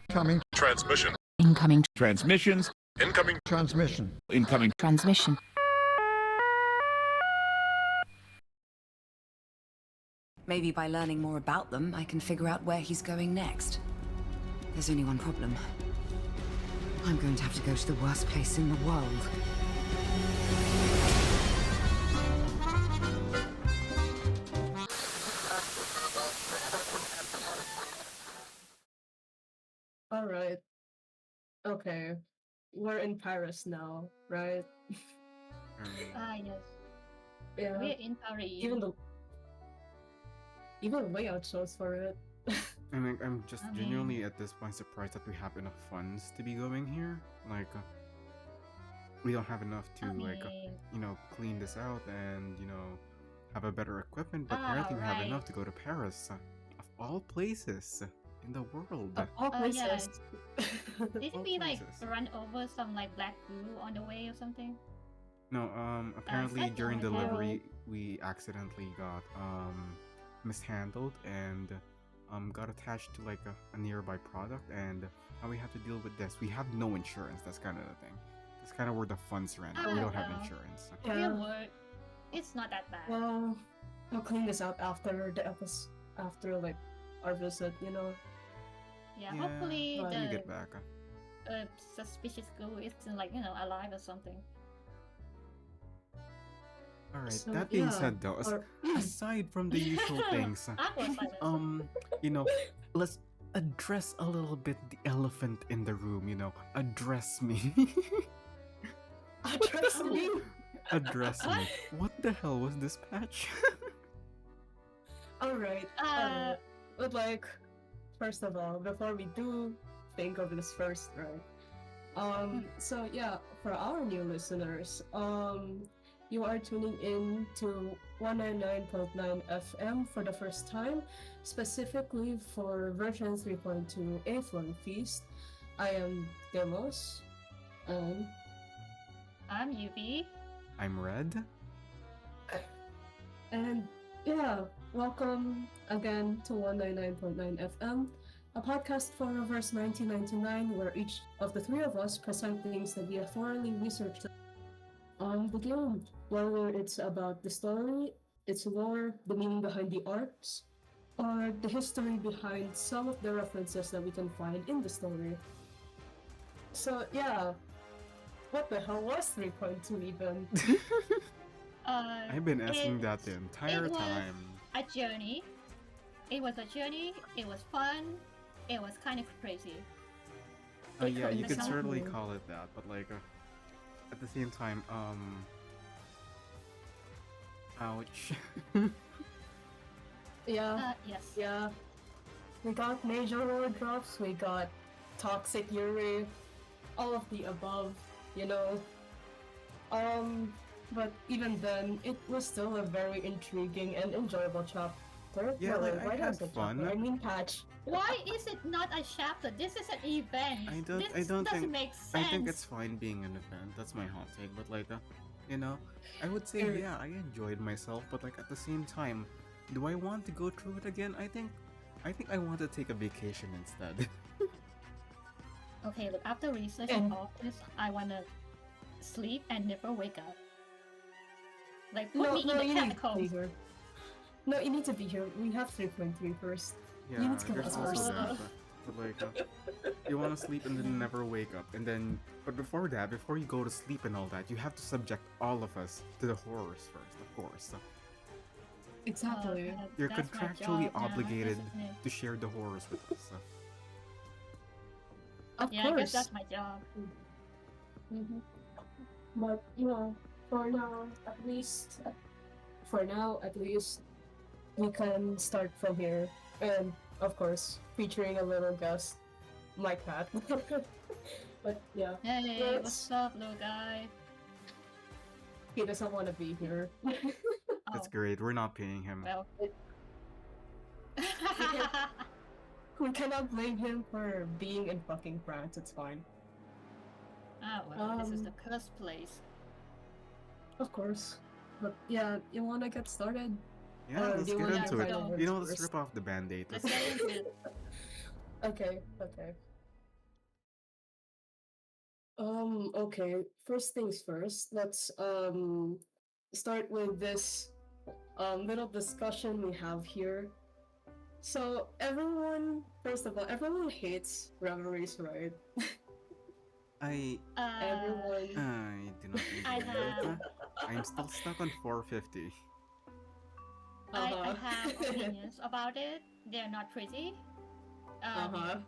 Incoming transmission. Incoming Transmissions. Incoming transmission. Incoming. transmission. Maybe by learning more about them, I can figure out where he's going next. There's only one problem. I'm going to have to go to the worst place in the world. Alright. Okay. We're in Paris now, right? Yes. Yeah. We're in Paris. Even the layout shows for it. And I'm just I genuinely at this point surprised that we have enough funds to be going here. Like, we don't have enough to clean this out and have a better equipment. But apparently we have enough to go to Paris, of all places in the world. Of all places. Didn't we run over some black glue on the way or something? No, apparently that's during not delivery we accidentally got mishandled and got attached to a nearby product, and now we have to deal with this. We have no insurance. That's kind of the thing. That's kind of where the funds ran out. We don't have insurance. Yeah. It's not that bad. Well, we'll clean this out after the episode, after our visit, Yeah, hopefully when we the get back. suspicious glue isn't alive or something. Alright, So, that being yeah, said though, aside from the usual things, let's address a little bit the elephant in the room, address me. Address me? Address me. What the hell was this patch? Alright. But first of all, before we do think of this first, right? So yeah, for our new listeners, you are tuning in to 199.9 FM for the first time, specifically for version 3.2 A Floor Feast. I am Deimos, and I'm UV. I'm Red. And yeah, welcome again to 199.9 FM, a podcast for Reverse 1999, where each of the three of us present things that we have thoroughly researched on the game, whether it's about the story, its lore, the meaning behind the arcs, or the history behind some of the references that we can find in the story. So yeah, what the hell was 3.2 even? I've been asking that the entire time. A journey. It was a journey. It was fun. It was kind of crazy. Yeah, you could Exactly. certainly call it that, but at the same time, ouch. Yeah, Yes. yeah. We got major lore drops, we got toxic Yuri, all of the above, But even then, it was still a very intriguing and enjoyable chapter. Yeah, I had fun. I mean, patch. Why is it not a chapter? This is an event. I This don't doesn't think. make sense. I think it's fine being an event. That's my hot take. But I would say yeah, I enjoyed myself. But at the same time, do I want to go through it again? I think I want to take a vacation instead. Okay, look, after researching all this, I wanna sleep and never wake up. Put me in the you need to be catacombs. here. No, you need to be here. We have 3.3 first. Yeah, You need to come there's out also first. that. But you want to sleep and then never wake up, and then. But before that, before you go to sleep and all that, you have to subject all of us to the horrors first, of course. Exactly. You're That's my contractually job now, obligated isn't it? to share the horrors with us. Of Yeah, I guess course. that's my job. Mhm. But for now at least, we can start from here, and of course, featuring a little guest, my cat. But yeah, Hey, Let's- what's up, little guy? he doesn't want to be here. That's Oh, great. We're not paying him. well. We cannot blame him for being in fucking France. It's fine. This is the cursed place. Of course. But yeah, you wanna get started? Yeah, Or let's do you get wanna into find it. out Let's first? rip off the band-aid. Let's get into it. Okay. Okay. First things first. Let's start with this little discussion we have here. So everyone, first of all, everyone hates reveries, right? I Everyone. I do not I enjoy it. have I'm still stuck on 450. I Uh-huh. have opinions about it. They're not pretty. Uh-huh.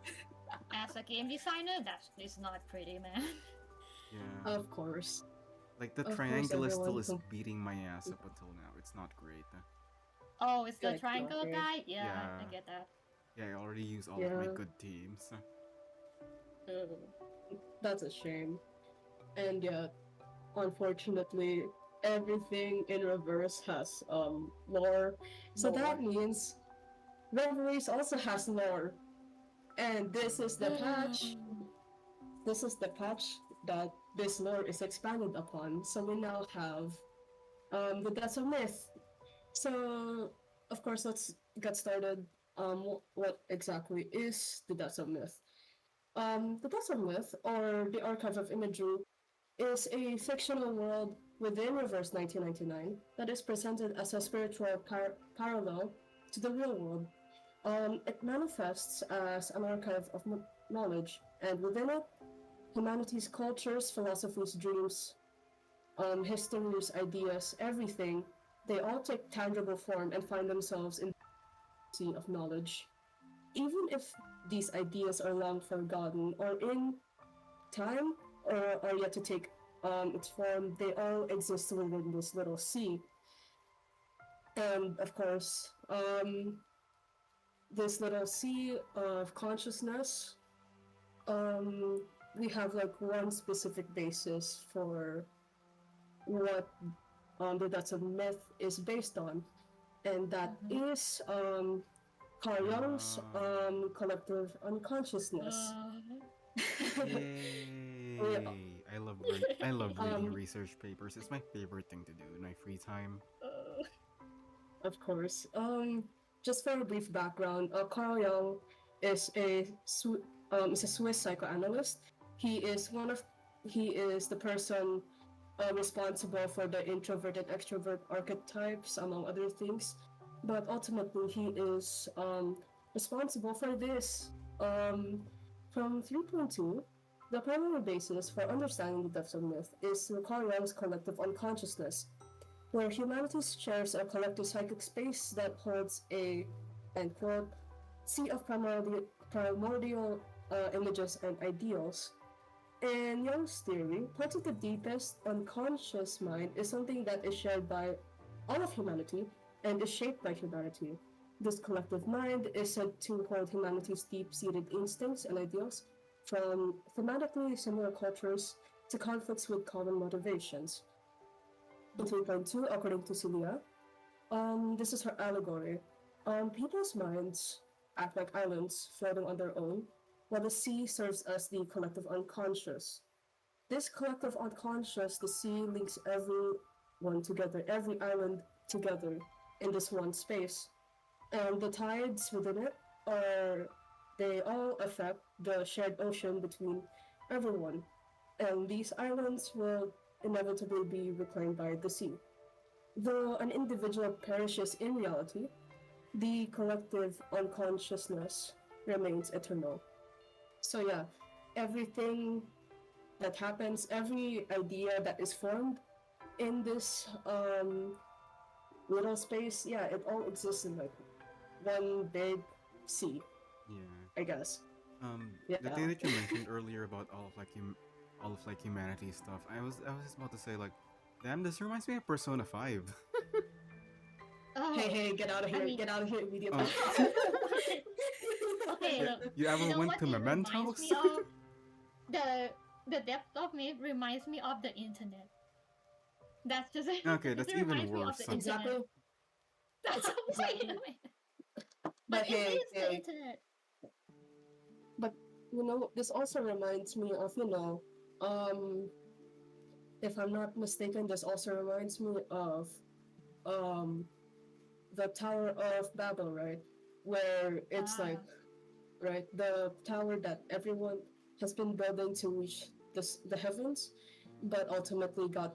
As a game designer, that is not pretty, man. Yeah. Of course. Like the Of course, triangle is still everyone is beating my ass up until now. It's not great. Oh, it's the Good, triangle okay. guy? Yeah, Yeah. I get that. Yeah, I already used all of my Yeah. good teams. That's a shame. And yeah, unfortunately, everything in reverse has lore. So that means Reveries also has lore. And this is the patch. This is the patch that this lore is expanded upon. So we now have the Deaths of Myth. So of course let's get started. What exactly is the Deaths of Myth? The Deaths of Myth, or the Archive of Imagery, is a fictional world within Reverse 1999 that is presented as a spiritual parallel to the real world. It manifests as an archive of knowledge, and within it, humanity's cultures, philosophies, dreams, histories, ideas, everything, they all take tangible form and find themselves in the sea of knowledge. Even if these ideas are long forgotten or in time or are yet to take its form, they all exist within this little sea. And of course, this little sea of consciousness, we have like one specific basis for what the That's a Myth is based on, and that is Carl Jung's collective unconsciousness. Yay! I love reading research papers. It's my favorite thing to do in my free time. Of course. Just for a brief background, Carl Jung is a Swiss psychoanalyst. He is the person responsible for the introvert and extrovert archetypes, among other things. But ultimately, he is responsible for this. From 3.2, the primary basis for understanding the depths of myth is Carl Jung's collective unconsciousness, where humanity shares a collective psychic space that holds a, end quote, sea of primordial images and ideals. In Jung's theory, part of the deepest unconscious mind is something that is shared by all of humanity and is shaped by humanity. This collective mind is said to hold humanity's deep-seated instincts and ideals, from thematically similar cultures to conflicts with common motivations. In 3.2, according to Celia, this is her allegory. People's minds act like islands floating on their own, while the sea serves as the collective unconscious. This collective unconscious, the sea links everyone together, every island together in this one space. And the tides within it they all affect the shared ocean between everyone. And these islands will inevitably be reclaimed by the sea. Though an individual perishes in reality, the collective unconsciousness remains eternal. So yeah, everything that happens, every idea that is formed in this little space, yeah, it all exists in like one big sea, Yeah. I guess. The thing that you mentioned earlier about all of like humanity stuff, I was just about to say like, damn, this reminds me of Persona 5. Hey, get out of here! Get out of here immediately! Okay, look. You ever went what to it Mementos? reminds me of? The depth of me reminds me of the internet. That's just it. Okay, that's It even reminds me of worse. the internet. Exactly. Wait a minute. But But it hey, is the internet. But this also reminds me of if I'm not mistaken, this also reminds me of um, the Tower of Babel, right? Where it's like, right, the tower that everyone has been building to reach the heavens, but ultimately got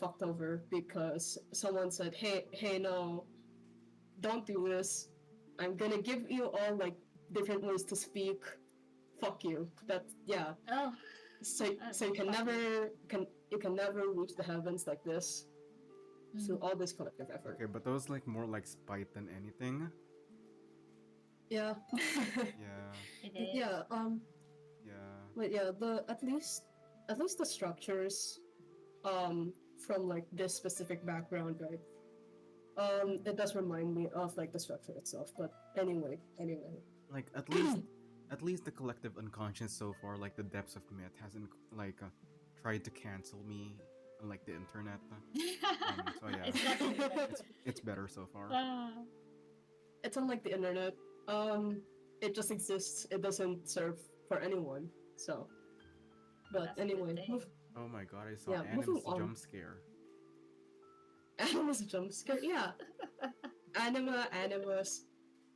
fucked over because someone said, hey, no, don't do this. I'm gonna give you all like different ways to speak. Fuck you. Oh, So you can never reach the heavens like this. Through all this collective effort. Okay, but that was like more like spite than anything. Yeah. Yeah. it is. Yeah. Yeah. But yeah, at least the structures, from like this specific background, right? It does remind me of like the structure itself. But anyway. Like at least the collective unconscious so far, like the depths of myth, hasn't like tried to cancel me, unlike the internet. So yeah, It's not it's better so far. It's unlike the internet. It just exists. It doesn't serve for anyone. So, but That's a good anyway, thing. Oh my god, I saw Yeah, Anim's moving on. jump scare. Animus jump scare. Yeah, Animus.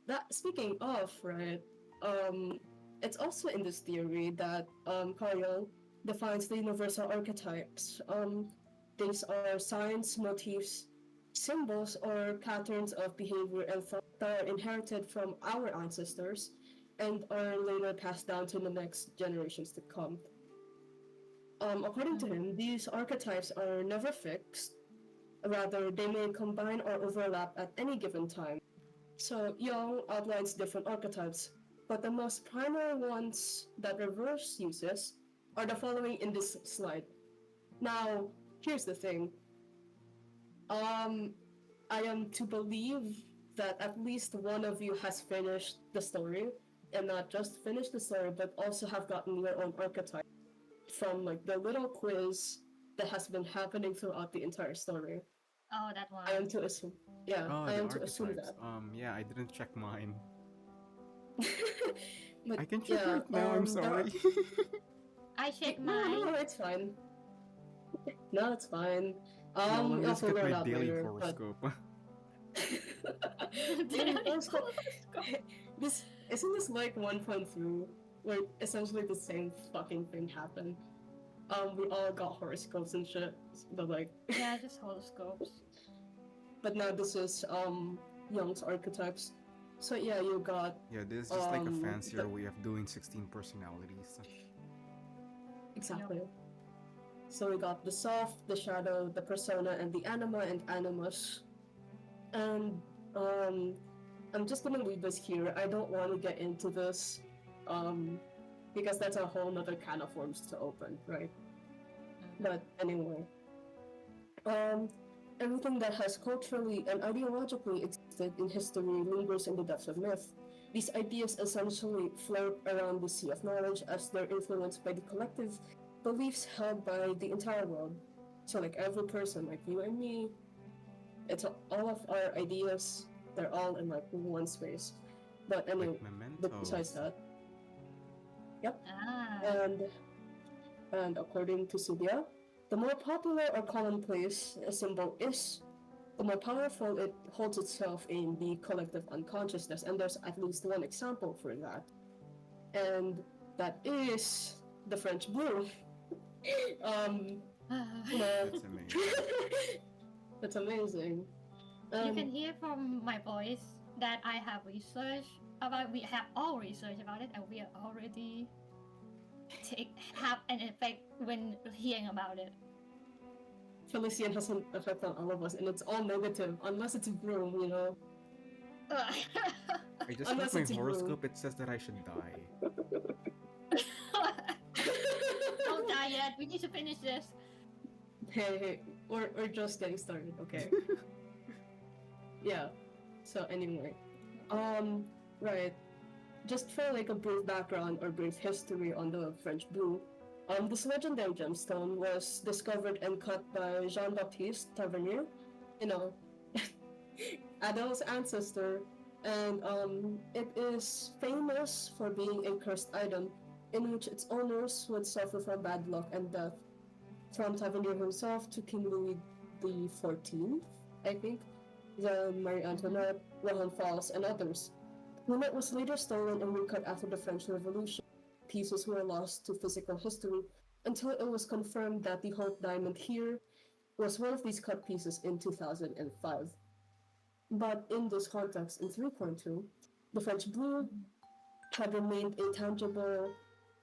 That speaking of, right? It's also in this theory that Carl defines the universal archetypes. These are signs, motifs, symbols, or patterns of behavior and thought that are inherited from our ancestors and are later passed down to the next generations to come. According to him, these archetypes are never fixed. Rather, they may combine or overlap at any given time. So Jung outlines different archetypes, but the most primary ones that Reverse uses are the following in this slide. Now, here's the thing. I am to believe that at least one of you has finished the story, and not just finished the story, but also have gotten your own archetype from like the little quiz that has been happening throughout the entire story. Oh, that one. I am to assume. Yeah, Oh, I the am to assume archetypes. that. Yeah, I didn't check mine. But I can check yeah, right now. I'm sorry. I checked No, mine. it's fine. No, it's fine. No, let me I'll just get figure it my out daily later. horoscope. Daily horoscope. This isn't this like 1.2 where essentially the same fucking thing happened. We all got horoscopes and shit, but like, Yeah, just horoscopes. but now this is Jung's archetypes. So yeah, you got Yeah, this is just like a fancier the- way of doing 16 personalities. exactly. So we got the self, the shadow, the persona, and the anima and animus. And I'm just gonna leave this here. I don't want to get into this, because that's a whole nother can of worms to open, right? But anyway, everything that has culturally and ideologically existed in history lingers in the depths of myth. These ideas essentially float around the sea of knowledge as they're influenced by the collective beliefs held by the entire world. So like every person, like you and me, it's all of our ideas, they're all in like one space. But anyway, Like mementos. besides that, yep. Ah. And according to Sylvia, the more popular or commonplace a symbol is, the more powerful it holds itself in the collective unconsciousness. And there's at least one example for that. And that is the French blue. You know, That's amazing. that's amazing. You can hear from my voice that I have researched about. We have all researched about it, and we are already have an effect when hearing about it. Felician has an effect on all of us, and it's all negative, unless it's Broom, you know. I just Unless got my it's you. horoscope. It says that I should die. Don't die yet. We need to finish this. Hey, we're just getting started, okay? Yeah. So anyway, right. Just for like a brief background or brief history on the French blue, this legendary gemstone was discovered and cut by Jean-Baptiste Tavernier, you know, Adele's ancestor, and it is famous for being a cursed item in which its owners would suffer from bad luck and death. From Tavernier himself to King Louis XIV, I think, then Marie Antoinette, Wilhelm Falls, and others. When it was later stolen and recut after the French Revolution, pieces were lost to physical history, until it was confirmed that the Hope Diamond here was one of these cut pieces in 2005. But in this context, in 3.2, the French blue had remained a tangible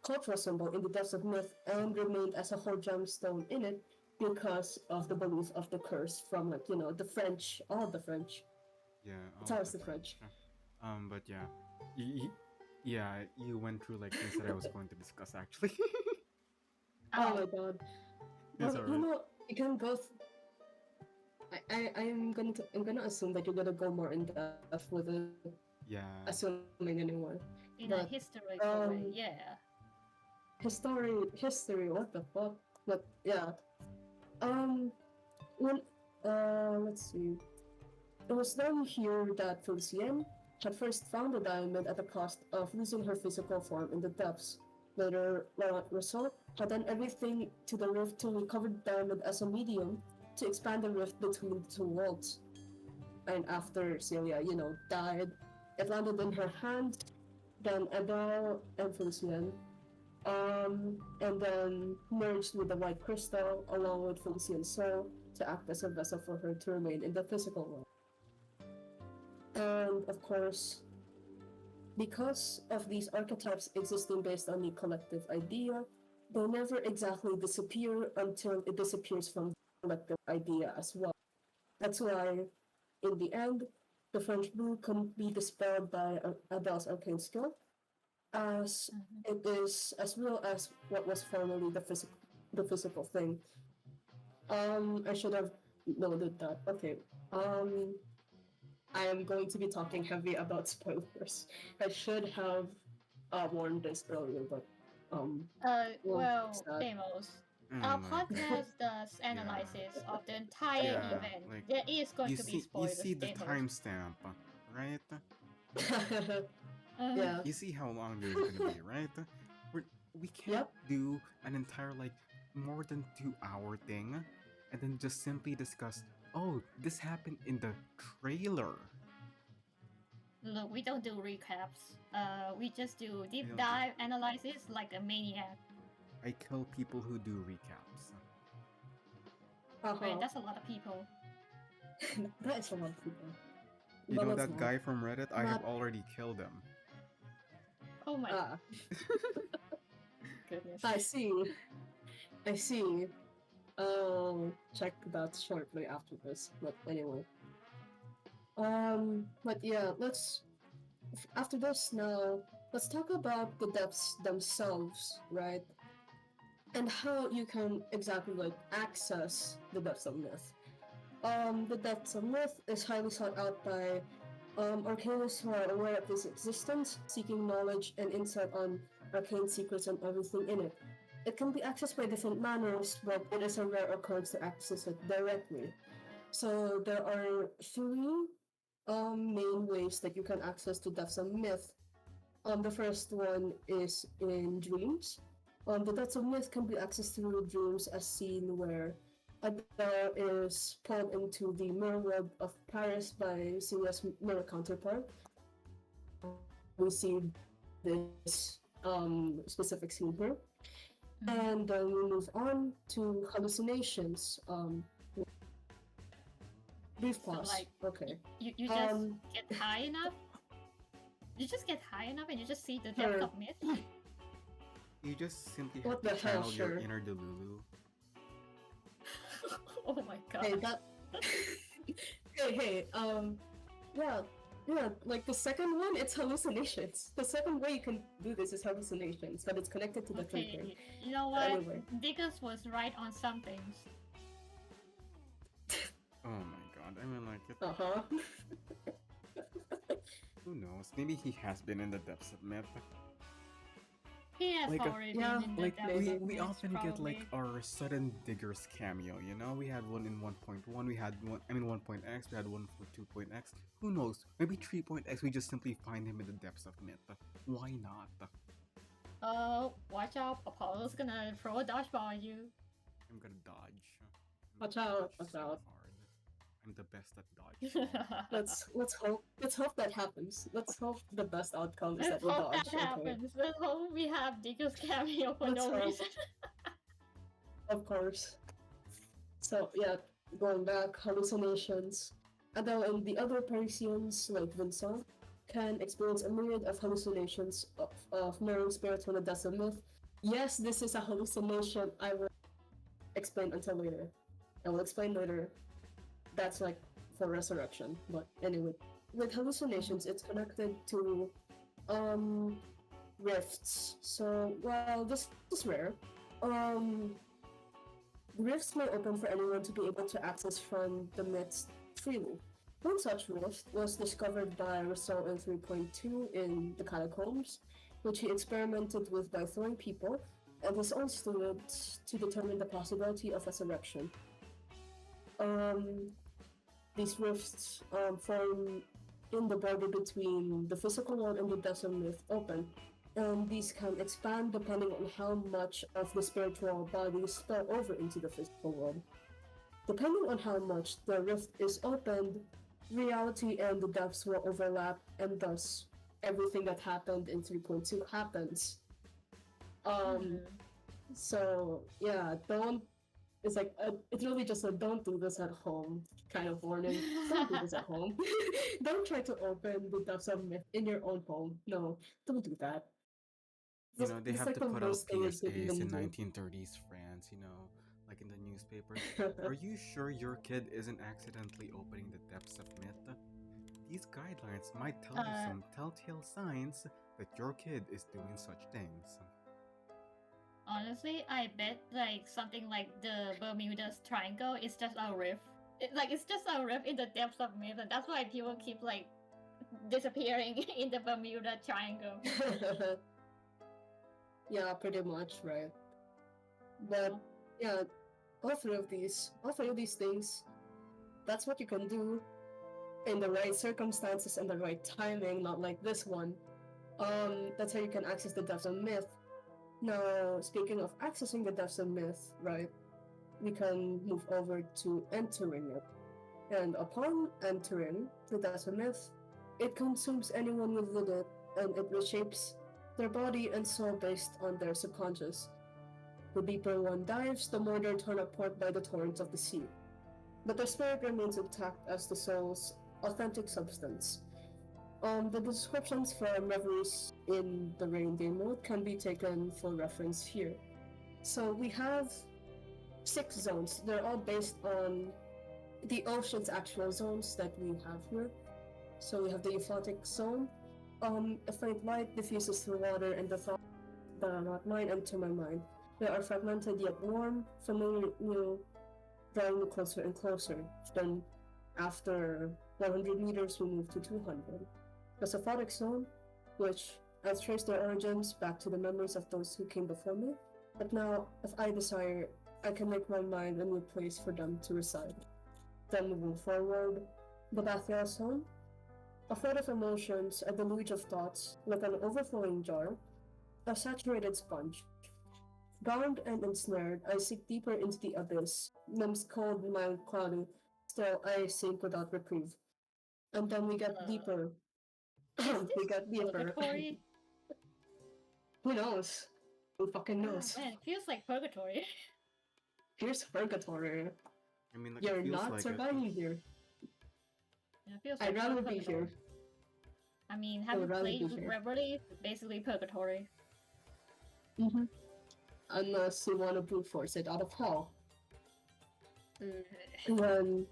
cultural symbol in the depths of myth and remained as a whole gemstone in it because of the belief of the curse from, like, the French, all the French. Yeah, It's always the French. But yeah, you went through like things that I was going to discuss actually. Oh my god. It's Well, alright. you can go. I'm gonna assume that you're gonna go more in depth with it, Yeah. assuming anymore. In a But, historical way, yeah. History, what the fuck? But yeah. When let's see. It was then here that Felicien had first found the diamond at the cost of losing her physical form in the depths. Later, Rousseau had done everything to the rift to recover the diamond as a medium to expand the rift between the two worlds. And after Celia, died, it landed in her hand, then Adele and Felicien, and then merged with the white crystal along with Felicien's soul to act as a vessel for her to remain in the physical world. And of course, because of these archetypes existing based on the collective idea, they never exactly disappear until it disappears from the collective idea as well. That's why, in the end, the French blue can be dispelled by Adele's arcane skill, as it is as real as what was formerly the physical thing. I should have noted that. Okay. I am going to be talking heavy about spoilers. I should have warned this earlier, but Well, it's not. Deimos, And, our like, podcast does analysis of the entire Yeah, event. like, There is going you to be see spoilers. the Deimos. timestamp, right? Yeah. You see how long this is gonna be, right? We can't Yep. do an entire like more than 2 hour thing and then just simply discuss, oh, this happened in the trailer. Look, we don't do recaps. We just do deep don't do- dive analysis like a maniac. I kill people who do recaps. Wait, that's a lot of people. That is a lot of people. You But know let's that not. guy from Reddit? I have Not- already killed him. Oh my Ah, goodness. I see. I see. I'll check that shortly after this. But anyway. But yeah, after this now, let's talk about the depths themselves, right? And how you can exactly like access the depths of myth. The depths of myth is highly sought out by arcanists who are aware of its existence, seeking knowledge and insight on arcane secrets and everything in it. It can be accessed by different manners, but it is a rare occurrence to access it directly. So there are three main ways that you can access the depths of myth. The first one is in dreams. The depths of myth can be accessed through dreams, as seen where Adele is pulled into the mirror world of Paris by Celia's mirror counterpart. We see this specific scene here. And then we move on to hallucinations. Brief pause. like, okay. You just get high enough. You just get high enough and you just see the depth Sure. of myth. You just simply What have to the hell, channel your sure. inner Delulu. Oh my god. Hey, that. hey, yeah, like the second one, it's hallucinations. The second way you can do this is hallucinations, but it's connected to the third thing. Okay, you know what? Anyway. Diggers was right on some things. Oh my god, I mean like, Uh-huh. who knows? Maybe he has been in the depths of myth. He has Like, already yeah, been in the Like depths we, of we myth, often get like probably. our sudden diggers cameo, you know? We had one in 1.1, we had one, I mean 1.x, we had one for 2.x. Who knows? Maybe 3.x we just simply find him in the depths of myth. Why not? Watch out, Apollo's gonna throw a dodgeball at you. I'm gonna dodge. Watch out, Dodge watch so out. hard. I'm the best at dodge. Let's hope that happens. Let's hope the best outcome is Let's that we hope dodge. that happens. Let's hope we have Diggers cameo for Let's no hope. reason. Of course. So yeah, going back, hallucinations. Adele and the other Parisians, like Vincent, can experience a myriad of hallucinations of mirroring spirits when it does a myth. Yes, this is a hallucination. I will explain until later. I will explain later. That's like for resurrection. But anyway, with hallucinations, it's connected to rifts. So while this is rare, rifts may open for anyone to be able to access from the myths freely. One such rift was discovered by Rousseau in 3.2 in the Catacombs, which he experimented with by throwing people and his own students to determine the possibility of resurrection. These rifts form in the border between the physical world and the desert myth open, and these can expand depending on how much of the spiritual body spill over into the physical world. Depending on how much the rift is opened, reality and the depths will overlap, and thus everything that happened in 3.2 happens. So yeah, don't. It's like it's really just a don't do this at home kind of warning. Don't do this at home. Don't try to open the depths of myth in your own home. No, don't do that. You know, they It's have like to the put out worst thing you could PSAs even in do. 1930s France, you know, like in the newspapers. Are you sure your kid isn't accidentally opening the depths of myth? These guidelines might tell you some telltale signs that your kid is doing such things. Honestly, I bet like something like the Bermuda Triangle is just a rift. It's just a rift in the depths of myth, and that's why people keep like disappearing in the Bermuda Triangle. Yeah, pretty much, right? But yeah, all three of these things, that's what you can do in the right circumstances and the right timing, not like this one. That's how you can access the depths of myth. Now, speaking of accessing the depths of myth, right, we can move over to entering it. And upon entering the depths of myth, it consumes anyone within it, and it reshapes their body and soul based on their subconscious. The deeper one dives, the more they're torn apart by the torrents of the sea. But their spirit remains intact as the soul's authentic substance. The descriptions from Reveries in the Rain Demo can be taken for reference here. So we have 6 zones. They're all based on the ocean's actual zones that we have here. So we have the euphotic zone. A faint light diffuses through water, and the thoughts that are not mine enter my mind. They are fragmented yet warm, familiar, drawing me closer and closer. Then, after 100 meters, we move to 200. The Sophotic Zone, which has traced their origins back to the memories of those who came before me, but now, if I desire, I can make my mind a new place for them to reside. Then moving forward, the Bathyal Zone, a flood of emotions, a deluge of thoughts, like an overflowing jar, a saturated sponge. Bound and ensnared, I sink deeper into the abyss, limbs cold, mind cloudy, still I sink without reprieve. And then we get deeper. We got deeper. Purgatory? Who knows? Who fucking knows? Man, it feels like purgatory. Here's purgatory. I mean, like, You're it feels not like surviving here. Yeah, it feels I'd like rather be purgatory. here. I mean, I would having rather played be here. Reverie, basically purgatory. Mm-hmm. Unless you want to brute force it out of hell. And then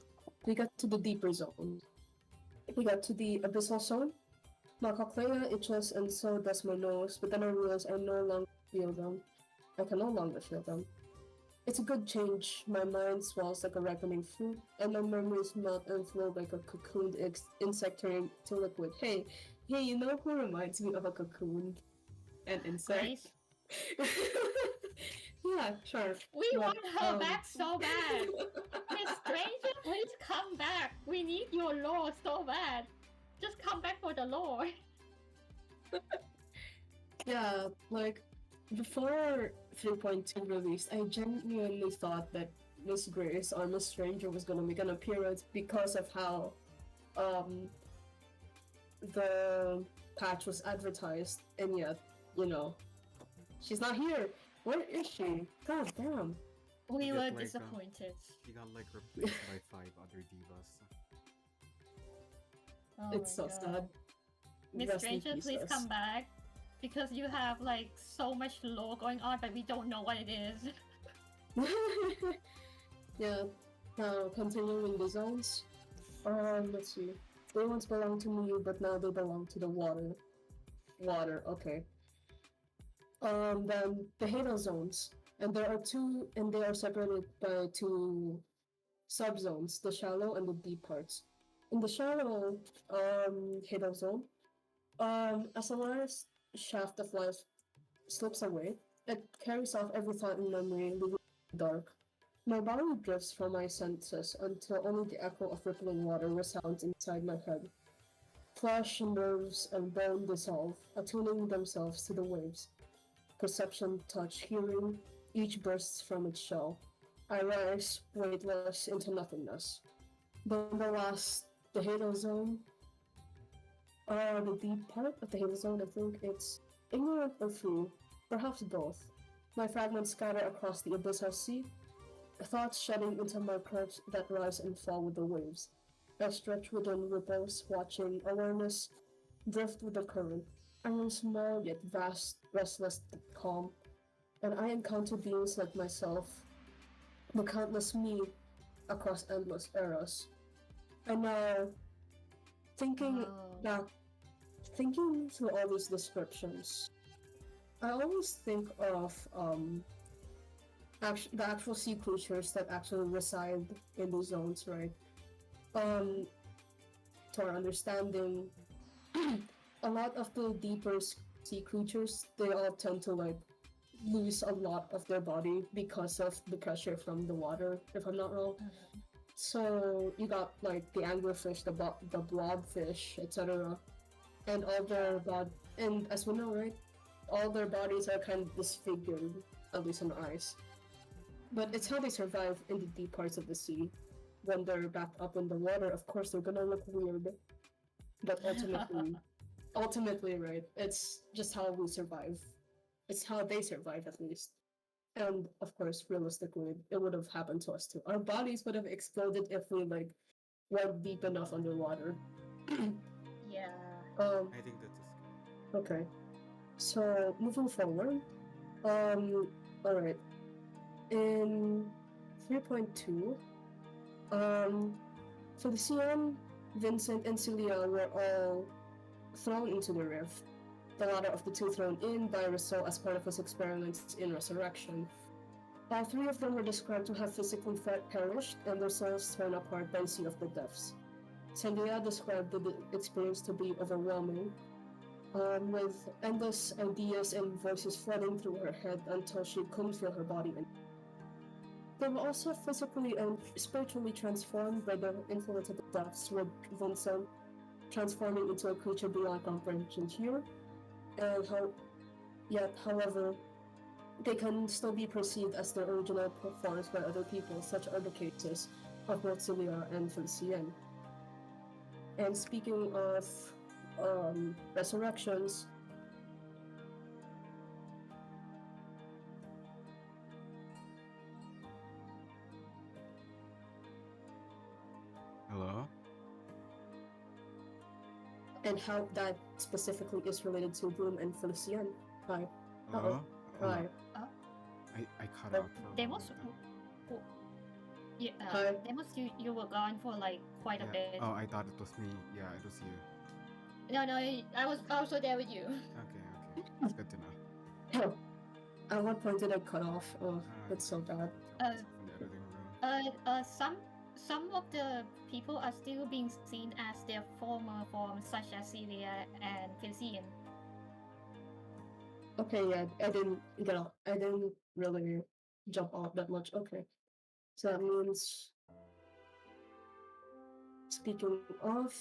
we got to the deeper zone. We got to the abyssal zone. My cochlea itches and so does my nose, but then I realize I no longer feel them. I can no longer feel them. It's a good change. My mind swells like a ripening fruit, and my memories melt and flow like a cocooned insect turning to liquid. Hey, you know who reminds me of a cocoon? An insect. Nice. Yeah, sure. We But, want her back so bad. Miss Stranger, please come back. We need your lore so bad. Just come back for the lore. Yeah, like, before 3.2 released, I genuinely thought that Miss Grace or Miss Stranger was gonna make an appearance because of how the patch was advertised, and yet, she's not here. Where is she? God damn. We You were get, like, disappointed. She got like replaced by 5 other divas. Oh It's my so God. sad. Miss Rest in Stranger, peace, please us. come back. Because you have like so much lore going on, but we don't know what it is. Yeah. Now continuing the zones. Let's see. They once belonged to me, but now they belong to the water. Water, okay. Then the Halo zones. And there are two, and they are separated by two subzones, the shallow and the deep parts. In the shallow Halo zone, as the last shaft of life slips away, it carries off every thought and memory, leaving it dark. My body drifts from my senses until only the echo of rippling water resounds inside my head. Flesh, nerves, and bone dissolve, attuning themselves to the waves. Perception, touch, hearing, each bursts from its shell. I rise, weightless, into nothingness. Then the Halo Zone, the deep part of the Halo Zone, I think it's ignorant or free, perhaps both. My fragments scatter across the abyssal sea, thoughts shedding into my curves that rise and fall with the waves. I stretch within ripples, watching awareness drift with the current. I am small yet vast, restless but calm, and I encounter beings like myself, the countless me across endless eras. And now, thinking Oh. back, thinking through all these descriptions, I always think of the actual sea creatures that actually reside in the zones, right? To our understanding, a lot of the deeper sea creatures, they all tend to like lose a lot of their body because of the pressure from the water, if I'm not wrong. So you got like the anglerfish, the blobfish, etc. And all their and as we know, right, all their bodies are kind of disfigured, at least on the ice. But it's how they survive in the deep parts of the sea. When they're back up in the water, of course they're gonna look weird. But ultimately, right, it's just how we survive. It's how they survive, at least. And of course, realistically, it would have happened to us too. Our bodies would have exploded if we like went deep enough underwater. Yeah. I think that's Okay. So moving forward, alright. In 3.2, Felician, Vincent, and Celia were all thrown into the rift. The latter of the two thrown in by Rousseau as part of his experiments in resurrection. All three of them were described to have physically perished and their souls torn apart by the Sea of the Depths. Celia described the experience to be overwhelming, with endless ideas and voices flooding through her head until she couldn't feel her body anymore. They were also physically and spiritually transformed by the influence of the depths, with Vincent transforming into a creature beyond comprehension here, and however, they can still be perceived as their original forms by other people. Such are the cases of both Celia and Felician. And speaking of resurrections, Hello? and how that specifically is related to Bloom and Felician. Hi. Hello? Hi. I cut out for a Deimos, moment. yeah, Hi. Deimos, you were gone for like quite a Yeah. bit. Oh, I thought it was me. Yeah, it was you. No, I was also there with you. Okay. It's good to know. At what point did I cut off? Oh, that's so bad. From the editing room. Some of the people are still being seen as their former forms, such as Celia and Felician. Okay, yeah, I didn't really jump off that much. Okay. So that means, speaking of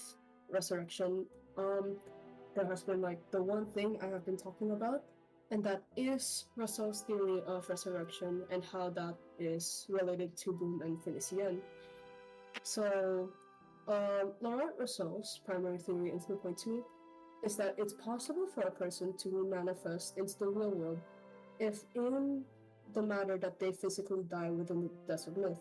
resurrection, there has been like the one thing I have been talking about, and that is Russell's theory of resurrection and how that is related to Boom and Felician. So, Laurent Rousseau's primary theory in 3.2 is that it's possible for a person to manifest into the real world if in the matter that they physically die within the depths of myth.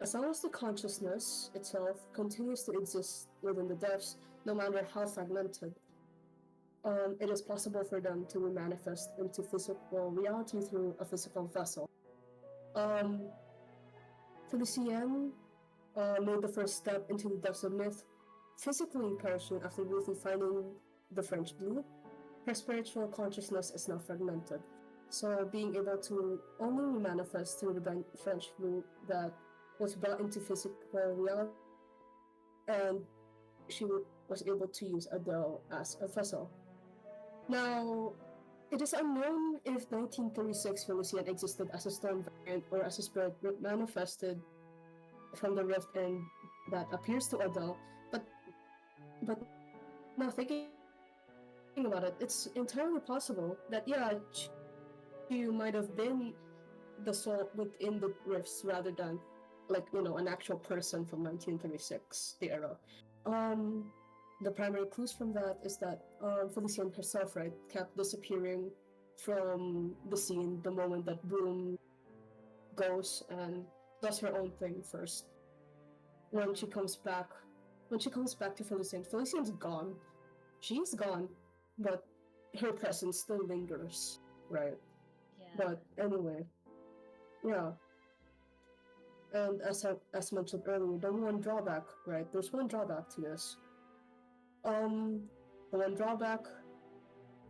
As long as the consciousness itself continues to exist within the depths, no matter how fragmented, it is possible for them to manifest into physical reality through a physical vessel. Felicien made the first step into the depths of myth, physically perishing after briefly finding the French blue. Her spiritual consciousness is now fragmented, so being able to only manifest through the French blue that was brought into physical reality, and she was able to use Adele as a vessel. Now, it is unknown if 1936 Felicien existed as a storm variant or as a spirit manifested from the rift and that appears to Adele, but now thinking about it, it's entirely possible that she might have been the soul within the rifts rather than an actual person from 1936, the era. The primary clues from that is that Felicien herself, right, kept disappearing from the scene the moment that Broom goes and does her own thing first. When she comes back to Felicien's gone. She's gone, but her presence still lingers, right? Yeah. But anyway, yeah. And as mentioned earlier, the one drawback, right? There's one drawback to this. The one drawback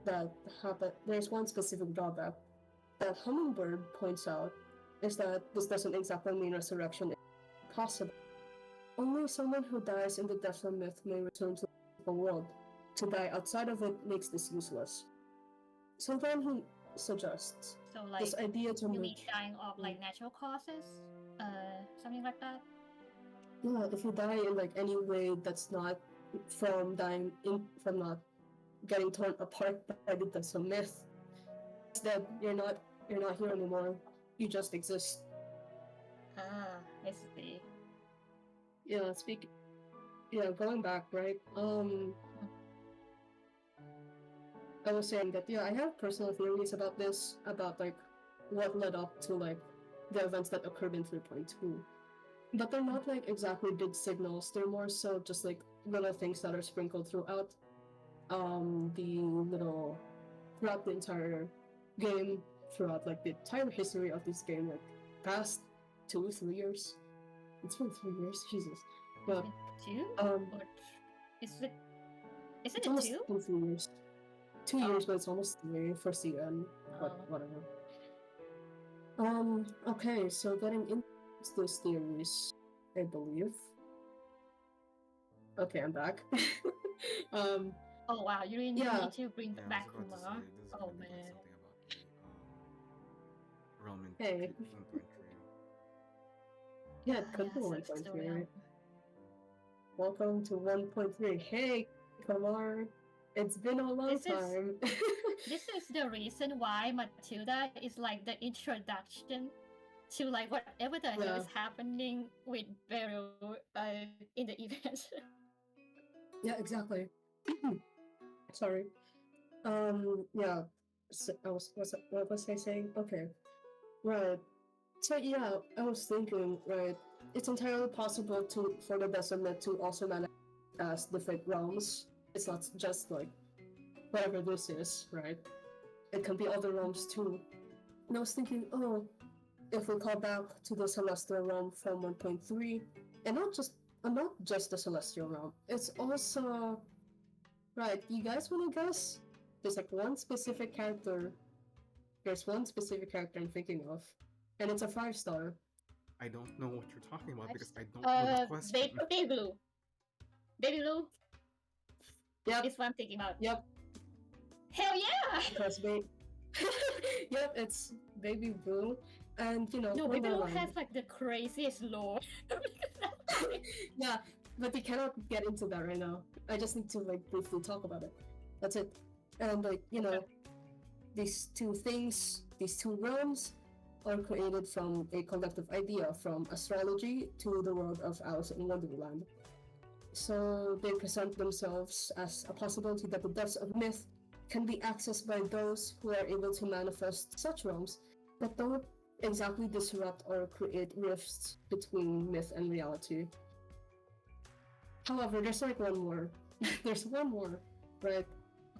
that happened. There's one specific drawback that Hummingbird points out is that this doesn't exactly mean resurrection is possible. Only someone who dies in the depths of myth may return to the physical world. To die outside of it makes this useless. So then he suggests this idea to you mean dying of natural causes, something like that. Yeah, if you die in any way that's not from not getting torn apart by the depths of myth, instead you're not here anymore. You just exist. Ah, I see. Going back, right? I was saying that I have personal theories about this, about what led up to the events that occurred in 3.2. But they're not exactly big signals. They're more so just little things that are sprinkled throughout throughout the entire game, throughout the entire history of this game, past 2-3 years. It's been 3 years, Jesus. But 2? Or is it it's 2? Almost 3 years. 2 years, but it's almost 3 for CN. But whatever. Okay, so getting into those theories, I believe. Okay, I'm back. Oh wow, you really need to bring Yeah, back I was about to Kumar. say, this is Oh gonna be man. something about the Realm Hey. 1.3. Yeah, it could be Yes, it's the 1.3. realm. Welcome to 1.3. Hey, Kumar. It's been a long time. This is the reason why Matilda is the introduction to whatever the hell is happening with Beryl in the event. Yeah, exactly. Sorry. Yeah. So what was I saying? Okay. Right. So yeah, I was thinking, right, it's entirely possible for the Decimate to also manifest as different realms. It's not just whatever this is, right? It can be other realms too. And I was thinking, if we call back to the Celestial Realm from 1.3, and not just the Celestial Realm, it's also right. You guys want to guess? There's one specific character. There's one specific character I'm thinking of, and it's a 5-star. I don't know what you're talking about because I don't know the question. Baby Blue. Baby Blue. Yep. Is what I'm thinking about. Yep. Hell yeah! Because yep, it's Baby Blue, and No, Baby Blue has the craziest lore. Yeah, but we cannot get into that right now. I just need to briefly talk about it. That's it. And these two things, these two realms, are created from a collective idea, from astrology to the world of Alice in Wonderland. So they present themselves as a possibility that the depths of myth can be accessed by those who are able to manifest such realms, but don't exactly disrupt or create rifts between myth and reality. However, there's like one more. There's one more, right?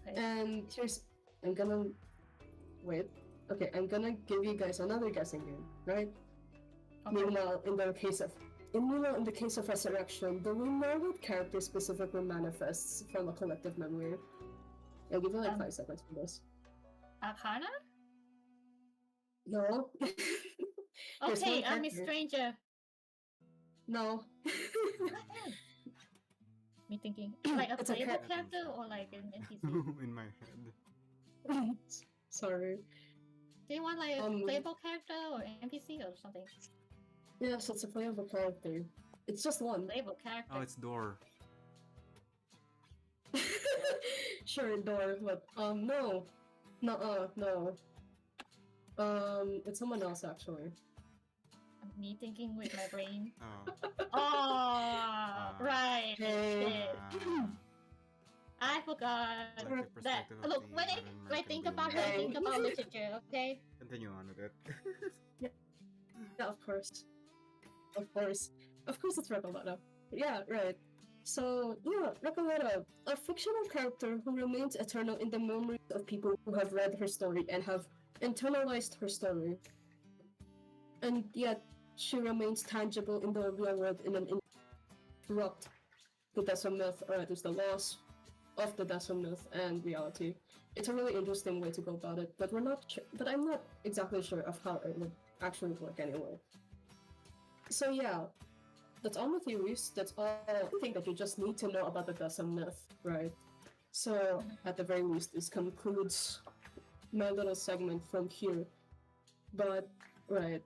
Okay. And I'm gonna wait. Okay, I'm gonna give you guys another guessing game, right? Okay. Meanwhile, in the case of resurrection, the remembered character specifically manifests from a collective memory. I'll give you like 5 seconds for this. Arcana? No. There's Okay, one I'm a character. stranger. No. Me thinking, like a It's a playable cat. character or like an NPC? In my head. Sorry. Do you want like a playable character or NPC or something? Yes, it's a playable character. It's just one. Playable character. Oh, it's Door. Sure, door, but no. No. It's someone else actually. Me thinking with my brain. Oh. Oh, right. Hey. Shit. I forgot Like the that. perspective of Look, the when I American think dream. about it, I think about literature. Okay. Continue on with it. Yeah, of course. Of course, it's Recoleta. Yeah, right. So, yeah, Recoleta, a fictional character who remains eternal in the memories of people who have read her story and have internalized her story. And yet, she remains tangible in the real world in an interrupt the Desert myth, or at least the loss of the Desert myth and reality. It's a really interesting way to go about it, but I'm not exactly sure of how it would actually work anyway. So yeah, that's all my theories. That's all I think that you just need to know about the Desert myth, right? So at the very least, this concludes my little segment from here. But right,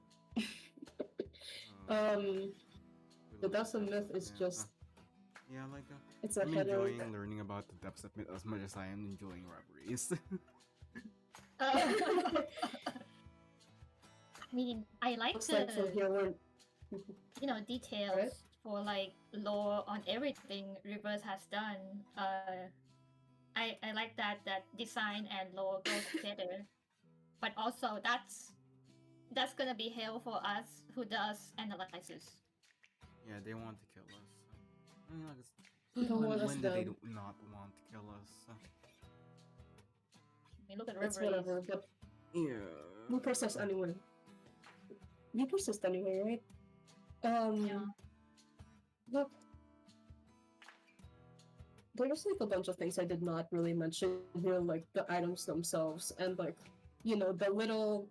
the Desert myth is just Yeah, like it's a I'm header. enjoying learning about the depths of myth as much as I am enjoying robberies. I mean, I like Looks like from the here we're details Right? for like lore on everything Reverse has done. I like that design and lore go together, but also that's gonna be hell for us who does analysis. Yeah, they want to kill us. I mean, like, Don't want us when do they dead. do not want to kill us? I mean, look at It's Reverse. whatever, but Yeah. we persist anyway. We persist anyway, right? Yeah. Look, there's like a bunch of things I did not really mention here, like the items themselves and like, the little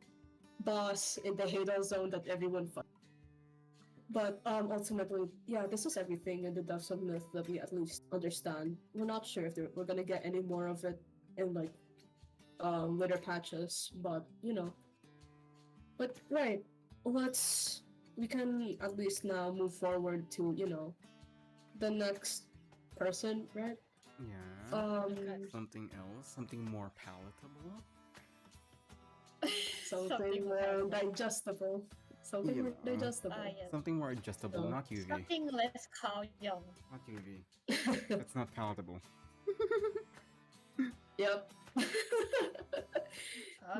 boss in the Halo zone that everyone fights. But ultimately, yeah, this is everything in the Depths of Myth that we at least understand. We're not sure if we're gonna get any more of it in like later patches, but But right, we can at least now move forward to the next person, right? Yeah. Okay. Something else, something more palatable. Something more palatable. digestible. Something more Yeah. digestible. Yes. Something more adjustable, Oh. not UV. Something less Carl Jung. Not UV. It's not palatable. Yep. But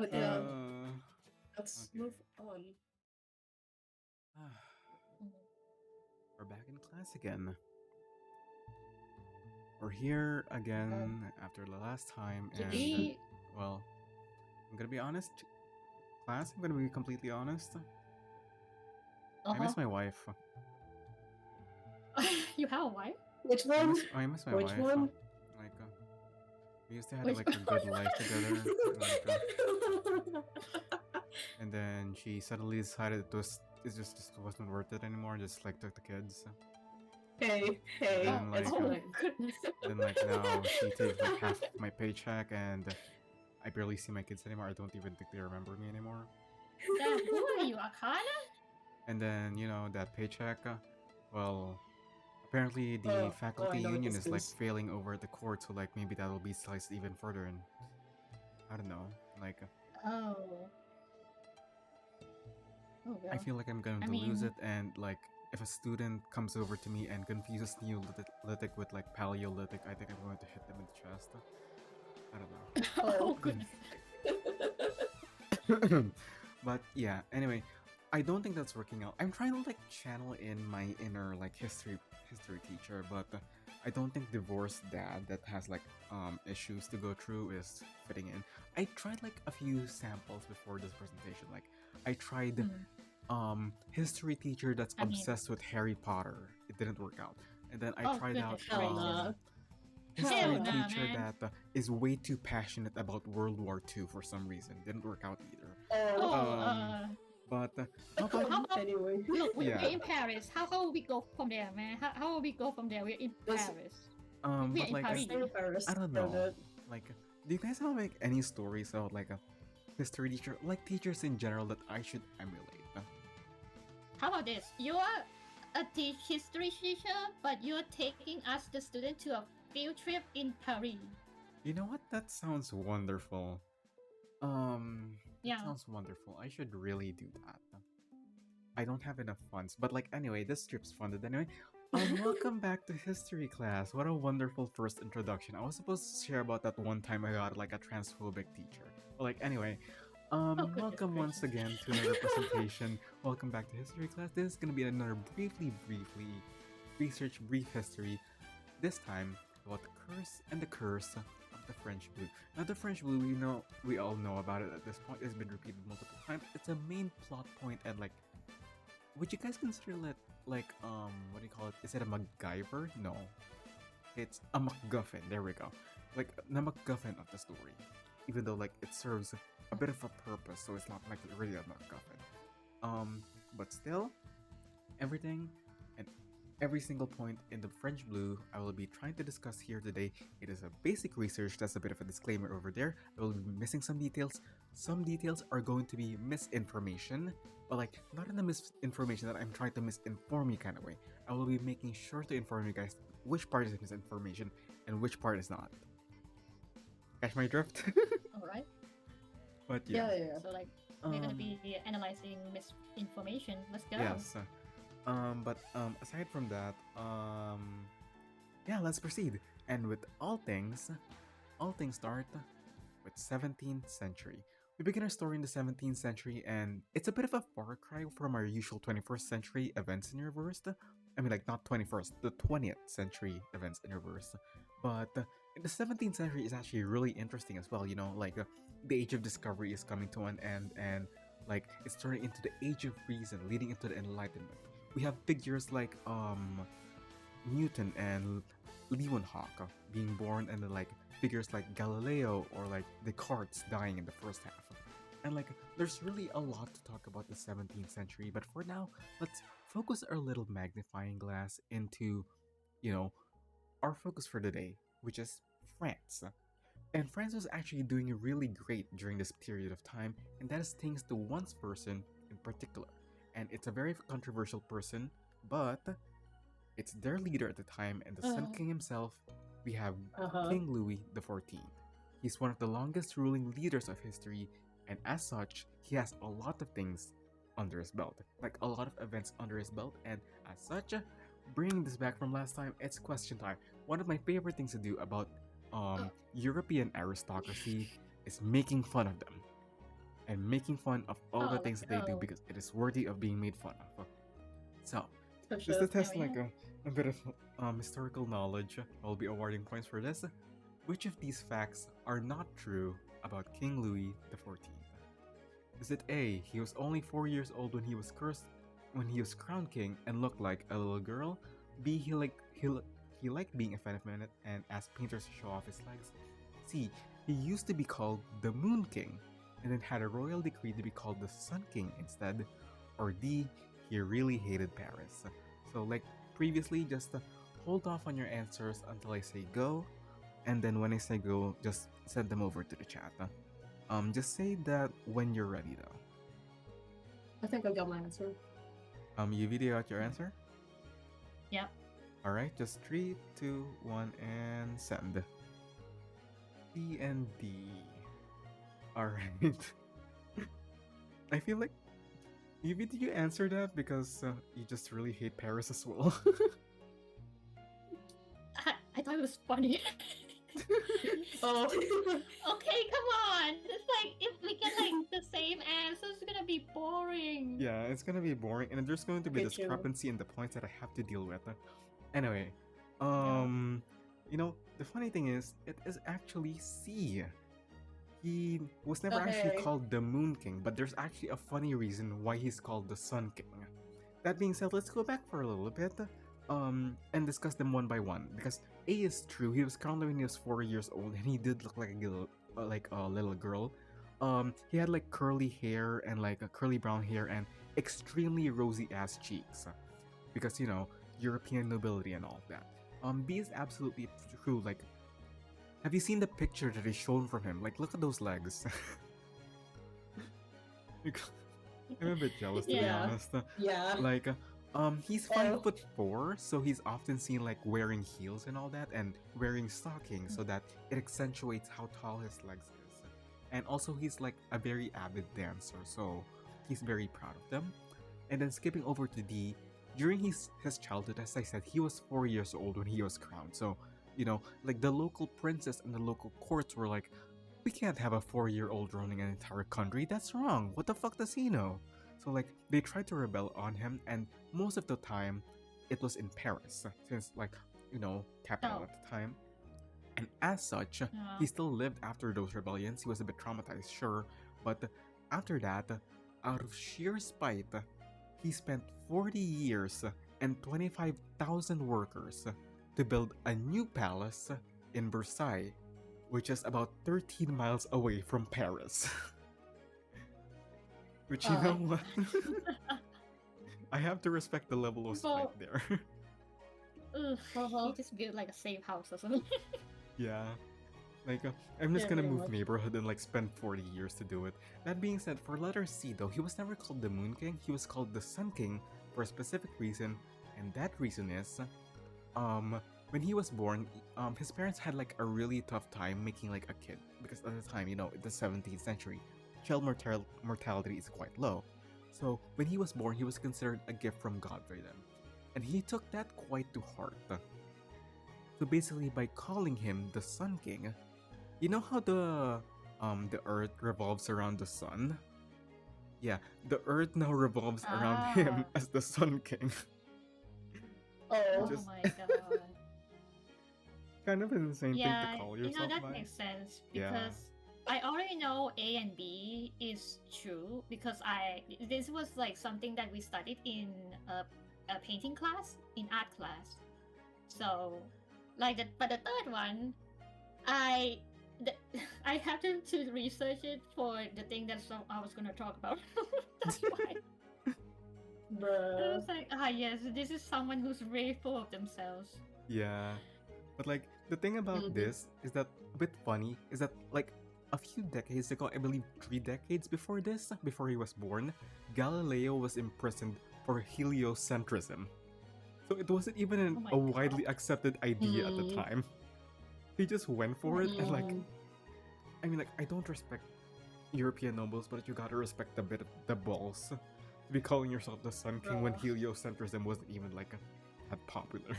Okay. yeah, Uh, let's okay. move on. We're back in class again. We're here again after the last time, and Giddy. well, I'm gonna be honest, class. I'm gonna be completely honest. I miss my wife. You have a wife? Which I one? miss, I miss my Which wife. one? Like, we used to have Which like a good life together. Like, and then she suddenly decided it just wasn't worth it anymore. Just like took the kids. Hey, then, it's like, fine. goodness. Then like now she takes like half of my paycheck, and I barely see my kids anymore. I don't even think they remember me anymore. Damn, who are you, Akana? And then that paycheck. Well, apparently the Oh, faculty I know what union this is like is. failing over the court, so like maybe that will be sliced even further. And I don't know. Like Oh. Oh, I well. feel like I'm going I to lose mean- it, and like if a student comes over to me and confuses Neolithic with like Paleolithic, I think I'm going to hit them in the chest. I don't know. Oh, goodness. But yeah, anyway, I don't think that's working out. I'm trying to like channel in my inner like history teacher, but I don't think divorced dad that has like issues to go through is fitting in. I tried like a few samples before this presentation. Like I tried history teacher that's obsessed with Harry Potter. It didn't work out. And then I tried out history teacher that is way too passionate about World War II for some reason. Didn't work out either. But how about Anyway. Look, we're Yeah. in Paris. How will we go from there, man? How will we go from there? We're in Yes. Paris. but in like Paris. I don't know. Like, do you guys have like any stories about like a history teacher, like teachers in general that I should emulate? How about this? You are a history teacher, but you're taking us, the student, to a field trip in Paris. You know what? That sounds wonderful. Yeah. That sounds wonderful. I should really do that. I don't have enough funds, but like anyway, this trip's funded anyway. Welcome back to history class. What a wonderful first introduction. I was supposed to share about that one time I got like a transphobic teacher. But like anyway, goodness welcome once again to another presentation. Welcome back to history class. This is gonna be another brief history. This time about the curse and the curse of the French blue. Now the French blue, we all know about it at this point. It's been repeated multiple times. It's a main plot point, and like, would you guys consider it like what do you call it? Is it a MacGyver? No, it's a MacGuffin. There we go. Like the MacGuffin of the story, even though like it serves a bit of a purpose, so it's not like really a MacGuffin. But still, everything and every single point in the French blue I will be trying to discuss here today. It is a basic research. That's a bit of a disclaimer over there. I will be missing some details. Some details are going to be misinformation, but like not in the misinformation that I'm trying to misinform you kind of way. I will be making sure to inform you guys which part is misinformation and which part is not. Catch my drift? Alright. But yeah. So like, we're gonna be analyzing misinformation. Let's go. Yes. But aside from that, yeah, let's proceed. And with all things start with 17th century. We begin our story in the 17th century, and it's a bit of a far cry from our usual 21st century events in reverse. I mean, like, not 21st, the 20th century events in reverse. But in the 17th century is actually really interesting as well, like the Age of Discovery is coming to an end, and like it's turning into the Age of Reason, leading into the Enlightenment. We have figures like Newton and Leeuwenhoek being born, and then like figures like Galileo or like Descartes dying in the first half. And like there's really a lot to talk about the 17th century, but for now, let's focus our little magnifying glass into, our focus for today, which is France. And France was actually doing really great during this period of time, and that is thanks to one person in particular. And it's a very controversial person, but it's their leader at the time, and the Sun King himself. We have King Louis XIV. He's one of the longest ruling leaders of history, and as such, he has a lot of things under his belt, like a lot of events under his belt, and as such, bringing this back from last time, it's question time. One of my favorite things to do about European aristocracy is making fun of them. And making fun of all the things that they do, because it is worthy of being made fun of. So, just to test like a bit of historical knowledge, I'll be awarding points for this. Which of these facts are not true about King Louis XIV? Is it A, he was only 4 years old when he was crowned king and looked like a little girl? B, he liked being effeminate and asked painters to show off his legs? C, he used to be called the Moon King and then had a royal decree to be called the Sun King instead? Or D, he really hated Paris? So like previously, just hold off on your answers until I say go, and then when I say go, just send them over to the chat. Just say that when you're ready though. I think I got my answer. You video out your answer? Yep. Alright, just 3, 2, 1, and send. C and D. Alright. I feel like did you answer that because you just really hate Paris as well? I thought it was funny. Oh. Okay, come on. It's like if we get like the same answer, it's gonna gonna be boring. Yeah, it's gonna be boring, and there's going to be Okay, true. discrepancy in the points that I have to deal with. Anyway, the funny thing is, it is actually C. He was never actually Okay. called the Moon King, but there's actually a funny reason why he's called the Sun King. That being said, let's go back for a little bit, and discuss them one by one. Because A is true, he was crowned when he was 4 years old, and he did look like a little girl. He had like curly hair and like a curly brown hair and extremely rosy ass cheeks, because European nobility and all of that. B is absolutely true. Like, have you seen the picture that is shown from him? Like, look at those legs. I'm a bit jealous, to be Yeah. honest. Yeah. Like, he's Oh. 5'4", so he's often seen like wearing heels and all that, and wearing stockings so that it accentuates how tall his legs is. And also, he's like a very avid dancer, so he's very proud of them. And then skipping over to D, during his childhood, as I said, he was 4 years old when he was crowned. So, like the local princess and the local courts were like, we can't have a 4-year-old running an entire country. That's wrong. What the fuck does he know? So like they tried to rebel on him, and most of the time it was in Paris, since capital at the time. And as such, he still lived after those rebellions. He was a bit traumatized, sure, but after that, out of sheer spite, he spent 40 years and 25,000 workers to build a new palace in Versailles, which is about 13 miles away from Paris. Which, you know what? I have to respect the level of spite there. Ugh, Uh-huh. he just built like a safe house or something. Yeah. Like, I'm just Yeah, gonna very move much. neighborhood and like spend 40 years to do it. That being said, for letter C though, he was never called the Moon King, he was called the Sun King for a specific reason, and that reason is, when he was born, his parents had like a really tough time making like a kid, because at the time, in the 17th century, child mortality is quite low. So when he was born, he was considered a gift from God by them, and he took that quite to heart. So basically, by calling him the Sun King, you know how the Earth revolves around the sun? Yeah, the Earth now revolves around him as the Sun King. Oh. Just- Oh my god. Kind of an insane thing Yeah, to call yourself that by. makes sense Yeah. because I already know A and B is true because this was like something that we studied in a painting class, in art class. So, but the third one, I have to research it for the thing that I was gonna talk about. That's why. I Bruh. was like, yes, this is someone who's really full of themselves. Yeah. But like the thing about Mhm. this is that a bit funny is that like a few decades ago, I believe 3 decades before this, before he was born, Galileo was imprisoned for heliocentrism. So it wasn't even Oh my a widely accepted idea at the Mm. time. He just went for it, and like, Mm. I mean, like, I don't respect European nobles, but you gotta respect a bit of the balls to be calling yourself the Sun King when Bruh. heliocentrism wasn't even like that popular.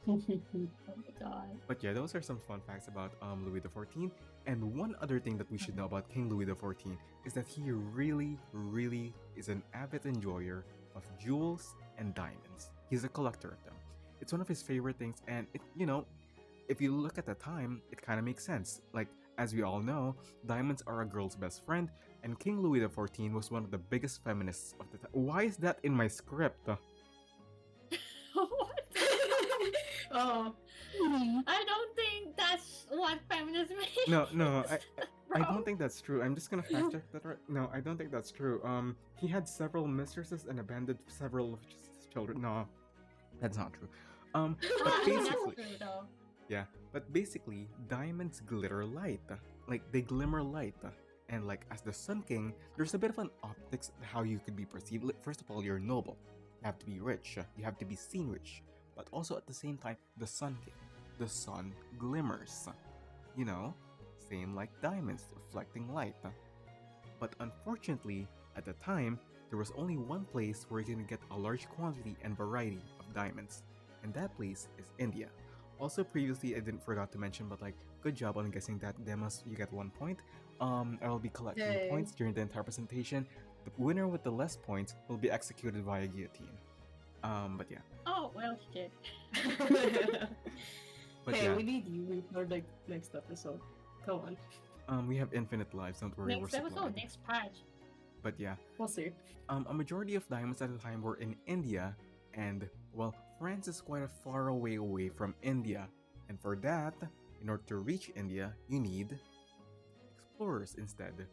Oh my god. But yeah, those are some fun facts about Louis XIV. And one other thing that we should know about King Louis XIV is that he really, really is an avid enjoyer of jewels and diamonds. He's a collector of them. It's one of his favorite things, and if you look at the time, it kind of makes sense. Like, as we all know, diamonds are a girl's best friend, and King Louis XIV was one of the biggest feminists of the time. Why is that in my script? What? Oh. I don't think that's what feminism is. No, I don't think that's true. I'm just gonna fact check that right. No, I don't think that's true. He had several mistresses and abandoned several of his children. No, that's not true. But That's basically, true though. yeah, but basically, diamonds glitter light. Like, they glimmer light. And like, as the Sun King, there's a bit of an optics how you could be perceived. Like, first of all, you're noble. You have to be rich. You have to be seen rich. But also at the same time, the Sun King. The sun glimmers. You know? Same like diamonds, reflecting light. But unfortunately, at the time, there was only one place where you can get a large quantity and variety of diamonds. And that place is India. Also, previously, I didn't forgot to mention, but like, Good job on guessing that, Deimos. You get 1 point. I will be collecting Yay. points during the entire presentation. The winner with the less points will be executed via guillotine. But yeah. Oh, well, shit. But hey, yeah. we need you for the next episode. Come on. We have infinite lives. Don't worry, Next we're episode, supplied. next patch. But yeah. We'll see. A majority of diamonds at the time were in India, and well, France is quite a far away from India, and for that, in order to reach India, you need explorers instead.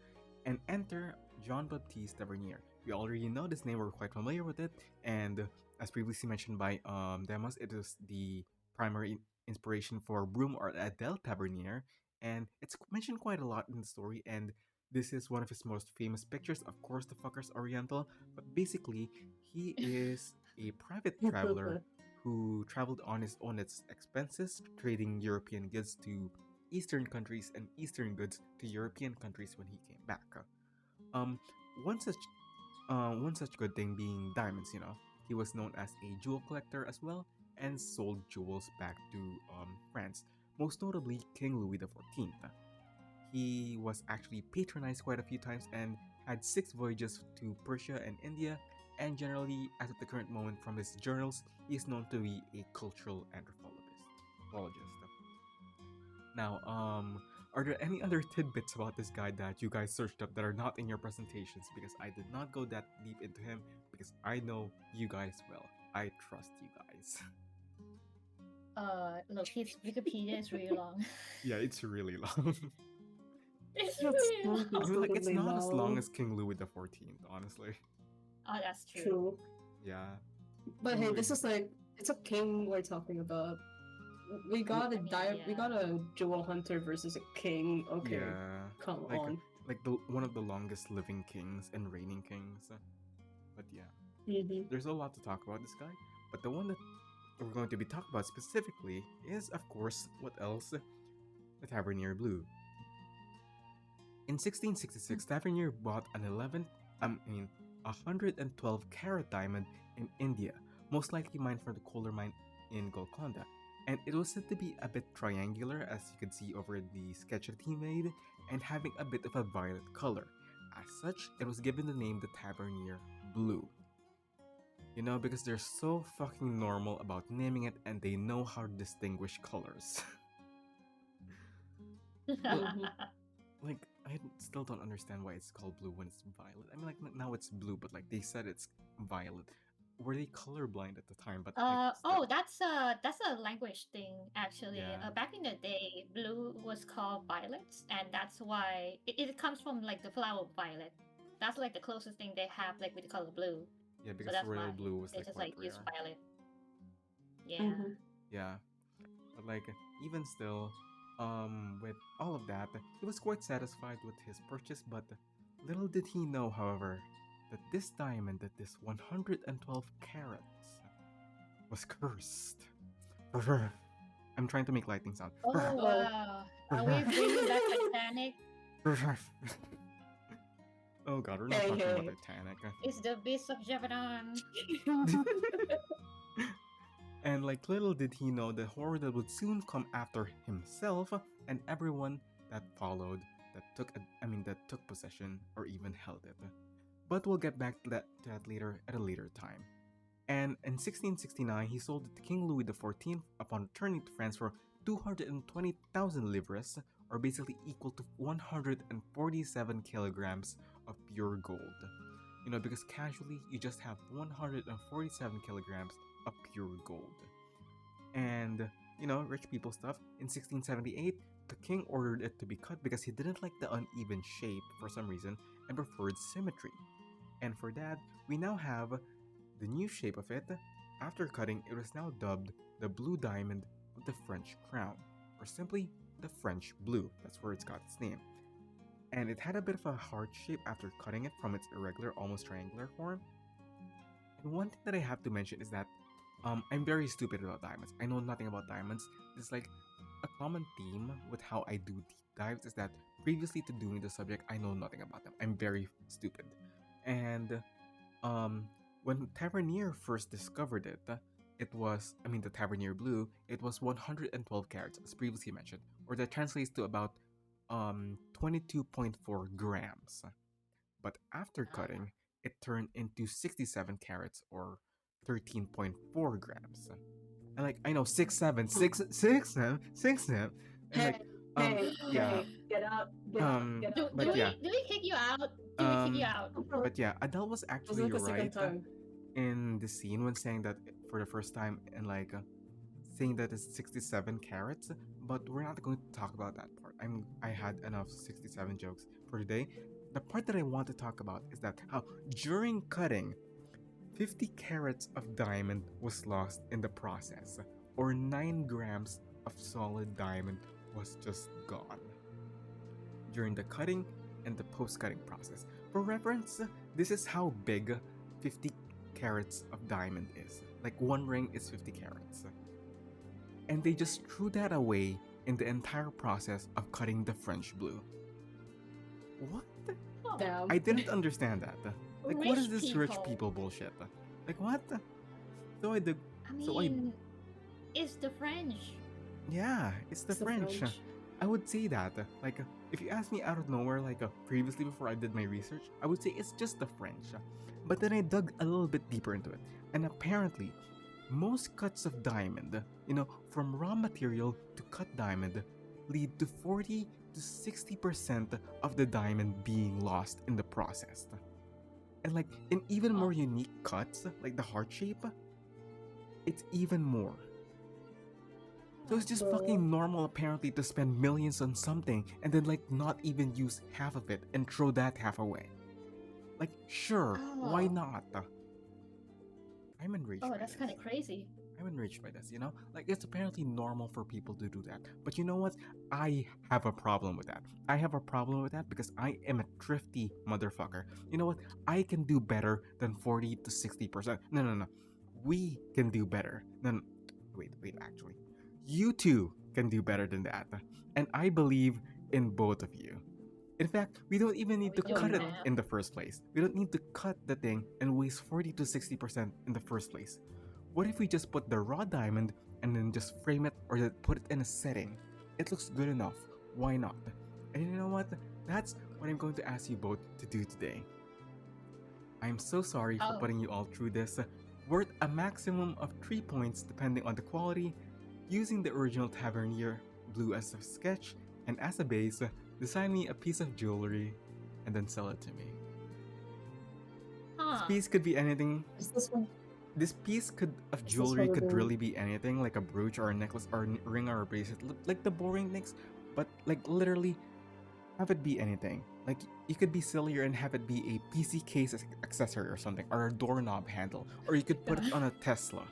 And enter Jean-Baptiste Tavernier. We already know this name, we're quite familiar with it, and as previously mentioned by Deimos, it is the primary inspiration for Broom or Adele Tavernier, and it's mentioned quite a lot in the story, and this is one of his most famous pictures. Of course, the fucker's Oriental, but basically, he is a private traveler who traveled on his own expenses, trading European goods to Eastern countries and Eastern goods to European countries when he came back. Um, one such good thing being diamonds. He was known as a jewel collector as well, and sold jewels back to France, most notably King Louis XIV. He was actually patronized quite a few times and had 6 voyages to Persia and India, and generally, as at the current moment from his journals, he is known to be a cultural anthropologist. Now, are there any other tidbits about this guy that you guys searched up that are not in your presentations? Because I did not go that deep into him, because I know you guys well. I trust you guys. Look, his Wikipedia is really long. Yeah, it's really long. It's That's really long. I mean, like, it's Absolutely not as long long. as King Louis XIV, honestly. Oh, that's true. True. Yeah. But hey, this Really. is like it's a king we're talking about. We got a we got a jewel hunter versus a king. Okay, Yeah. come Like, on. like one of the longest living kings and reigning kings. But yeah, Mm-hmm. there's a lot to talk about this guy. But the one that we're going to be talking about specifically is, of course, what else? The Tavernier Blue. In 1666, Tavernier bought an 112 carat diamond in India, most likely mined from the coal mine in Golconda, and it was said to be a bit triangular, as you can see over the sketch that he made, and having a bit of a violet color. As such, it was given the name the Tavernier Blue. Because they're so fucking normal about naming it, and they know how to distinguish colors. Like, I still don't understand why it's called blue when it's violet. I mean, like, now it's blue, but like they said it's violet. Were they colorblind at the time? But Oh, that's a language thing actually. Yeah. Back in the day, blue was called violets, and that's why it comes from like the flower violet. That's like the closest thing they have like with the color blue. Yeah, So because that's royal why blue was they like just quite like use rare. violet. Yeah. Mm-hmm. Yeah, but like even still, with all of that, he was quite satisfied with his purchase. But little did he know, however, that this diamond, that this 112 carats, was cursed. I'm trying to make lightning sound. Oh wow! Are we bringing back Titanic? Oh god, we're not Hey, talking about hey. Titanic. It's the Beast of Javadan. And like little did he know the horror that would soon come after himself and everyone that followed, that took possession or even held it. But we'll get back to that later at a later time. And in 1669, he sold it to King Louis XIV upon returning to France for 220,000 livres, or basically equal to 147 kilograms of pure gold. Because casually, you just have 147 kilograms of pure gold. And, rich people stuff. In 1678, the king ordered it to be cut because he didn't like the uneven shape for some reason and preferred symmetry. And for that, we now have the new shape of it. After cutting, it was now dubbed the blue diamond of the French crown, or simply the French blue. That's where it's got its name. And it had a bit of a heart shape after cutting it from its irregular, almost triangular form. And one thing that I have to mention is that I'm very stupid about diamonds. I know nothing about diamonds. It's like a common theme with how I do deep dives is that previously to doing the subject, I know nothing about them. I'm very stupid. And when Tavernier first discovered it, the Tavernier Blue, it was 112 carats, as previously mentioned. or that translates to about 22.4 grams. But after cutting, it turned into 67 carats or 13.4 grams. And like I know 6'7", 6'7", and like yeah, get out, get out, get out. but yeah, Do we kick you out? Do we kick you out? but yeah, Adele was It was actually like the second right time. in the scene when saying that for the first time and like saying that it's 67 carats. But we're not going to talk about that part. I had enough 67 jokes for today. The part that I want to talk about is that how during cutting 50 carats of diamond was lost in the process, or 9 grams of solid diamond was just gone during the cutting and the post-cutting process. For reference, this is how big 50 carats of diamond is. Like one ring is 50 carats. And they just threw that away in the entire process of cutting the French blue. What? Damn. I didn't understand that. Like, what is this rich people. people bullshit? Like, what? So I did. I mean, So I. it's the French. Yeah, it's the It's the French. French. I would say that. Like, if you ask me out of nowhere, like previously before I did my research, I would say it's just the French. But then I dug a little bit deeper into it, and apparently, most cuts of diamond, from raw material to cut diamond, lead to 40 to 60% of the diamond being lost in the process. And like in even more unique cuts, like the heart shape, it's even more. So it's just fucking normal apparently to spend millions on something and then like not even use half of it and throw that half away. Like sure, why Oh. not? I'm enraged. Oh, by that's this. kind of crazy. I'm enraged by this, Like, it's apparently normal for people to do that. But you know what? I have a problem with that. I have a problem with that because I am a thrifty motherfucker. You know what? I can do better than 40 to 60%. No. We can do better than... Wait, actually. You two can do better than that. And I believe in both of you. In fact, we don't even need to We cut don't it have. in the first place. We don't need to cut the thing and waste 40 to 60% in the first place. What if we just put the raw diamond and then just frame it or put it in a setting? It looks good enough. Why not? And you know what? That's what I'm going to ask you both to do today. I'm so sorry for Oh. putting you all through this. Worth a maximum of 3 points depending on the quality, using the original Tavernier blue as a sketch, and as a base, design me a piece of jewelry and then sell it to me. This Huh. piece could be anything. Is this one? This piece of this jewelry what we're could doing? really be anything, like a brooch or a necklace or a ring or a bracelet, like the boring things, but like literally have it be anything. Like you could be sillier and have it be a PC case accessory or something, or a doorknob handle, or you could put it on a Tesla.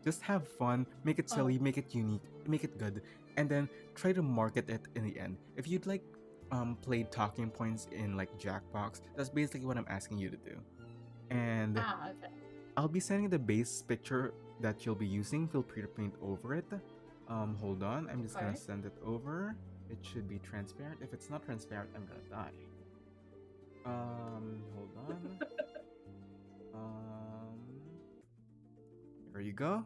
Just have fun, make it silly, make it unique, make it good, and then try to market it in the end. If you'd like play talking points in like Jackbox, that's basically what I'm asking you to do. And Okay. I'll be sending the base picture that you'll be using. Feel free to paint over it. Hold on. I'm just gonna Alright. send it over. It should be transparent. If it's not transparent, I'm gonna die. Hold on. There you go.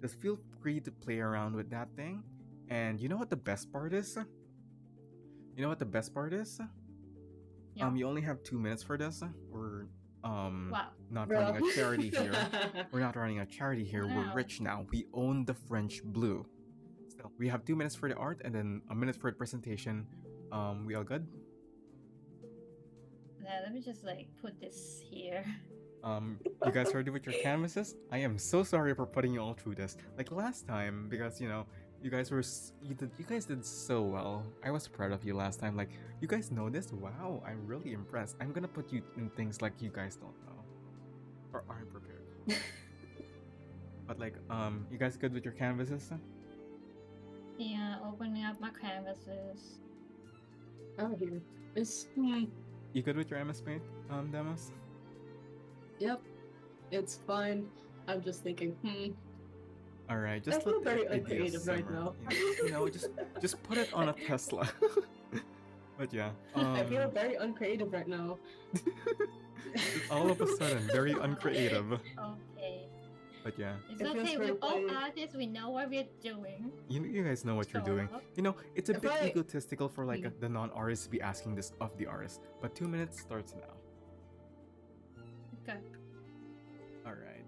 Just feel free to play around with that thing. And you know what the best part is? You know what the best part is? Yeah. You only have 2 minutes for this. We're Wow. not Bro. running a charity here. We're not running a charity here. We're Wow. rich now. We own the French blue. So we have 2 minutes for the art and then a minute for the presentation. We all good? Let me just like put this here. You guys ready with your canvases? I am so sorry for putting you all through this. Like last time, because you guys did so well. I was proud of you last time. Like you guys know this? Wow, I'm really impressed. I'm gonna put you in things like you guys don't know or aren't prepared. But like, you guys good with your canvases? Yeah, opening up my canvases. Oh, here. It's You good with your MS Paint, Deimos? yep. It's fine. I'm just thinking. All right, I just feel let the very ideas uncreative right simmer. now. Just put it on a Tesla. But yeah, I feel very uncreative right now. all of a sudden very uncreative. Okay. But yeah, It's It feels okay. very We're all funny. artists. We know what we're doing. you guys know what you're Sort doing. of. You know, it's a If bit I- egotistical for like the non-artist to be asking this of the artist. But 2 minutes starts now. Okay. All right.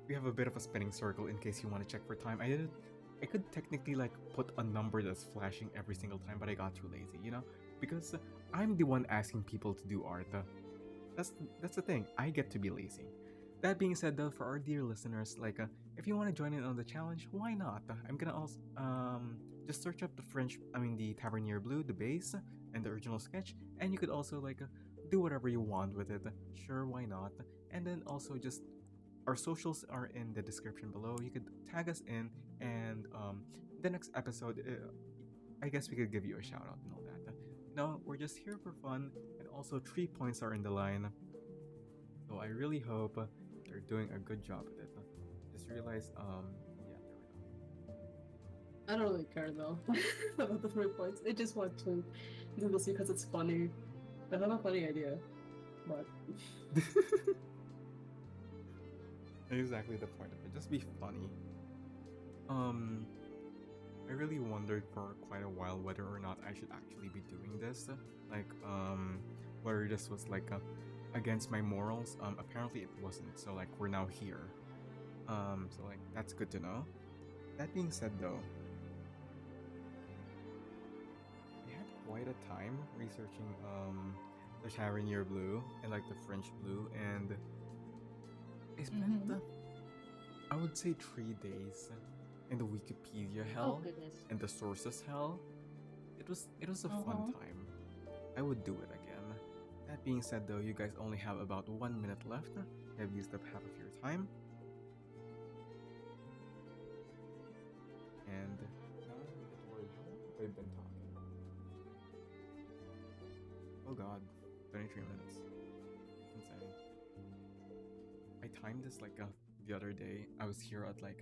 We have a bit of a spinning circle in case you want to check for time. I could technically like put a number that's flashing every single time, but I got too lazy, you know, because I'm the one asking people to do art. That's the thing. I get to be lazy. That being said, though, for our dear listeners, like, if you want to join in on the challenge, why not? I'm gonna also just search up the Tavernier Blue, the base, and the original sketch, and you could also like do whatever you want with it. Sure, why not? And then also just our socials are in the description below. You could tag us in, and the next episode, I guess we could give you a shout out and all that. No, we're just here for fun, and also 3 points are in the line. So I really hope they're doing a good job with it. Just realized, yeah, there we go. I don't really care though about the 3 points. I just want to do this because it's funny. I have a funny idea, but Exactly the point of it. Just be funny. I really wondered for quite a while whether or not I should actually be doing this. Like, whether this was like against my morals. Apparently it wasn't. So like we're now here. So like that's good to know. That being said, though, I had quite a time researching the Tavernier Blue and like the French Blue, and I spent I would say 3 days in the Wikipedia hell Oh goodness. and the sources hell. It was a fun time. I would do it again. That being said, though, you guys only have about 1 minute left. You have used up half of your time. And now I'm a bit worried. How long have I been talking? Oh god, 23 minutes. Insane. I timed this like the other day. I was here at like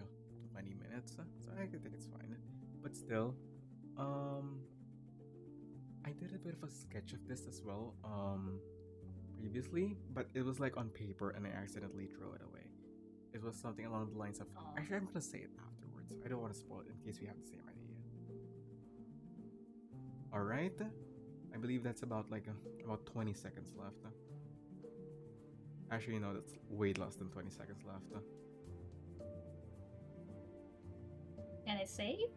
20 minutes, so I think it's fine. But still, I did a bit of a sketch of this as well, previously, but it was like on paper and I accidentally threw it away. It was something along the lines of, actually I'm gonna say it afterwards. I don't want to spoil it in case we have the same idea. Alright, I believe that's about about 20 seconds left. Actually, no, that's way less than 20 seconds left. Can I save?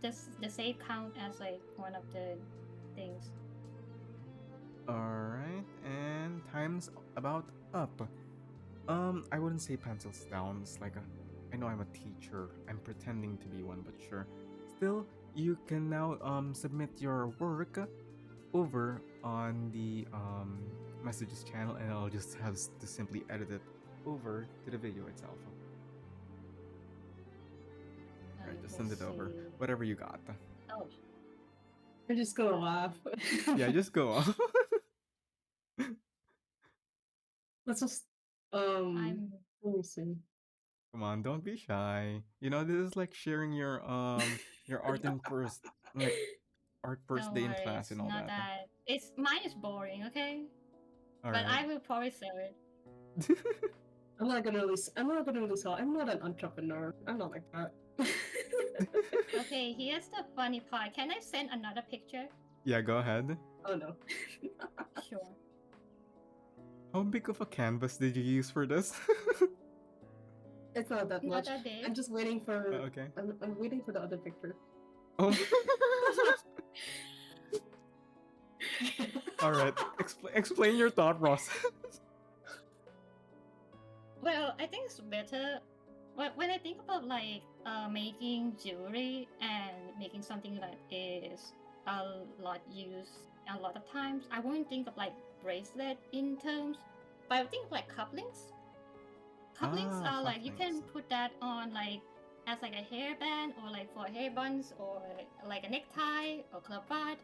Does the save count as like one of the things? Alright, and time's about up. I wouldn't say pencils down. It's like I know I'm a teacher. I'm pretending to be one, but sure. Still, you can now submit your work over on the messages channel, and I'll just have to simply edit it over to the video itself. Alright, just send it over. Whatever you got. Oh, I'm just gonna laugh. Yeah, just go on. Let's just I'm let me see. Come on, don't be shy. You know, this is like sharing your art in first art first don't day in worry, class it's and all not that. It's mine is boring, okay? All But right. I will probably sell it. I'm not gonna really sell. I'm not an entrepreneur. I'm not like that. Okay, here's the funny part. Can I send another picture? Yeah, go ahead. Oh no. Sure. How big of a canvas did you use for this? It's not that Not much. that big. I'm just waiting for Okay. I'm waiting for the other picture. Oh. All right. Explain your thought process. Well, I think it's better when I think about like making jewelry and making something that is a lot used a lot of times. I won't think of like bracelet in terms, but I would think of like couplings. Couplings are like you can couplings. put that on like as like a hairband or like for hair buns or like a necktie or cravat,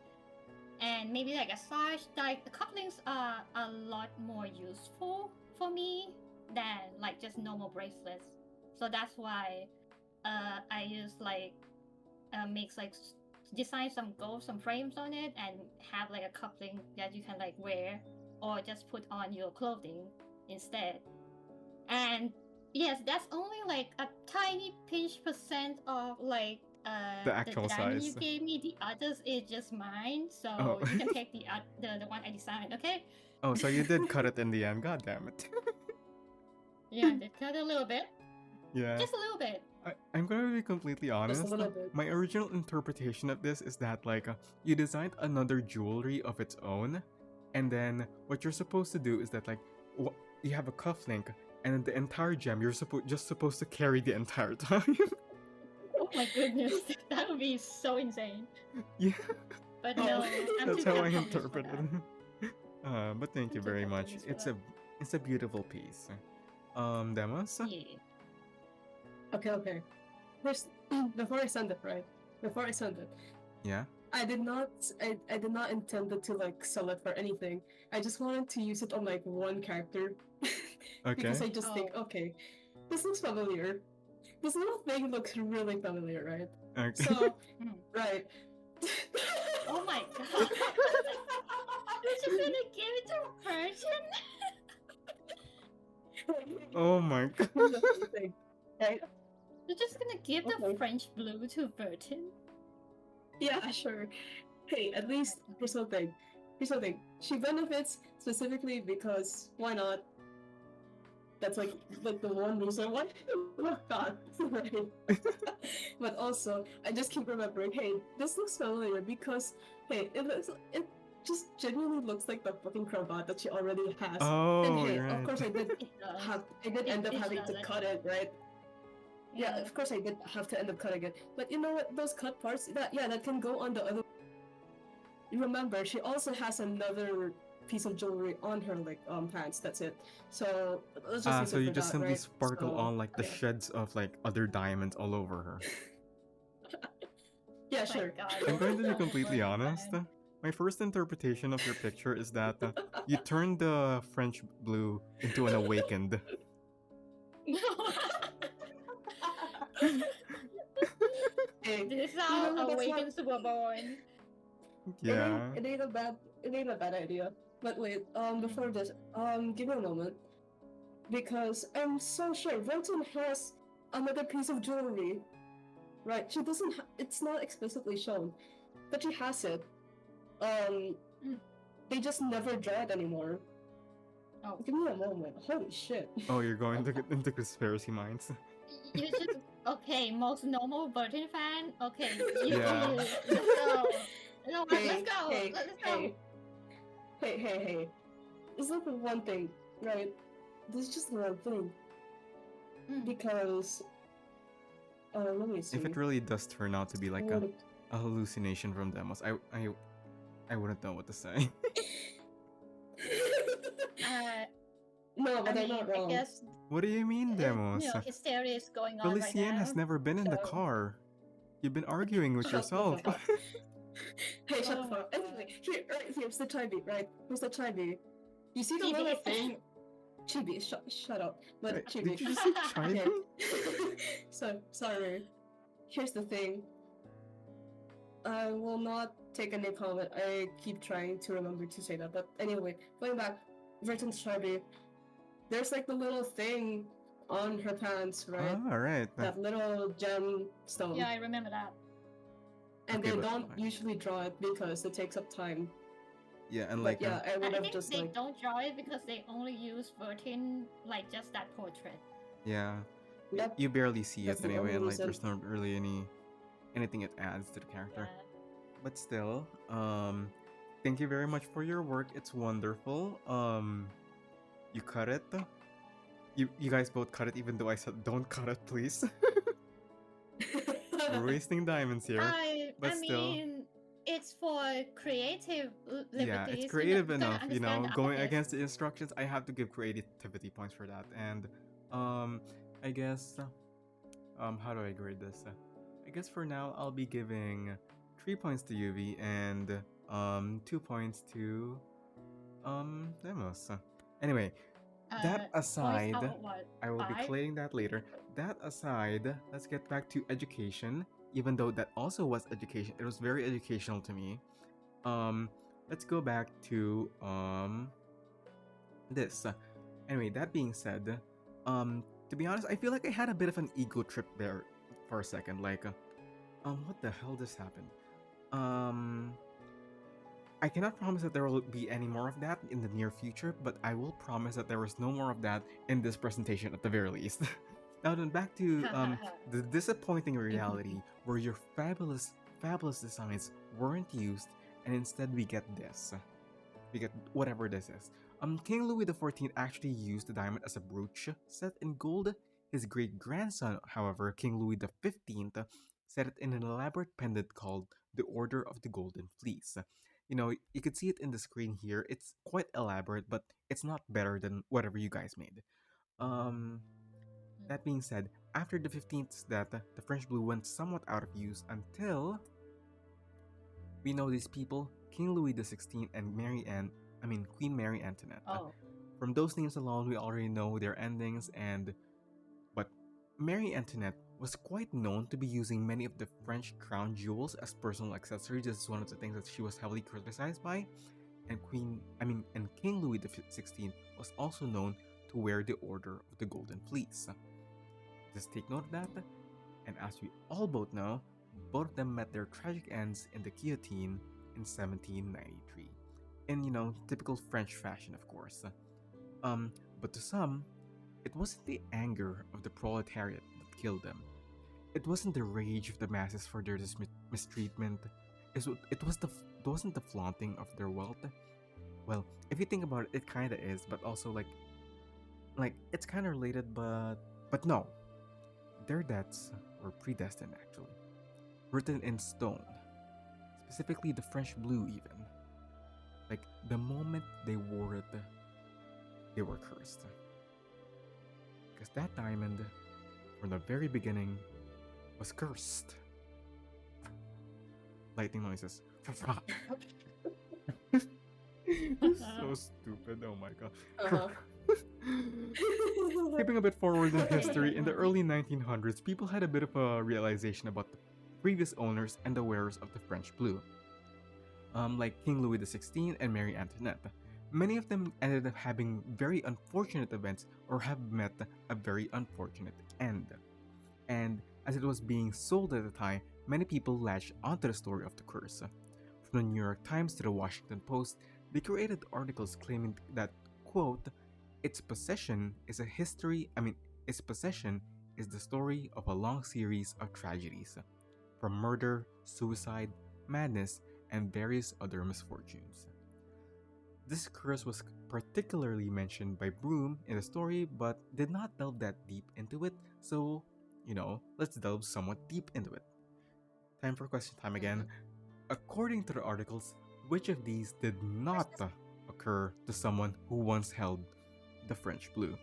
and maybe like a sash. Like the couplings are a lot more useful for me than like just normal bracelets. So that's why I use like makes like design some gold, some frames on it, and have like a coupling that you can like wear or just put on your clothing instead. And yes, that's only like a tiny pinch percent of like The actual diamond you size. gave me. The others is just mine, so Oh. you can take the one I designed. Okay? Oh, so you did cut it in the end. God damn it. Yeah, I did cut a little bit, Yeah. just a little bit. I'm gonna be completely honest. little bit. My original interpretation of this is that like you designed another jewelry of its own, and then what you're supposed to do is that like you have a cufflink, and then the entire gem you're just supposed to carry the entire time. Oh my goodness, that would be so insane. Yeah, But no, I'm that's too how I confused for interpret that. it. But thank you I'm too very much. confused for It's a beautiful piece. Deimos? Yeah. Okay. First, before I send it, right? Before I send it, Yeah. I did not intend it to like sell it for anything. I just wanted to use it on like one character. Because I Okay. just think, okay, this looks familiar. This little thing looks really familiar, right? Okay. So, Hmm. right. Oh my god. You're just gonna give it to a person? Oh my god. Here's the funny thing, right? You're just gonna give the Okay. French blue to Burton? Yeah, sure. Hey, at least here's something. Here's something. She benefits specifically because why not? That's like the one reason why. Oh God, right. But also, I just keep remembering. Hey, this looks familiar because it just genuinely looks like the fucking cravat that she already has. Oh, And hey, you're of right. course I did It does. end up It having to does, cut it, right? Yeah, Yeah. of course I did have to end up cutting it. But you know what? Those cut parts, that can go on the other. Remember, she also has another piece of jewelry on her like pants. That's it. So let's just use So it you for just that, simply right? sparkle So, on like the yeah. sheds of like other diamonds all over her. Yeah, Oh my sure. God, I'm going to be so completely overly honest. planned. My first interpretation of your picture is that you turned the French blue into an awakened. Hey, This is you know how what, that's awakens were born. Yeah. it ain't a bad idea. But wait, before this, give me a moment. Because I'm so sure Renton has another piece of jewelry. Right? She doesn't it's not explicitly shown. But she has it. They just never draw it anymore. Oh. Give me a moment. Holy shit. Oh, you're going into conspiracy minds. You just okay, most normal Burton fan. Okay, Yeah. let's go. No, let's go. Hey, Let's go. hey. It's like the one thing, right? This is just the one thing. Because let me see. If it really does turn out to be like a hallucination from Deimos, I wouldn't know what to say. No, but I'm not I wrong. guess What do you mean, Deimos? hysteria is going on right Felicien now. has never been in the so- car. You've been arguing with Shut the yourself. fuck up. Hey, shut the Oh fuck. my Anyway, here's the chibi, right? Here's the chibi. You see the Chibi. little thing? Chibi, shut up. But Wait, chibi. did you just say chibi? Okay. So, sorry. Here's the thing. I will not take any comment. I keep trying to remember to say that. But anyway, going back, Verton's chibi. There's like the little thing on her pants, right? Oh, alright. That little gemstone. Yeah, I remember that. And Okay, they but- don't usually draw it because it takes up time. Yeah, and But like yeah, I I would have think just they like don't draw it because they only use Burton, like just that portrait. yeah, Yep. you barely see That's it the anyway, only and like reason. there's not really anything it adds to the character. Yeah. But still, thank you very much for your work. It's wonderful. You cut it. You guys both cut it, even though I said don't cut it, please. We're wasting diamonds here. but I still. mean, it's for creative liberties. Yeah, it's you creative gotta enough, you know. understand the Going artist. against the instructions, I have to give creativity points for that. And I guess how do I grade this? I guess for now I'll be giving 3 points to UV and 2 points to Deimos. Anyway, that Points aside, out of what? I will be 5? collating that later. That aside, let's get back to education. Even though that also was education, it was very educational to me. Let's go back to this. Anyway, that being said, to be honest, I feel like I had a bit of an ego trip there for a second. Like, what the hell just happened? I cannot promise that there will be any more of that in the near future, but I will promise that there is no more of that in this presentation at the very least. Now then, back to the disappointing reality where your fabulous designs weren't used, and instead we get this. We get whatever this is. King Louis XIV actually used the diamond as a brooch set in gold. His great-grandson, however, King Louis XV, set it in an elaborate pendant called the Order of the Golden Fleece. You know, you could see it in the screen here. It's quite elaborate, but it's not better than whatever you guys made. That being said, after the 15th's death, the French blue went somewhat out of use until we know these people, King Louis XVI and Queen Mary Antoinette. Oh. From those names alone, we already know their endings, but Mary Antoinette was quite known to be using many of the French crown jewels as personal accessories. This is one of the things that she was heavily criticized by. And King Louis XVI was also known to wear the Order of the Golden Fleece. Just take note of that. And as we all both know, both of them met their tragic ends in the guillotine in 1793. In, typical French fashion, of course. But to some, it wasn't the anger of the proletariat that killed them. It wasn't the rage of the masses for their mistreatment. It wasn't the flaunting of their wealth. Well, if you think about it, it kind of is, but also like it's kind of related, but no. Their deaths were predestined, actually. Written in stone. Specifically the French blue, even. Like, the moment they wore it, they were cursed. Because that diamond, from the very beginning, was cursed. Lightning noises. So stupid, oh my god. Uh-huh. Skipping a bit forward in history, in the early 1900s, people had a bit of a realization about the previous owners and the wearers of the French blue. Like King Louis XVI and Mary Antoinette. Many of them ended up having very unfortunate events or have met a very unfortunate end. And as it was being sold at the time, many people latched onto the story of the curse. From the New York Times to the Washington Post, they created articles claiming that, quote, its possession is the story of a long series of tragedies, from murder, suicide, madness, and various other misfortunes. This curse was particularly mentioned by Broom in the story, but did not delve that deep into it, so, let's delve somewhat deep into it. Time for question time again. According to the articles, which of these did not occur to someone who once held the French blue?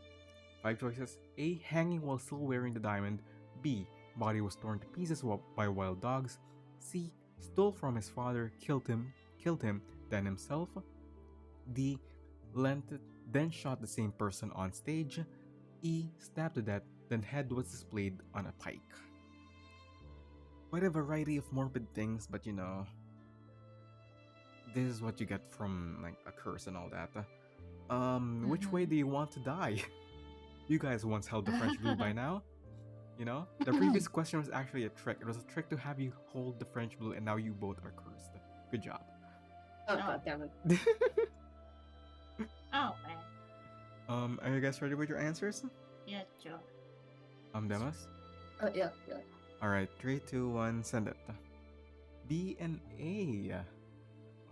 5 choices. A. Hanging while still wearing the diamond. B. Body was torn to pieces by wild dogs. C. Stole from his father, killed him, then himself. D. Lent it, then shot the same person on stage. E. Stabbed to death, then head was displayed on a pike. Quite a variety of morbid things, but this is what you get from like a curse and all that. Which way do you want to die? You guys once held the French blue by now. The previous question was actually a trick. It was a trick to have you hold the French blue, and now you both are cursed. Good job. Oh, god damn it. Oh man. Are you guys ready with your answers? Yeah, sure. Deimos? Yeah. Alright, 3, 2, 1, send it. B and A.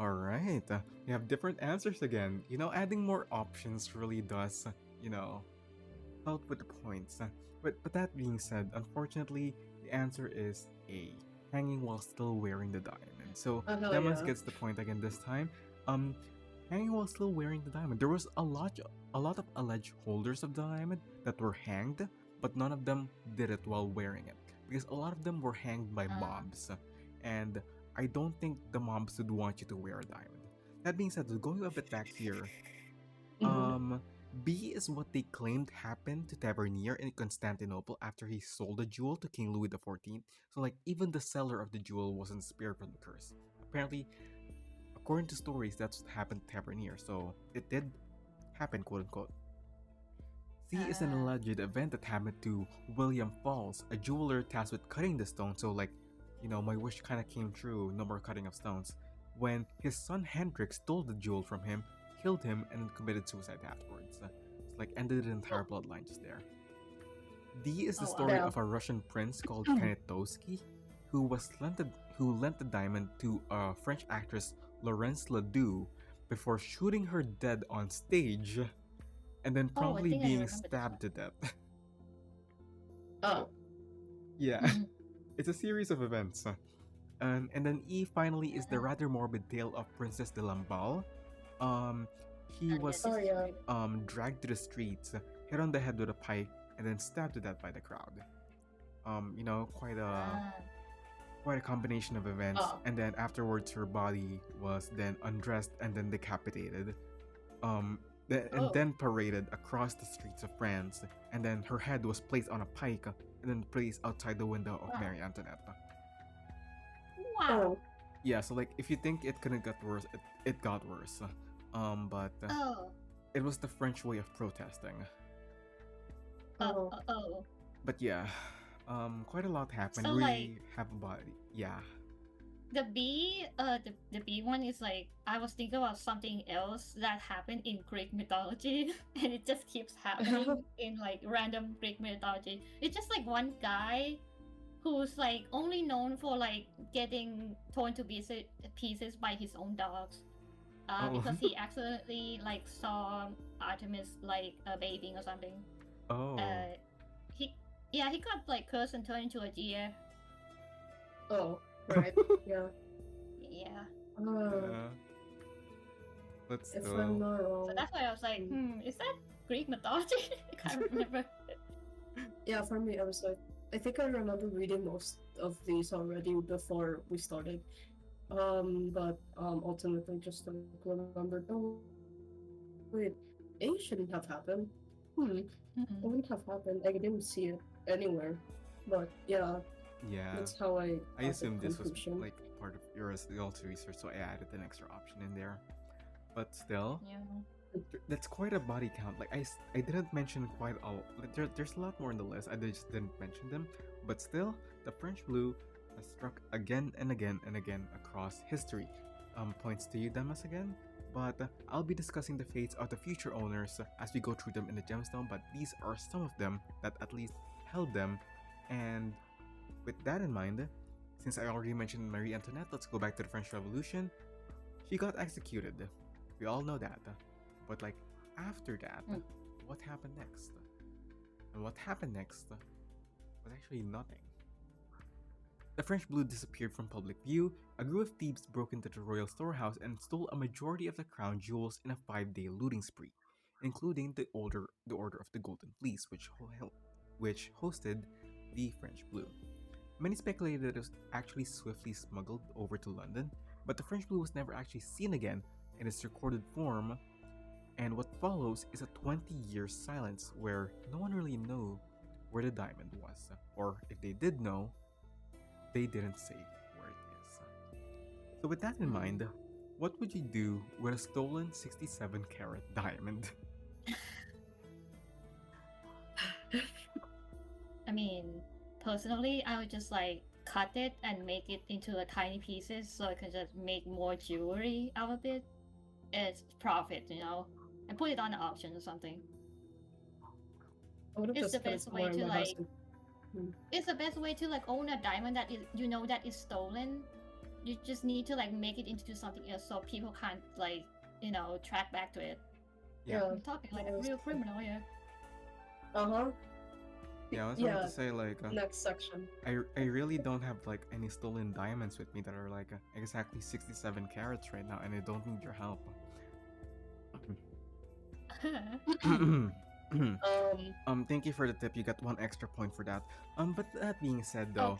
Alright, we have different answers again. Adding more options really does, help with the points. But that being said, unfortunately, the answer is A. Hanging while still wearing the diamond. So, Deimos gets the point again this time. Hanging while still wearing the diamond. There was a lot of alleged holders of the diamond that were hanged, but none of them did it while wearing it. Because a lot of them were hanged by mobs. And I don't think the mobs would want you to wear a diamond. That being said, going a bit back here, B is what they claimed happened to Tavernier in Constantinople after he sold the jewel to King Louis XIV. So even the seller of the jewel wasn't spared from the curse. Apparently, according to stories, that's what happened to Tavernier. So it did happen, quote unquote. D is an alleged event that happened to William Falls, a jeweler tasked with cutting the stone. So like, my wish kind of came true. No more cutting of stones. When his son Hendrik stole the jewel from him, killed him, and then committed suicide afterwards. It's like ended the entire bloodline just there. D is the story of a Russian prince called Kanetowski, who lent the diamond to French actress Laurence Ledoux before shooting her dead on stage, and then promptly being stabbed to death. Oh. Yeah, it's a series of events. And then E finally is the rather morbid tale of Princess de Lamballe. He was dragged to the streets, hit on the head with a pike, and then stabbed to death by the crowd. Quite a combination of events. And then afterwards, her body was then undressed and then decapitated, and then paraded across the streets of France. And then her head was placed on a pike and then placed outside the window of Marie Antoinette. Wow. Yeah, so like if you think it couldn't get worse, it got worse. But it was the French way of protesting. But yeah, quite a lot happened. So, we like, have a body. Yeah. The B one is like, I was thinking about something else that happened in Greek mythology, and it just keeps happening in like random Greek mythology. It's just like one guy who's like only known for like getting torn to pieces by his own dogs, because he accidentally like saw Artemis like bathing or something. He got like cursed and turned into a deer. Oh, right. Yeah. Yeah. But If still. I'm not wrong. So that's why I was like, is that Greek mythology? I can't remember. Yeah, for me, I was like, I think I remember reading most of these already before we started. But ultimately just like remembered, oh, wait, A shouldn't have happened. It wouldn't have happened. I didn't see it anywhere. But yeah, that's how I assumed this was like part of your research, so I added an extra option in there. But still, that's quite a body count. Like I didn't mention quite all. There's a lot more in the list. I just didn't mention them. But still, the French flu has struck again and again and again across history. Points to you, Deimos, again. But I'll be discussing the fates of the future owners as we go through them in the gemstone. But these are some of them that at least held them. And with that in mind, since I already mentioned Marie Antoinette, let's go back to the French Revolution. She got executed. We all know that. But like after that, what happened next? And what happened next was actually nothing. The French blue disappeared from public view. A group of thieves broke into the royal storehouse and stole a majority of the crown jewels in a 5-day looting spree, including the Order of the Golden Fleece, which hosted the French blue. Many speculated that it was actually swiftly smuggled over to London, but the French blue was never actually seen again in its recorded form, and what follows is a 20-year silence where no one really knew where the diamond was, or if they did know, they didn't say where it is. So with that in mind, what would you do with a stolen 67-carat diamond? I mean, personally, I would just like cut it and make it into like tiny pieces so I can just make more jewelry out of it. It's profit, and put it on the auction or something. It's the best way to like. It's the best way to like own a diamond that is that is stolen. You just need to like make it into something else so people can't like track back to it. Yeah, I'm talking like a real criminal here. Yeah, I was about to say like next section. I really don't have like any stolen diamonds with me that are like exactly 67 carats right now, and I don't need your help. Thank you for the tip. You got 1 extra point for that. But that being said, though,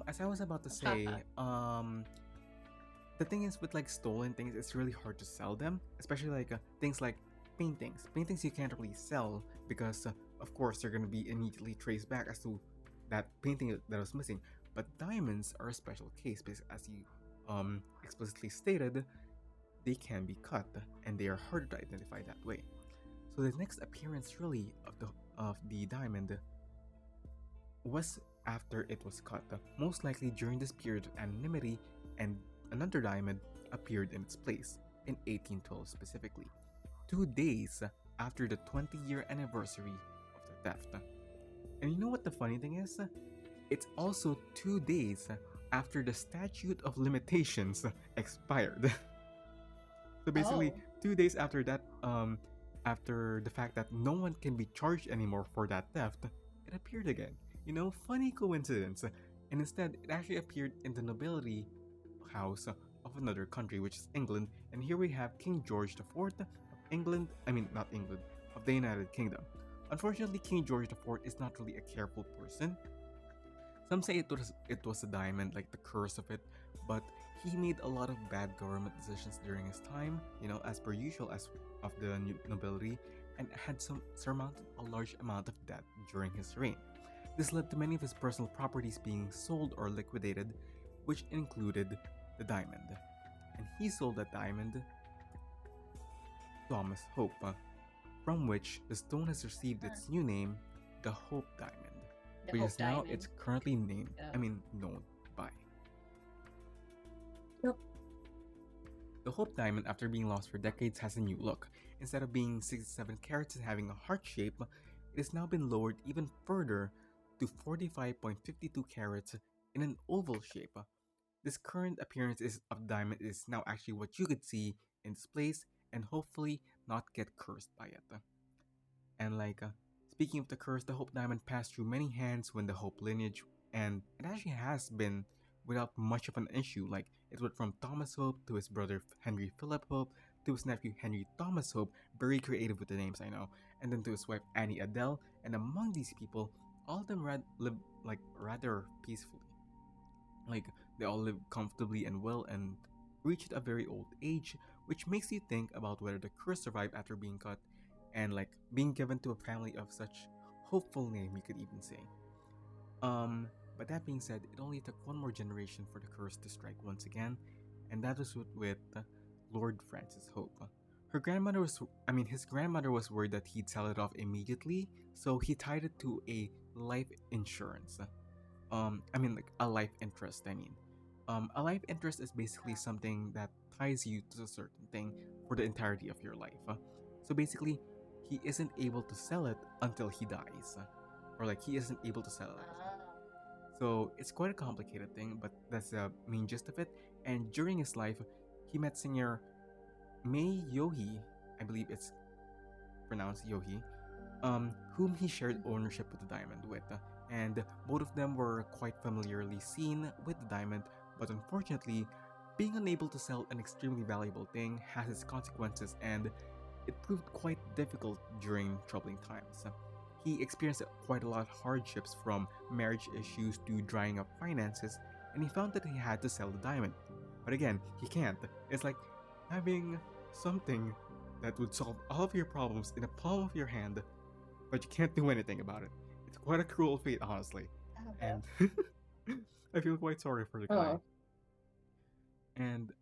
as I was about to say, the thing is with like stolen things, it's really hard to sell them, especially like things like paintings. Paintings you can't really sell because, of course, they're gonna be immediately traced back as to that painting that was missing. But diamonds are a special case because, as you explicitly stated, they can be cut and they are harder to identify that way. So the next appearance really of the diamond was after it was cut, most likely during this period of anonymity, and another diamond appeared in its place in 1812 specifically, 2 days after the 20-year anniversary of the theft. And you know what the funny thing is? It's also 2 days after the statute of limitations expired. So basically, 2 days after that, after the fact that no one can be charged anymore for that theft, it appeared again. You know, funny coincidence. And instead, it actually appeared in the nobility house of another country, which is England. And here we have King George IV of England. I mean, not England, of the United Kingdom. Unfortunately, King George IV is not really a careful person. Some say it was a diamond, like the curse of it, but he made a lot of bad government decisions during his time, you know, as per usual as of the nobility, and had surmounted a large amount of debt during his reign. This led to many of his personal properties being sold or liquidated, which included the diamond. And he sold that diamond to Thomas Hope, from which the stone has received its new name, the Hope Diamond, which is now it's currently named, known by. Yep. The Hope Diamond, after being lost for decades, has a new look. Instead of being 67 carats and having a heart shape, it has now been lowered even further to 45.52 carats in an oval shape. This current appearance of diamond is now actually what you could see in this place, and hopefully not get cursed by it. And speaking of the curse, the Hope Diamond passed through many hands when the Hope lineage, and it actually has been without much of an issue. Like, it went from Thomas Hope to his brother Henry Philip Hope to his nephew Henry Thomas Hope, very creative with the names, I know, and then to his wife Annie Adele. And among these people, all of them live rather peacefully. Like, they all live comfortably and well and reached a very old age, which makes you think about whether the curse survived after being cut and being given to a family of such hopeful name, you could even say. But that being said, it only took one more generation for the curse to strike once again, and that was with Lord Francis Hope. His grandmother was worried that he'd sell it off immediately, so he tied it to a life insurance. A life interest, a life interest is basically something that ties you to a certain thing for the entirety of your life. So basically, he isn't able to sell it until he dies. Or he isn't able to sell it. So it's quite a complicated thing, but that's the main gist of it. And during his life, he met singer May Yohei, I believe it's pronounced Yohei, whom he shared ownership of the diamond with. And both of them were quite familiarly seen with the diamond, but unfortunately, being unable to sell an extremely valuable thing has its consequences, and it proved quite difficult during troubling times. He experienced quite a lot of hardships, from marriage issues to drying up finances, and he found that he had to sell the diamond. But again, he can't. It's like having something that would solve all of your problems in the palm of your hand, but you can't do anything about it. It's quite a cruel fate, honestly. And I feel quite sorry for the guy. And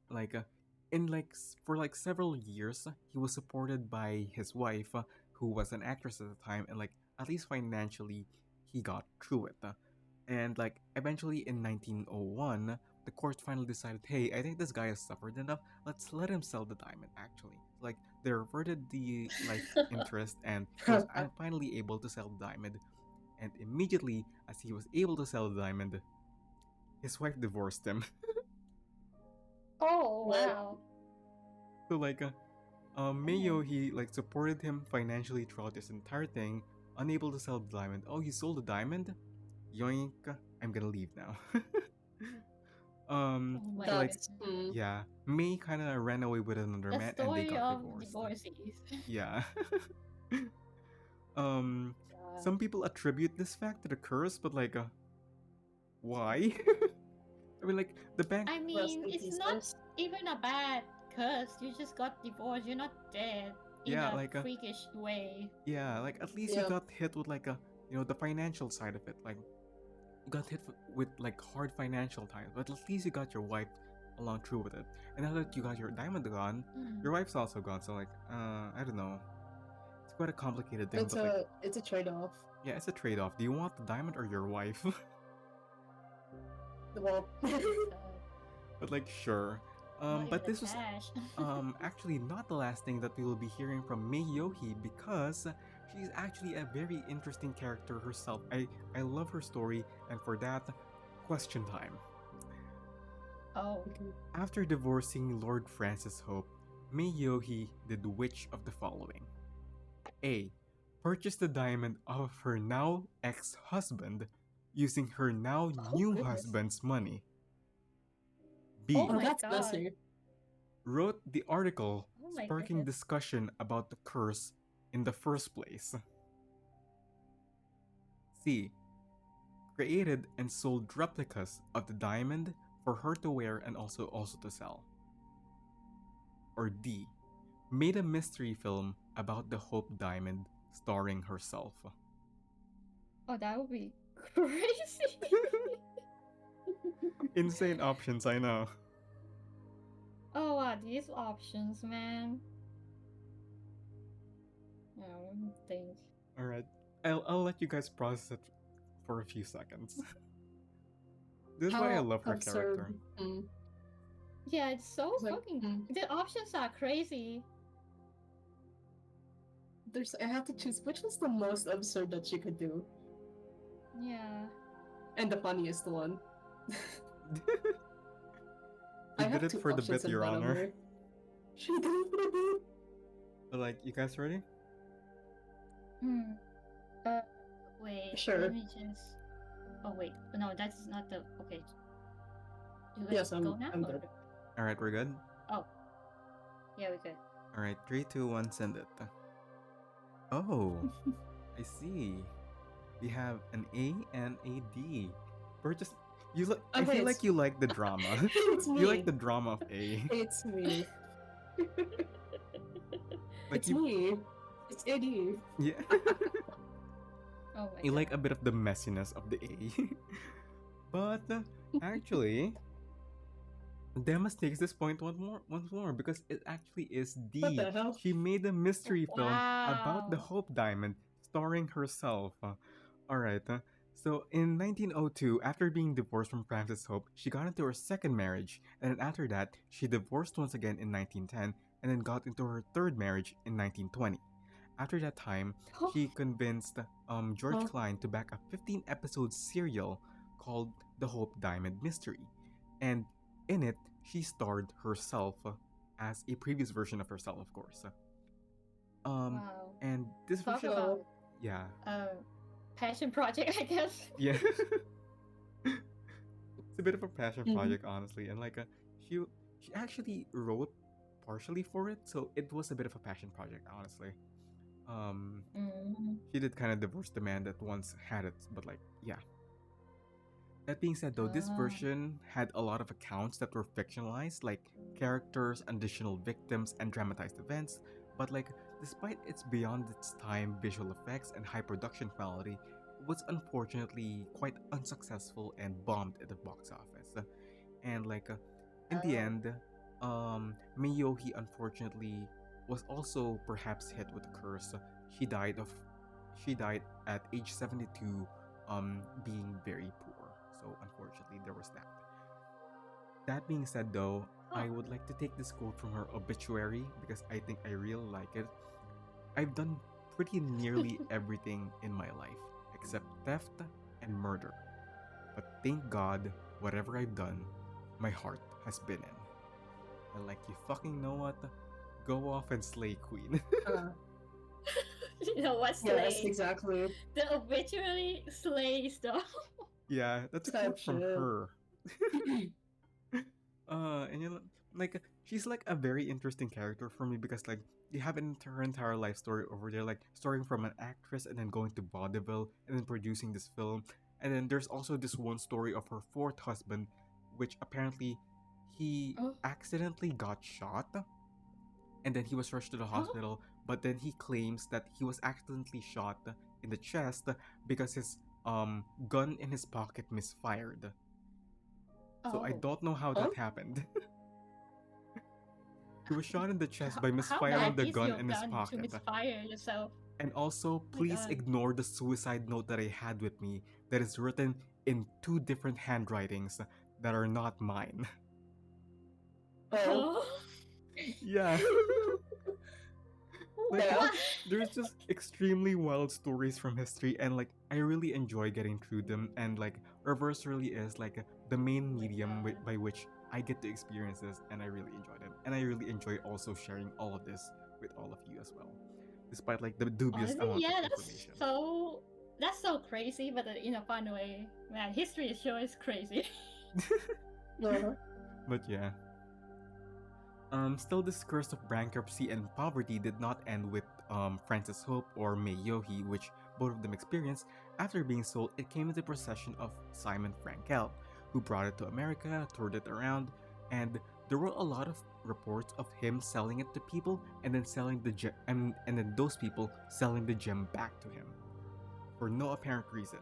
for several years, he was supported by his wife, who was an actress at the time, and at least financially, he got through it. And eventually in 1901, the court finally decided, hey, I think this guy has suffered enough. Let's let him sell the diamond. Actually, they reverted the interest, and he was finally able to sell the diamond. And immediately, as he was able to sell the diamond, his wife divorced him. Oh wow! So Mayo, he supported him financially throughout this entire thing. Unable to sell the diamond. Oh, you sold the diamond? Yoink! I'm gonna leave now. Yeah, May kind of ran away with another man, and they got divorced. Yeah. Some people attribute this fact to the curse, but why? I mean, the bank. I mean, it's not even a bad curse. You just got divorced. You're not dead in a freakish way. Yeah, at least you got hit with the financial side of it. You got hit with hard financial times, but at least you got your wife along through with it. And now that you got your diamond gone, your wife's also gone. So I don't know. It's quite a complicated thing, but like, It's a trade-off. yeah, it's a trade-off. Do you want the diamond or your wife? Well, But like, sure. Not But even this the was cash. actually not the last thing that we will be hearing from Mei Yohee, because she's actually a very interesting character herself. I love her story, and for that, question time. Oh. After divorcing Lord Francis Hope, Mei Yohee did which of the following? A. Purchased the diamond of her now ex-husband using her now new goodness. husband's money. B. Oh my that's God. messy. Wrote the article Oh my sparking goodness. discussion about the curse in the first place. C. Created and sold replicas of the diamond for her to wear and also to sell. Or D. Made a mystery film about the Hope Diamond starring herself. Oh, that would be crazy. Insane options, I know. Oh wow, these options, man. I don't think. Alright, I'll let you guys process it for a few seconds. This is why I How love her absurd. character. Mm. Yeah, it's so It's like, fucking. The options are crazy. I have to choose which was the most absurd that she could do, Yeah. and the funniest one. You did it for the bit, Your Honor. She did it for the bit. Like, you guys ready? Hmm. Wait. Sure. Let me just. Oh wait, no, that's not the. Okay. Do we Yes, go now? I'm or- good. Alright, we're good? Oh. Yeah, we're good. Alright, 3, 2, 1, send it. Oh, I see. We have an A and a D. We're just. You look. I Okay, feel it's- like you like the drama. It's me. You like the drama of A. It's me. Like It's you, me. It's Eddie. yeah. Oh my You god. like a bit of the messiness of the A. But actually, Deimos takes this point once more because it actually is D. What the hell? She made a mystery film about the Wow. Hope Diamond, starring herself. Alright, so in 1902, after being divorced from Francis Hope, she got into her second marriage, and then after that, she divorced once again in 1910, and then got into her third marriage in 1920. After that time, she convinced George Huh? Klein to back a 15-episode serial called The Hope Diamond Mystery, and in it, she starred herself as a previous version of herself, of course. Wow. And this Talk version, about yeah, passion project, I guess. yeah, it's a bit of a passion Mhm. project, honestly, and like she actually wrote partially for it, so it was a bit of a passion project, honestly. Mm. She did kind of divorce the man that once had it, but like, yeah. That being said, though, this Ah. version had a lot of accounts that were fictionalized, like characters, additional victims, and dramatized events. But like, despite its beyond its time visual effects and high production quality, it was unfortunately quite unsuccessful and bombed at the box office. And like, in the Oh. end, Mei Yohee unfortunately was also perhaps hit with a curse. She died at age 72, being very poor. So unfortunately, there was that. That being said, though, I would like to take this quote from her obituary because I think I really like it. I've done pretty nearly everything in my life except theft and murder. But thank God, whatever I've done, my heart has been in. And like, you fucking know what? Go off and slay, queen. You know what, Yes, slay? exactly. The obituary slay stuff. Yeah, that's a Type quote from shit. her. And you know, like she's like a very interesting character for me because like you have her entire life story over there, like starting from an actress and then going to vaudeville and then producing this film, and then there's also this one story of her fourth husband, which apparently he Oh. accidentally got shot, and then he was rushed to the hospital, but then he claims that he was accidentally shot in the chest because his gun in his pocket misfired. So I Oh. don't know how that happened. He was shot in the chest by How misfiring bad the is gun your in his gun to pocket. misfire yourself? And also, my please God. ignore the suicide note that I had with me that is written in two different handwritings that are not mine. Oh. Yeah. Like Yeah. there's just extremely wild stories from history, and like I really enjoy getting through them, and like reverse really is like the main medium by which I get to experience this, and I really enjoy them, and I really enjoy also sharing all of this with all of you as well, despite like the dubious Honestly, amount of yeah, information. that's so crazy, but in a fun way. Man, history sure is crazy. Uh-huh. But yeah. Still, this curse of bankruptcy and poverty did not end with Francis Hope or May Yohe, which both of them experienced. After being sold, it came into possession of Simon Frankel, who brought it to America, toured it around, and there were a lot of reports of him selling it to people and then selling the gem, and then those people selling the gem back to him for no apparent reason.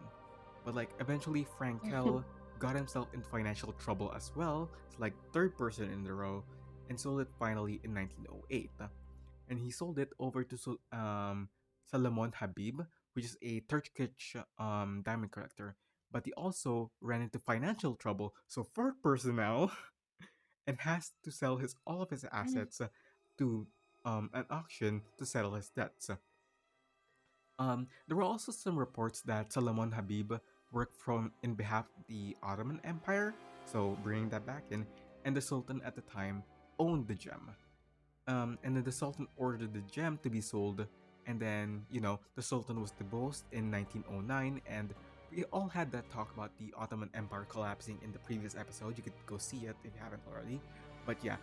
But like eventually, Frankel got himself in financial trouble as well. It's like third person in the row, and sold it finally in 1908. And he sold it over to Salomon Habib, which is a Turkish diamond collector. But he also ran into financial trouble, so third person now, and has to sell his all of his assets to an auction to settle his debts. There were also some reports that Salomon Habib worked from in behalf of the Ottoman Empire, so bringing that back in, and the Sultan at the time owned the gem. And then the Sultan ordered the gem to be sold, and then, the Sultan was deposed in 1909, and we all had that talk about the Ottoman Empire collapsing in the previous episode. You could go see it if you haven't already. But yeah,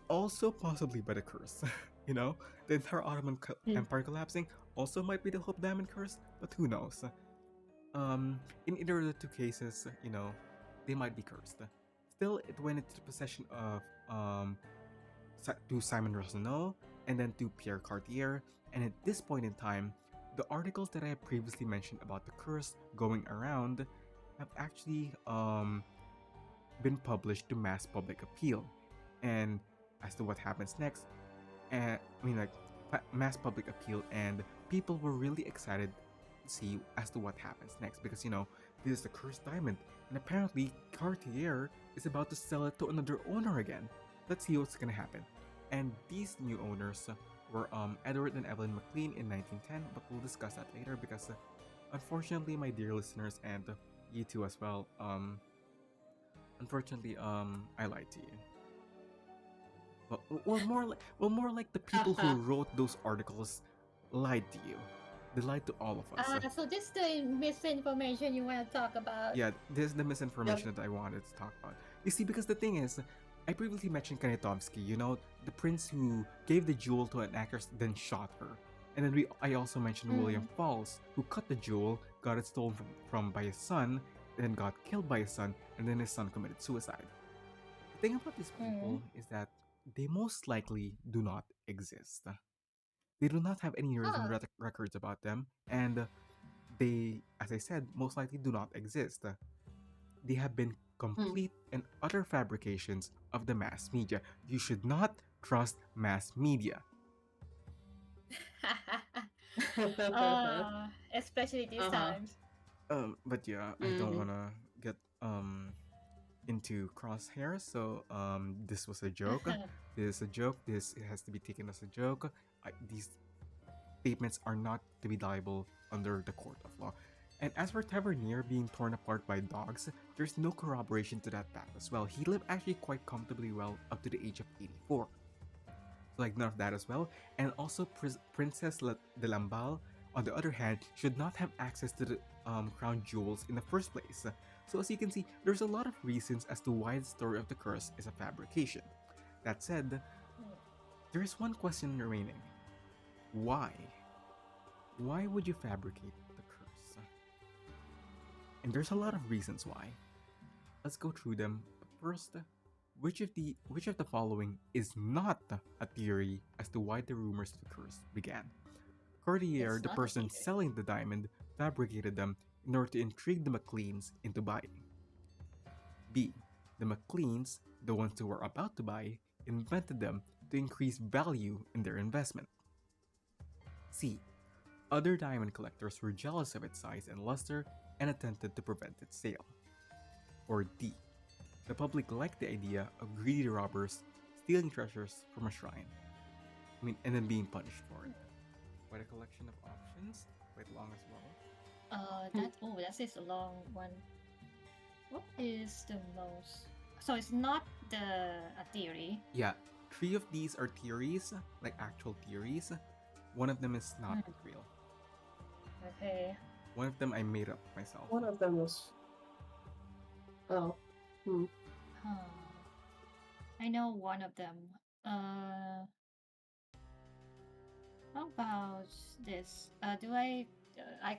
also possibly by the curse. The entire Ottoman Empire collapsing also might be the Hope Diamond curse, but who knows? In either of the two cases, they might be cursed. Still, it went into the possession of to Simon Rossineau and then to Pierre Cartier. And at this point in time, the articles that I have previously mentioned about the curse going around have actually been published to mass public appeal. And as to what happens next, like mass public appeal, and people were really excited to see as to what happens next because this is the cursed diamond, and apparently Cartier is about to sell it to another owner again. Let's see what's gonna happen. And these new owners were Edward and Evelyn McLean in 1910, but we'll discuss that later because unfortunately, my dear listeners, and you too as well, unfortunately, I lied to you. More like the people who wrote those articles lied to you. They lied to all of us. So this is the misinformation you want to talk about. Yeah, this is the misinformation that I wanted to talk about. You see, because the thing is, I previously mentioned Kanitovsky, the prince who gave the jewel to an actress, then shot her. And then I also mentioned William Falls, who cut the jewel, got it stolen from by his son, then got killed by his son, and then his son committed suicide. The thing about these people is that they most likely do not exist. They do not have any written records about them, and they, as I said, most likely do not exist. They have been complete and utter fabrications of the mass media. You should not trust mass media. Especially these times. But yeah, I don't wanna get into crosshairs, so this was a joke. This is a joke. This has to be taken as a joke. These statements are not to be liable under the court of law. And as for Tavernier being torn apart by dogs, there's no corroboration to that fact as well. He lived actually quite comfortably well up to the age of 84. So like none of that as well. And also Princess de Lamballe, on the other hand, should not have access to the crown jewels in the first place. So as you can see, there's a lot of reasons as to why the story of the curse is a fabrication. That said, there is one question remaining. Why? Why would you fabricate the curse? And there's a lot of reasons why. Let's go through them. First, which of the following is not a theory as to why the rumors of the curse began? Cartier, the person selling the diamond, fabricated them in order to intrigue the McLeans into buying. B. The McLeans, the ones who were about to buy, invented them to increase value in their investment. C. other diamond collectors were jealous of its size and luster and attempted to prevent its sale. Or D. The public liked the idea of greedy robbers stealing treasures from a shrine. And then being punished for it. Quite a collection of options, quite long as well. That is a long one. What is the most? So it's not a theory. Yeah, 3 of these are theories, like actual theories. One of them is not real. Okay. One of them I made up myself. One of them was. Oh. Huh. I know one of them. How about this? I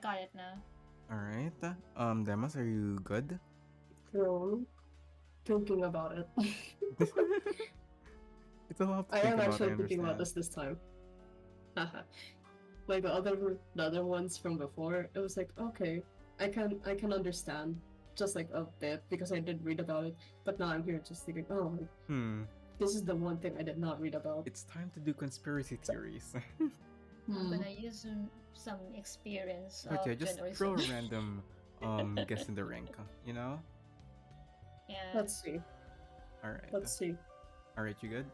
got it now. Alright. Deimos, are you good? So, thinking about it. It's a lot to I think am about, actually I thinking about understand. this time. Like the other ones from before, it was like, okay, I can understand just like a bit because I did read about it, but now I'm here just thinking, oh, this is the one thing I did not read about. It's time to do conspiracy theories. I'm gonna use some experience. But of yeah, just general throw a research. random guess in the ring, you know? Yeah. Let's see. Alright. Let's see. Alright, you good?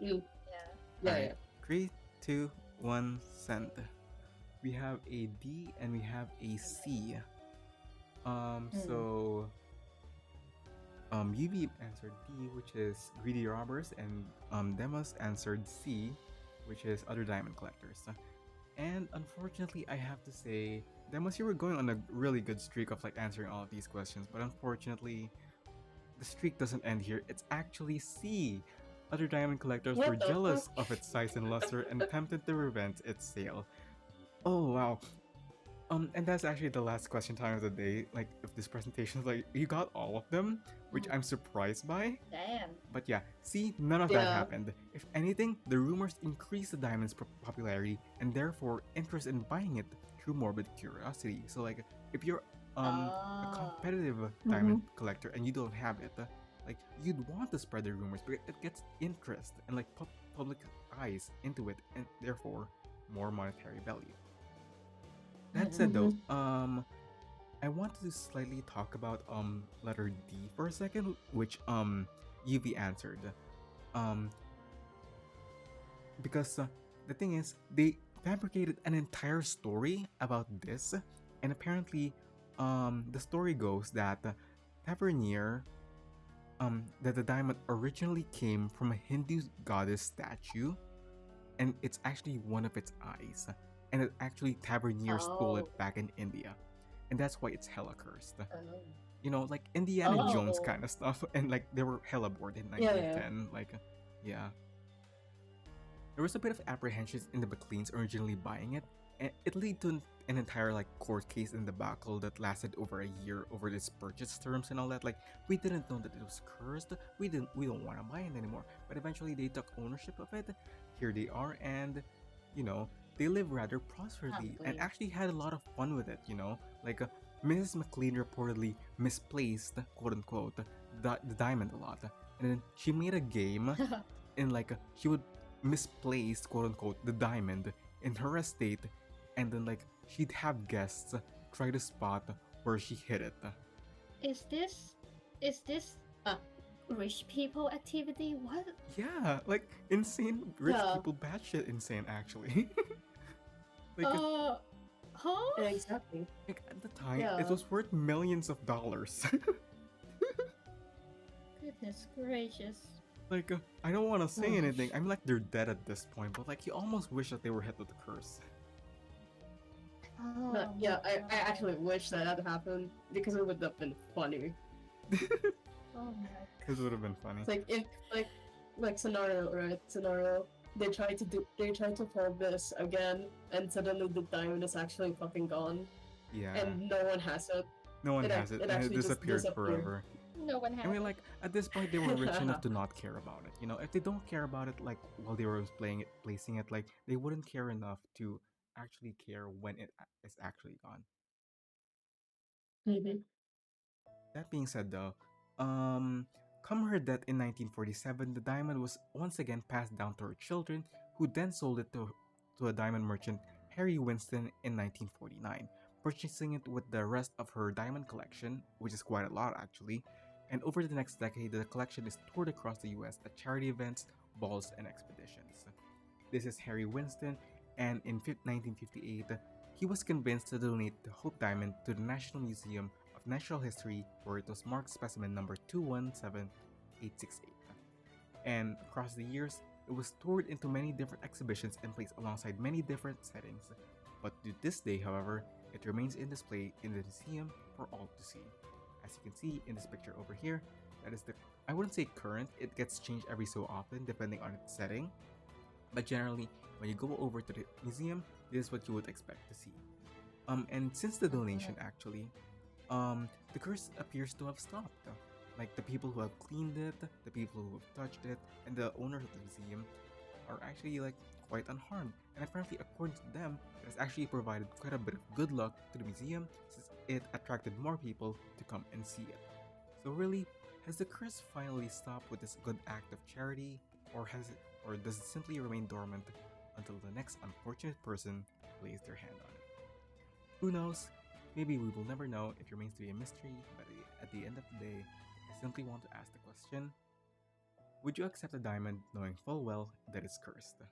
Mm. Yeah. Yeah, Alright. 3, 2, 1, send. We have a D and we have a C. So UV answered D, which is greedy robbers, and Deimos answered C, which is other diamond collectors. And unfortunately, I have to say, Deimos, you were going on a really good streak of like answering all of these questions, but unfortunately, the streak doesn't end here. It's actually C. Other diamond collectors What were the jealous fuck? of its size and luster and attempted to prevent its sale. Oh wow. And that's actually the last question time of the day. Like, if this presentation is like, you got all of them, which I'm surprised by. Damn. But yeah, see, none of that Yeah. happened. If anything, the rumors increased the diamond's popularity and therefore interest in buying it through morbid curiosity. So like, if you're a competitive diamond collector and you don't have it, like you'd want to spread the rumors because it gets interest and like public eyes into it, and therefore more monetary value. That said though, I wanted to slightly talk about letter D for a second, which UV answered. Because the thing is, they fabricated an entire story about this, and apparently the story goes that Tavernier that the diamond originally came from a Hindu goddess statue, and it's actually one of its eyes, and it actually Tavernier stole it back in India, and that's why it's hella cursed. You know, like Indiana Jones kind of stuff, and like they were hella bored in 1910. Like, yeah. There was a bit of apprehensions in the McLeans originally buying it, and it led to an entire like court case and debacle that lasted over a year over its purchase terms and all that. Like, we didn't know that it was cursed. We don't want to buy it anymore. But eventually they took ownership of it. Here they are, and you know, they live rather prosperously and actually had a lot of fun with it. You know, like Mrs. McLean reportedly misplaced, quote unquote, the diamond a lot, and then she made a game, and like she would misplace, quote unquote, the diamond in her estate, and then like she'd have guests try to spot where she hid it. Is this rich people activity? What? Yeah, like insane rich people, batshit insane actually. Like, huh? Yeah, exactly. like at the time, it was worth millions of dollars. Goodness gracious. Like, I don't want to say anything. I'm like, they're dead at this point, but like, you almost wish that they were hit with the curse. Oh, Yeah, I actually wish that had happened because it would have been funny. Oh my. This would have been funny. It's like if like scenario, right? Scenario. They try to pull this again, and suddenly the diamond is actually fucking gone, Yeah. and no one has it. No one has it, and it actually just disappeared disappeared. forever. No one has. I mean, like, at this point, they were rich enough to not care about it. You know, if they don't care about it, like, while they were placing it, like, they wouldn't care enough to actually care when it is actually gone. That being said, though, come her death in 1947, the diamond was once again passed down to her children, who then sold it to a diamond merchant Harry Winston in 1949, purchasing it with the rest of her diamond collection, which is quite a lot actually. And over the next decade, the collection is toured across the US at charity events, balls, and expeditions. This is Harry Winston, and in 1958, he was convinced to donate the Hope Diamond to the National Museum of Natural History, where it was marked specimen number 217868. And across the years, it was toured into many different exhibitions and placed alongside many different settings. But to this day, however, it remains in display in the museum for all to see. As you can see in this picture over here, that is the, I wouldn't say current, it gets changed every so often depending on its setting. But generally, when you go over to the museum, this is what you would expect to see. And since the donation actually, the curse appears to have stopped. Like the people who have cleaned it, the people who have touched it, and the owners of the museum are actually like quite unharmed. And apparently, according to them, it has actually provided quite a bit of good luck to the museum since it attracted more people to come and see it. So really, has the curse finally stopped with this good act of charity, or does it simply remain dormant until the next unfortunate person lays their hand on it? Who knows? Maybe we will never know. It remains to be a mystery, but at the end of the day, I simply want to ask the question: would you accept a diamond knowing full well that it's cursed?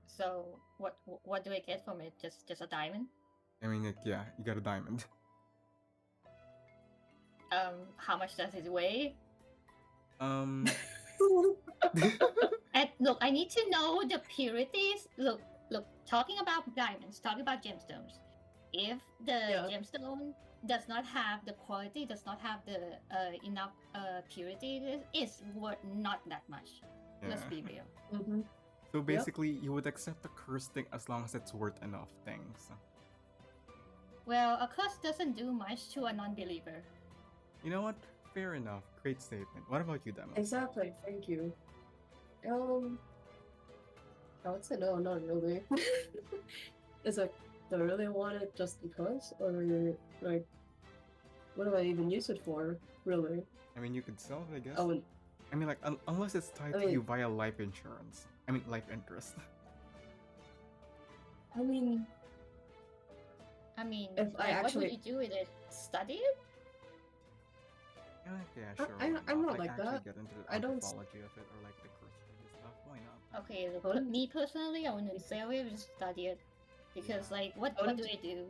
So what do I get from it? Just a diamond? I mean, like, yeah, you got a diamond. How much does it weigh? Um, And look, I need to know the purities. Look, talking about diamonds, talking about gemstones. If the gemstone does not have the quality, does not have the enough purity, it's worth not that much. Let's be real. Mm-hmm. so basically, you would accept the curse thing as long as it's worth enough things. Well, a curse doesn't do much to a non-believer. You know what? Fair enough. Great statement. What about you, Deimos? Exactly. Thank you. I would say no, not really. It's like, do I really want it just because, or like, what do I even use it for? Really? I mean, you could sell it, I guess. I would. I mean, like, unless it's tied to you via life insurance. I mean, life interest. I mean, if I actually, what would you do with it? Study it? Yeah, sure. I'm not like actually that. Get into the I don't. anthropology of it or like the curse stuff. Why not? Okay, look, me personally, I wouldn't say I would just study it. Because, like, what do I do?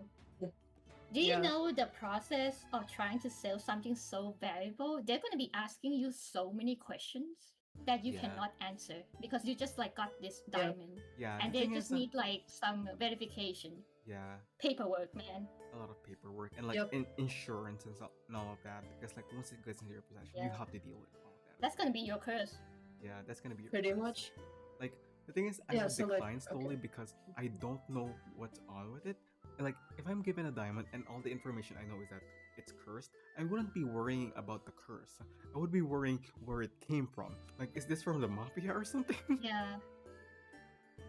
Do you know the process of trying to sell something so valuable? They're going to be asking you so many questions that you cannot answer because you just, like, got this diamond. Yeah. And they just need, like, some verification. Yeah. Paperwork, man. A lot of paperwork and, like, insurance and all of that. Because, like, once it gets into your possession, you have to deal with all of that. That's going to be your curse. Yeah, that's going to be your Pretty curse. much. Like, the thing is, I have declined solely because I don't know what's on with it. And, like, if I'm given a diamond and all the information I know is that it's cursed, I wouldn't be worrying about the curse. I would be worrying where it came from. Like, is this from the mafia or something? Yeah.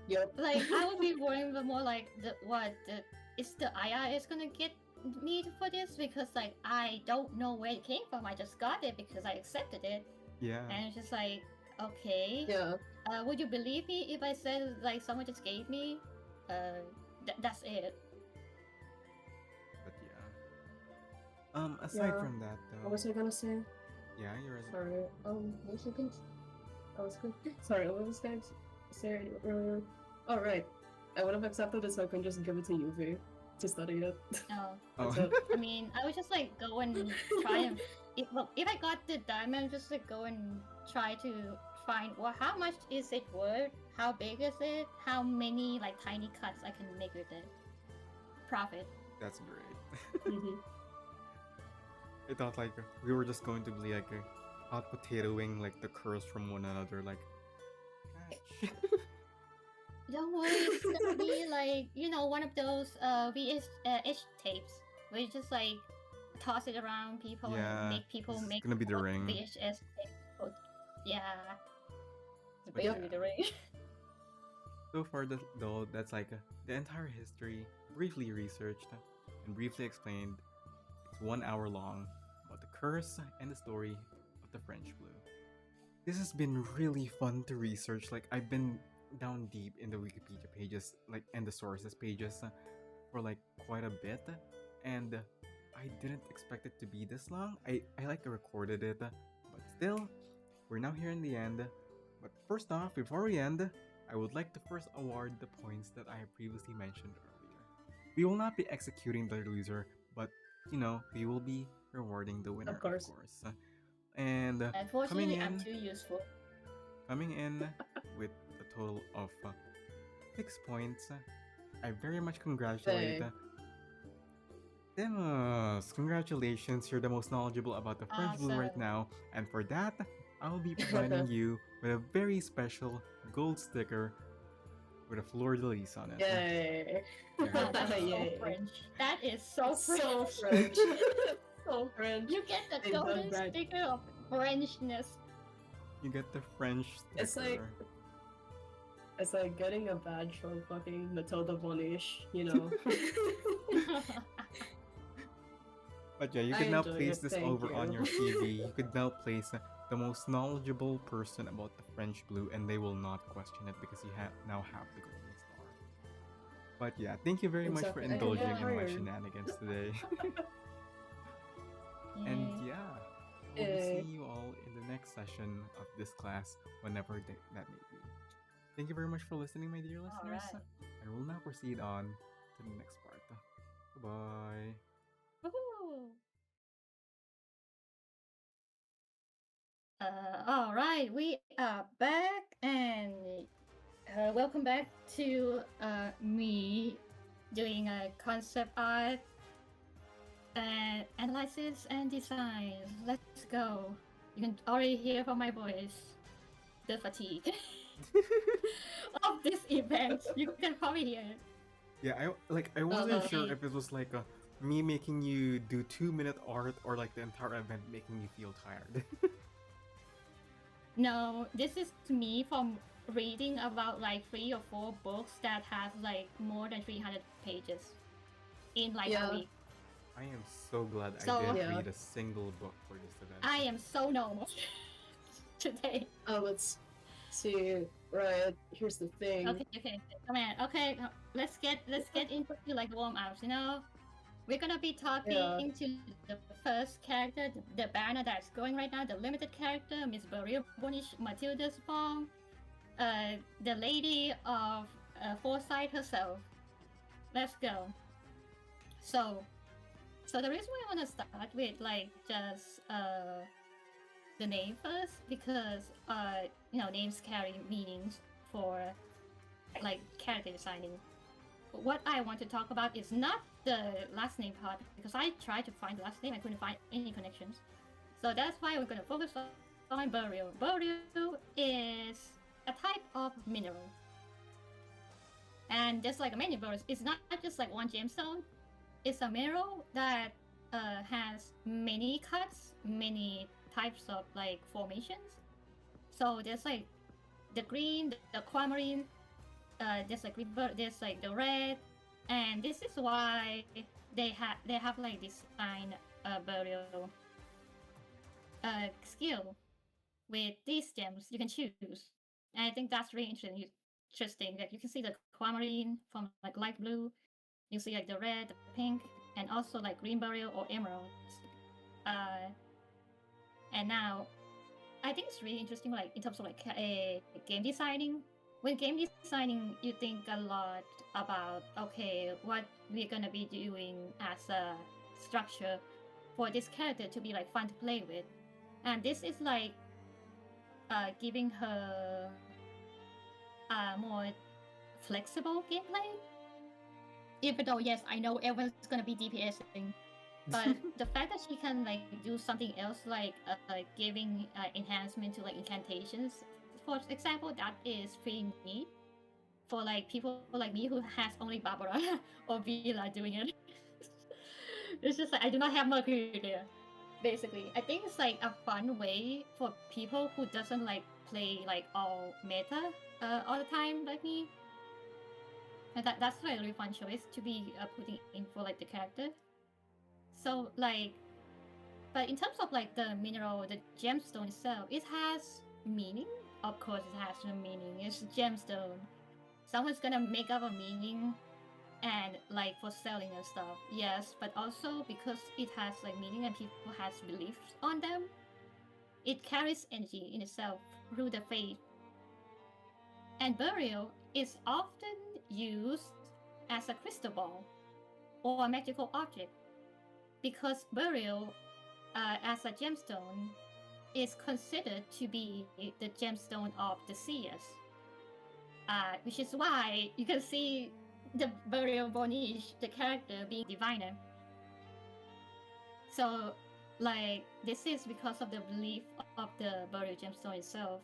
Yep. Like, I would be worrying more like, is the IRS gonna get me for this? Because, like, I don't know where it came from. I just got it because I accepted it. Yeah. And it's just like, okay. Yeah. Would you believe me if I said, like, someone just gave me? That's it. But yeah. Aside from that, though. What was I gonna say? Yeah, you're. Sorry. What was I gonna? I was good. Sorry. What was I gonna say earlier? Oh right. I would have accepted it so I can just give it to UV to study it. Oh. I mean, I would just like go and try and if I got the diamond, just like go and try to find how much is it worth, how big is it, how many like tiny cuts I can make with it. Profit. That's great. I thought like we were just going to be like hot potatoing like the curse from one another, like. Don't worry, it's gonna be like, you know, one of those VHS tapes where you just like toss it around people and make people make. It's gonna be the ring. VHS tape. Yeah. It's basically the ring. So far, though, that's like the entire history, briefly researched and briefly explained. It's 1 hour long about the curse and the story of the French Blue. this has been really fun to research. Like I've been down deep in the Wikipedia pages, like and the sources pages, for like quite a bit, and I didn't expect it to be this long. I like recorded it, but still, we're now here in the end. But first off, before we end, I would like to first award the points that I previously mentioned earlier. We will not be executing the loser, but we will be rewarding the winner, Of course. And Unfortunately, I'm too useful. coming in with a total of 6 points, I very much congratulate Hey. Deimos. Congratulations, you're the most knowledgeable about the French Blue right Awesome. now, and for that, I'll be providing you with a very special gold sticker with a fleur de lis on it. Yay! Wow, that's so Yay. French. That is so So French. French. So French. You get the They done golden that. sticker of Frenchness. You get the French sticker. It's like- It's like getting a badge from fucking Matilda Bonish, you know. But yeah, you I can now enjoy place it, this thank over on you. your CV. You could now place the most knowledgeable person about the French Blue, and they will not question it because you now have the golden star. But yeah, thank you very much for Exactly. I can indulging get in my hired. shenanigans today. Yay. And yeah, we'll Yay. see you all in the next session of this class, whenever that may be. Thank you very much for listening, my dear listeners. Alright. And we'll now proceed on to the next part. Bye. Woohoo! All right, we are back, and welcome back to me doing a concept art analysis and design. Let's go. You can already hear from my voice the fatigue of this event. You can probably hear it. Yeah, I wasn't sure Okay. if it was like me making you do 2-minute art or like the entire event making you feel tired. No, this is me from reading about like 3 or 4 books that has like more than 300 pages in like Yeah. a week. I am so glad So- I didn't Yeah. read a single book for this event. I am so normal today. Let's see. Right, here's the thing. Okay, come on. Okay, let's get into like warm ups. We're gonna be talking Yeah. to the first character, the banner that's going right now, the limited character, Miss Belle Bonish Matilda's form, the lady of Foresight herself. Let's go. So the reason why I want to start with like just the name first, because names carry meanings for like character designing. What I want to talk about is not the last name part, because I tried to find the last name, I couldn't find any connections. So that's why we're gonna focus on burial. Burial is a type of mineral, and just like many burials, it's not just like one gemstone. It's a mineral that has many cuts, many types of like formations. So there's like the green, the aquamarine, there's like there's like the red, and this is why they have like this fine burial skill with these gems you can choose. And I think that's really interesting. Like you can see the aquamarine from like light blue, you see like the red, the pink, and also like green burial or emeralds. And now I think it's really interesting, like in terms of like game designing. When game designing, you think a lot about, okay, what we're gonna be doing as a structure for this character to be like fun to play with, and this is like giving her a more flexible gameplay. Even though, yes, I know everyone's gonna be DPSing, but the fact that she can like do something else, like giving enhancement to like incantations, for example, that is pretty neat for like people like me who has only Barbara or Vila doing it. It's just like I do not have Mercury there. Basically, I think it's like a fun way for people who doesn't like play like all meta all the time like me. And that's like a really fun choice to be putting in for like the character. So like, but in terms of like the mineral, the gemstone itself, it has meaning? Of course it has no meaning. It's a gemstone. Someone's gonna make up a meaning and like for selling and stuff. Yes, but also because it has like meaning and people has beliefs on them, it carries energy in itself through the faith. And burial is often used as a crystal ball or a magical object because burial as a gemstone is considered to be the gemstone of the seers, which is why you can see the burial Bonish, the character, being diviner. So, like, this is because of the belief of the burial gemstone itself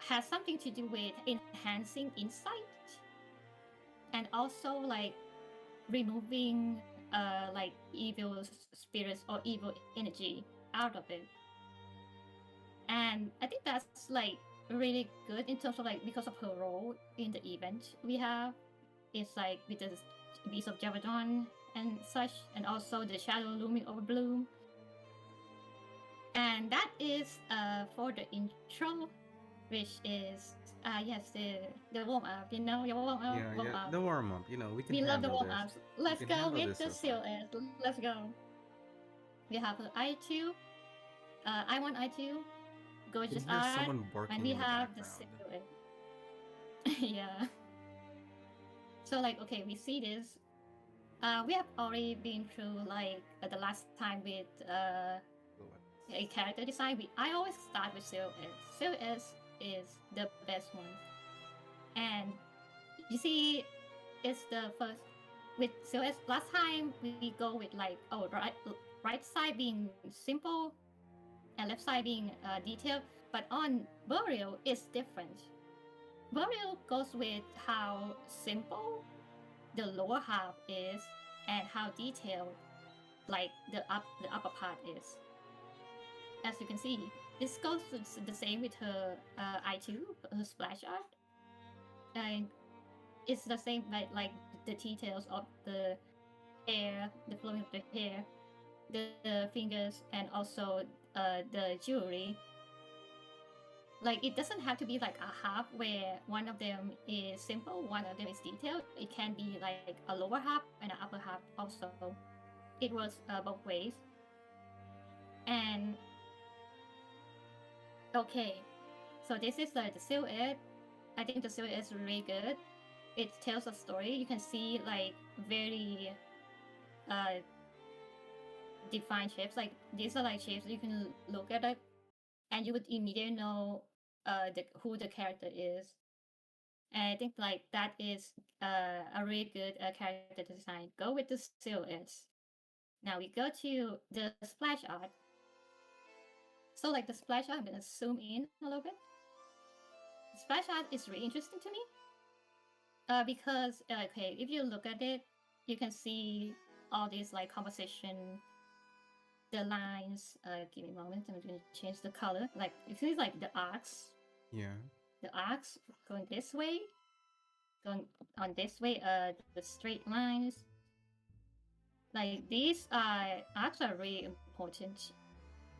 has something to do with enhancing insight and also like removing like evil spirits or evil energy out of it. And I think that's like really good in terms of like because of her role in the event we have. It's like with the Beast of Javadon and such, and also the shadow looming over Bloom. And that is for the intro, which is yes, the warm up, you know, your warm up. Yeah, the warm up. You know, we can. We love the handle warm this. ups. Let's We can go handle with this the so far. silhouette. Let's go. We have the I2, I1, I2, You gorgeous can hear art, someone barking and we in the have the background. silhouette. Yeah. So like, okay, we see this. We have already been through like the last time with a character design. I always start with silhouette. Silhouette is the best one, and you see, it's the first with silhouette. Last time we go with like right side being simple and left side being detailed, but on burial it's different. Burial goes with how simple the lower half is and how detailed like the upper part is. As you can see, this goes the same with her I2, her splash art, and it's the same like the details of the hair, the flowing of the hair, the fingers, and also the jewelry. Like, it doesn't have to be like a half where one of them is simple, one of them is detailed. It can be like a lower half and an upper half also. It works both ways. And okay, so this is like the silhouette. I think the silhouette is really good. It tells a story. You can see like very defined shapes. Like, these are like shapes you can look at it and you would immediately know who the character is. And I think like that is a really good character design. Go with the silhouettes. Now we go to the splash art. So like the splash art, I'm gonna zoom in a little bit. The splash art is really interesting to me because okay, if you look at it, you can see all these like composition, the lines. Give me a moment. I'm gonna change the color. Like you see, like the arcs. Yeah. The arcs going this way, going on this way. The straight lines. Like these arcs are really important,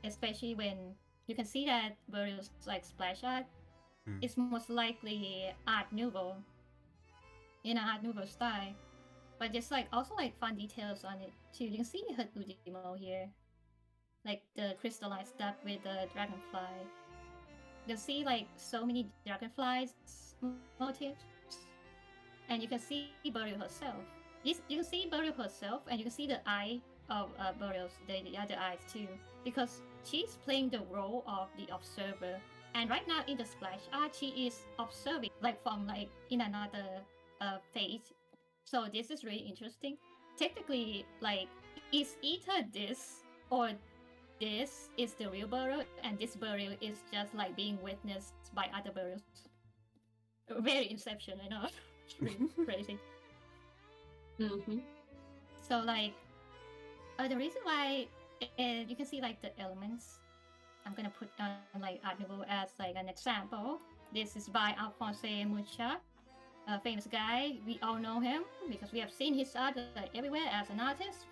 especially when you can see that Burial's like splash art is most likely Art Nouveau, in an Art Nouveau style. But there's like also like fun details on it too. You can see her Ujimo here, like the crystallized stuff with the dragonfly. You see like so many dragonflies motifs, and you can see Burial herself. You can see Burial herself, and you can see the eye of Burial's the other eyes too, because she's playing the role of the observer. And right now in the splash art, she is observing like from like in another phase. So this is really interesting. Technically, like, is either this or this is the real Burial, and this Burial is just like being witnessed by other Burials. Very Inception, I know. Really crazy. Mm-hmm. So like, the reason why you can see like the elements. I'm gonna put on like Art Nouveau as like an example. This is by Alphonse Mucha, a famous guy. We all know him because we have seen his art like everywhere as an artist.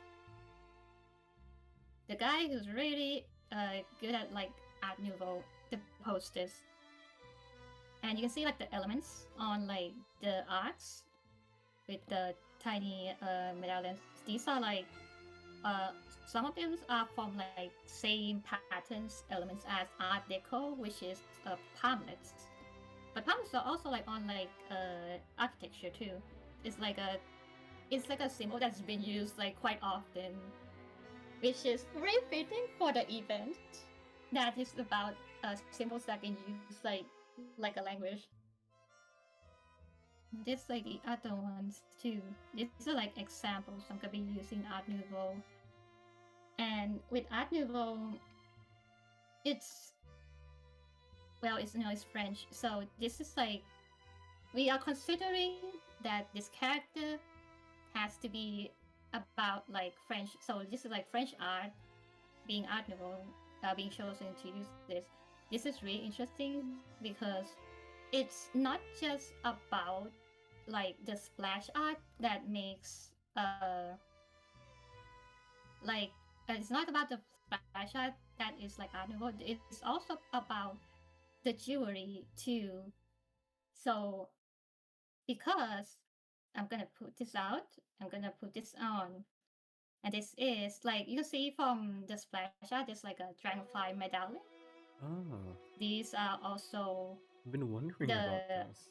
The guy who's really good at like Art Nouveau. The posters, and you can see like the elements on like the arts with the tiny medallions. These are like some of them are from like same patterns elements as Art Deco, which is palmlets. But palmlets are also like on like architecture too. It's like a symbol that's been used like quite often, which is very fitting for the event that is about symbols that can use like a language. There's like the other ones too. These are like examples I'm gonna be using Art Nouveau. And with Art Nouveau, it's French. So this is like, we are considering that this character has to be about like French. So this is like French art being Art Nouveau, being chosen to use this. This is really interesting because it's not just about like the splash art that makes it's not about the splash art that is like Art Nouveau. It's also about the jewelry too. So because I'm gonna put this out, I'm gonna put this on, and this is like you can see from the splash art. There's like a dragonfly medallion. Oh, These are also I've been wondering about this.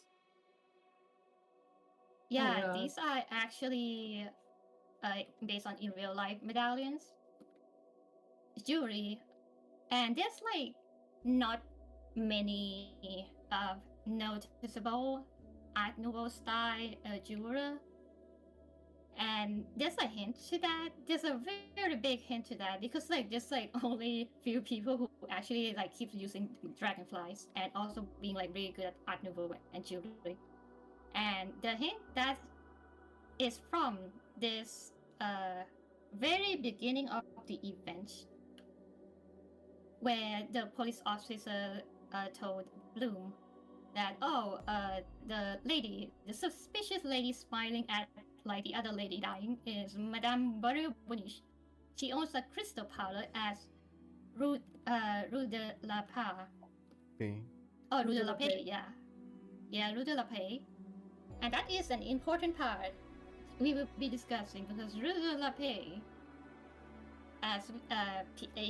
Yeah, these are actually based on in real life medallions, jewelry, and there's like not many noticeable Art Nouveau style jewelry, and there's a hint to that. There's a very big hint to that because like there's like only few people who actually like keep using dragonflies and also being like really good at Art Nouveau and jewelry. And the hint that is from this very beginning of the event, where the police officer told Bloom that the suspicious lady smiling at like the other lady dying is Madame Boniche. She owns a crystal parlor as Rue de la Paix. Rue de la Paix, yeah, Rue de la Paix. And that is an important part we will be discussing because Rue de la Paix, as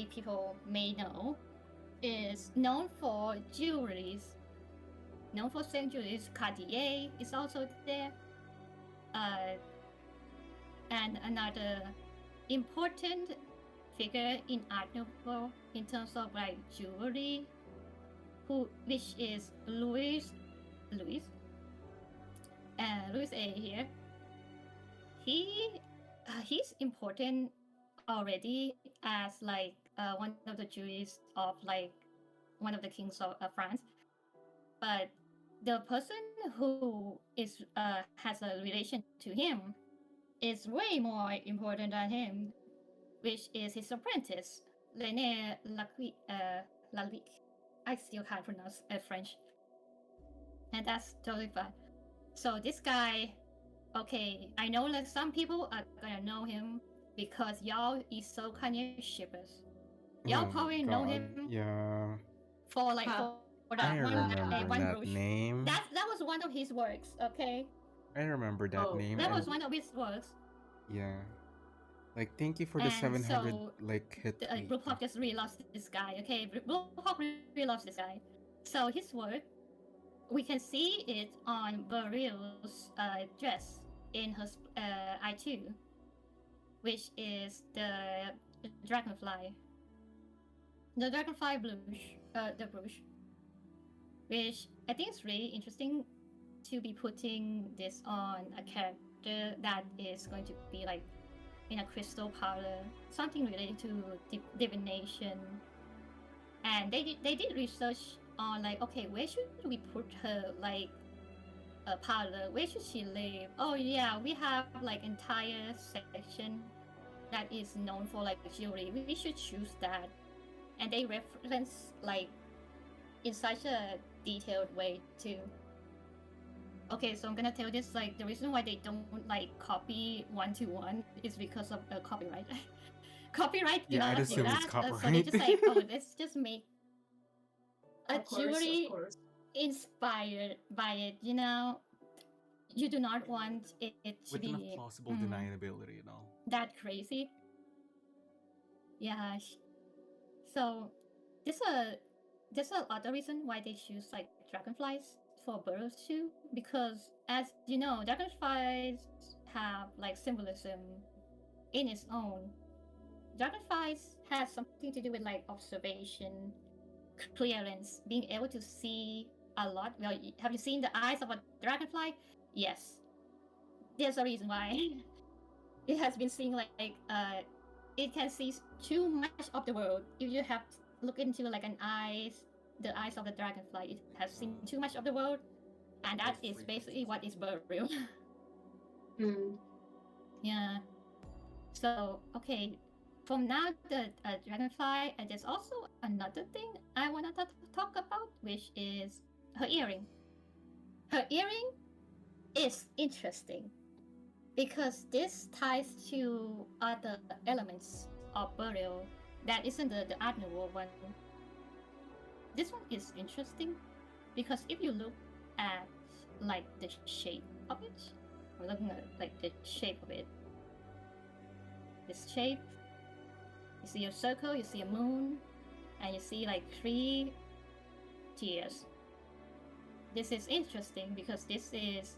people may know, is known for jewelries. Known for selling jewelries. Cartier is also there. And another important figure in Art Nouveau in terms of like jewelry, which is Louis A here. He's important already as like one of the jewelries of like one of the kings of France, but the person who is has a relation to him is way more important than him, which is his apprentice, René Lalique. I still can't pronounce French, and that's totally fine. So this guy, okay, I know like some people are gonna know him because y'all is so Kanye shippers. Y'all probably know him. Yeah. For like for that I remember that rouge. name. That was one of his works, okay? I remember that name. That was one of his works. Yeah. Like, thank you for the 700 like hit. Brookhawk just really loves this guy, okay? Brookhawk really loves this guy. So his work, we can see it on Beryl's dress in her I2, which is the dragonfly. The dragonfly the brooch, which I think is really interesting to be putting this on a character that is going to be like in a crystal parlor, something related to divination. And they did research on like, okay, where should we put her like a parlor? Where should she live? Oh yeah, we have like entire section that is known for like jewelry. We should choose that. And they reference like in such a detailed way too. Okay, so I'm gonna tell this, like the reason why they don't like copy 1-to-1 is because of copyright. Copyright, yeah, I assume it's copyright. So they just like, oh, let's just make a Of course, jewelry of course. inspired by it, you do not want it to With enough be plausible deniability and all. that crazy. Yeah. So there's a other reason why they choose like dragonflies for burrows too, because as you know, dragonflies have like symbolism in its own. Dragonflies has something to do with like observation, clearance, being able to see a lot. Well, have you seen the eyes of a dragonfly? Yes. There's a reason why it has been seeing like it can see too much of the world. If you have look into like the eyes of the dragonfly, it has seen too much of the world, and that is basically what is burial. Yeah. So okay, from now the dragonfly, and there's also another thing I want to talk about, which is her earring. Her earring is interesting because this ties to other elements of burial that isn't the Art Nouveau one. This one is interesting because if you look at like the shape of it, I'm looking at like the shape of it. This shape, you see a circle, you see a moon, and you see like 3 tears. This is interesting because this is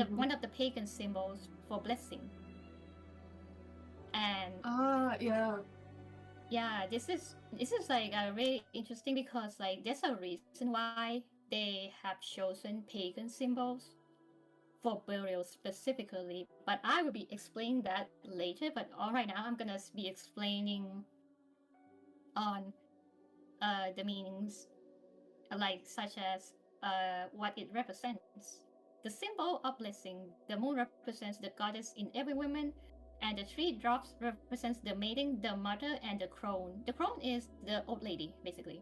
one of the pagan symbols for blessing. And yeah, this is like really interesting because like there's a reason why they have chosen pagan symbols for burial specifically, but I will be explaining that later. But all right now, I'm gonna be explaining on the meanings, like such as what it represents. The symbol of blessing, the moon represents the goddess in every woman, and the 3 drops represents the maiden, the mother, and the crone. The crone is the old lady, basically.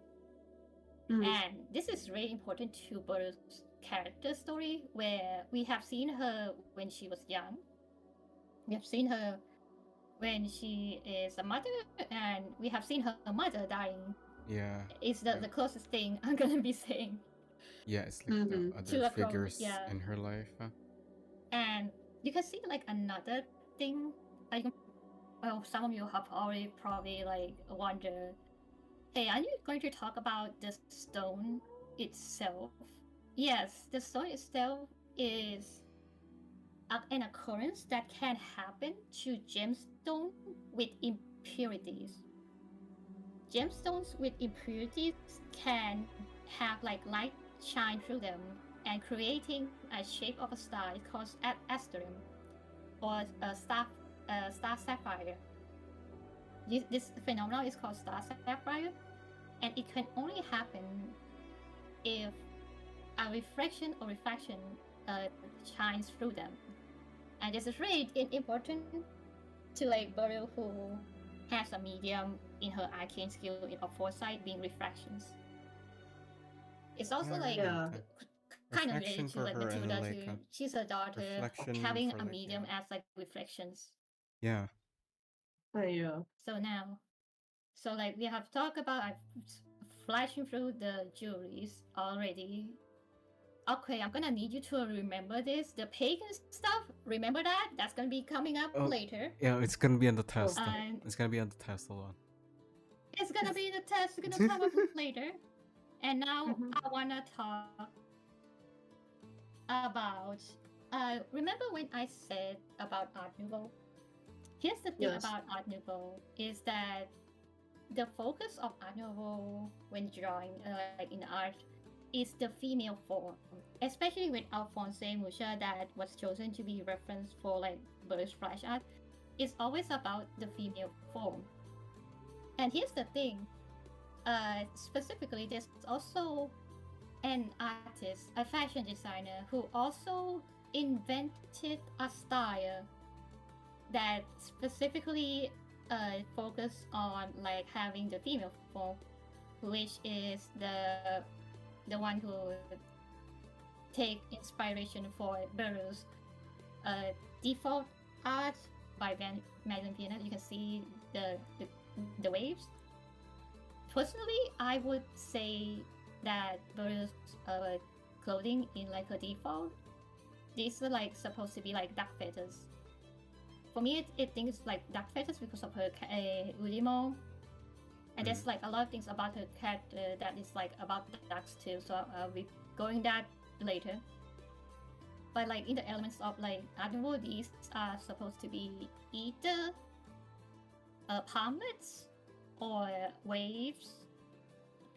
And this is really important to Boru's character story, where we have seen her when she was young. We have seen her when she is a mother, and we have seen her mother dying. Yeah. It's the closest thing I'm gonna be saying. Yeah, it's like the other figures in her life. And you can see like another thing. Well, some of you have already probably like wonder, hey, are you going to talk about the stone itself? Yes, the stone itself is an occurrence that can happen to gemstone with impurities. Gemstones with impurities can have like light shine through them and creating a shape of a star called asterism or a star sapphire. This phenomenon is called star sapphire, and it can only happen if a reflection or refraction shines through them. And this is really important to like Beryl, who has a medium in her arcane skill of foresight being refractions. It's also kind of related to like Matilda too. She's a daughter having a medium as like reflections. Yeah. So like we have talked about flashing through the jewelries already. Okay, I'm gonna need you to remember this. The pagan stuff, remember that? That's gonna be coming up later. Yeah, it's gonna be on the test. It's gonna be on the test, hold on. It's gonna be the test, it's gonna come up later. And now I wanna talk about remember when I said about Art Nouveau? Here's the thing about Art Nouveau is that the focus of Art Nouveau when drawing like in art is the female form, especially with Alphonse Mucha that was chosen to be referenced for like Burst Flash art. It's always about the female form. And here's the thing, specifically there's also an artist, a fashion designer who also invented a style that specifically focus on like having the female form, which is the one who take inspiration for Burroughs default art by Madame Piano. You can see the waves. Personally, I would say that Bella's clothing in like her default, these are like supposed to be like duck feathers. For me, it thinks like duck feathers because of her Udimo. And there's like a lot of things about her character that is like about the ducks too, so I'll be going that later. But like in the elements of like animal, these are supposed to be either palmlets or waves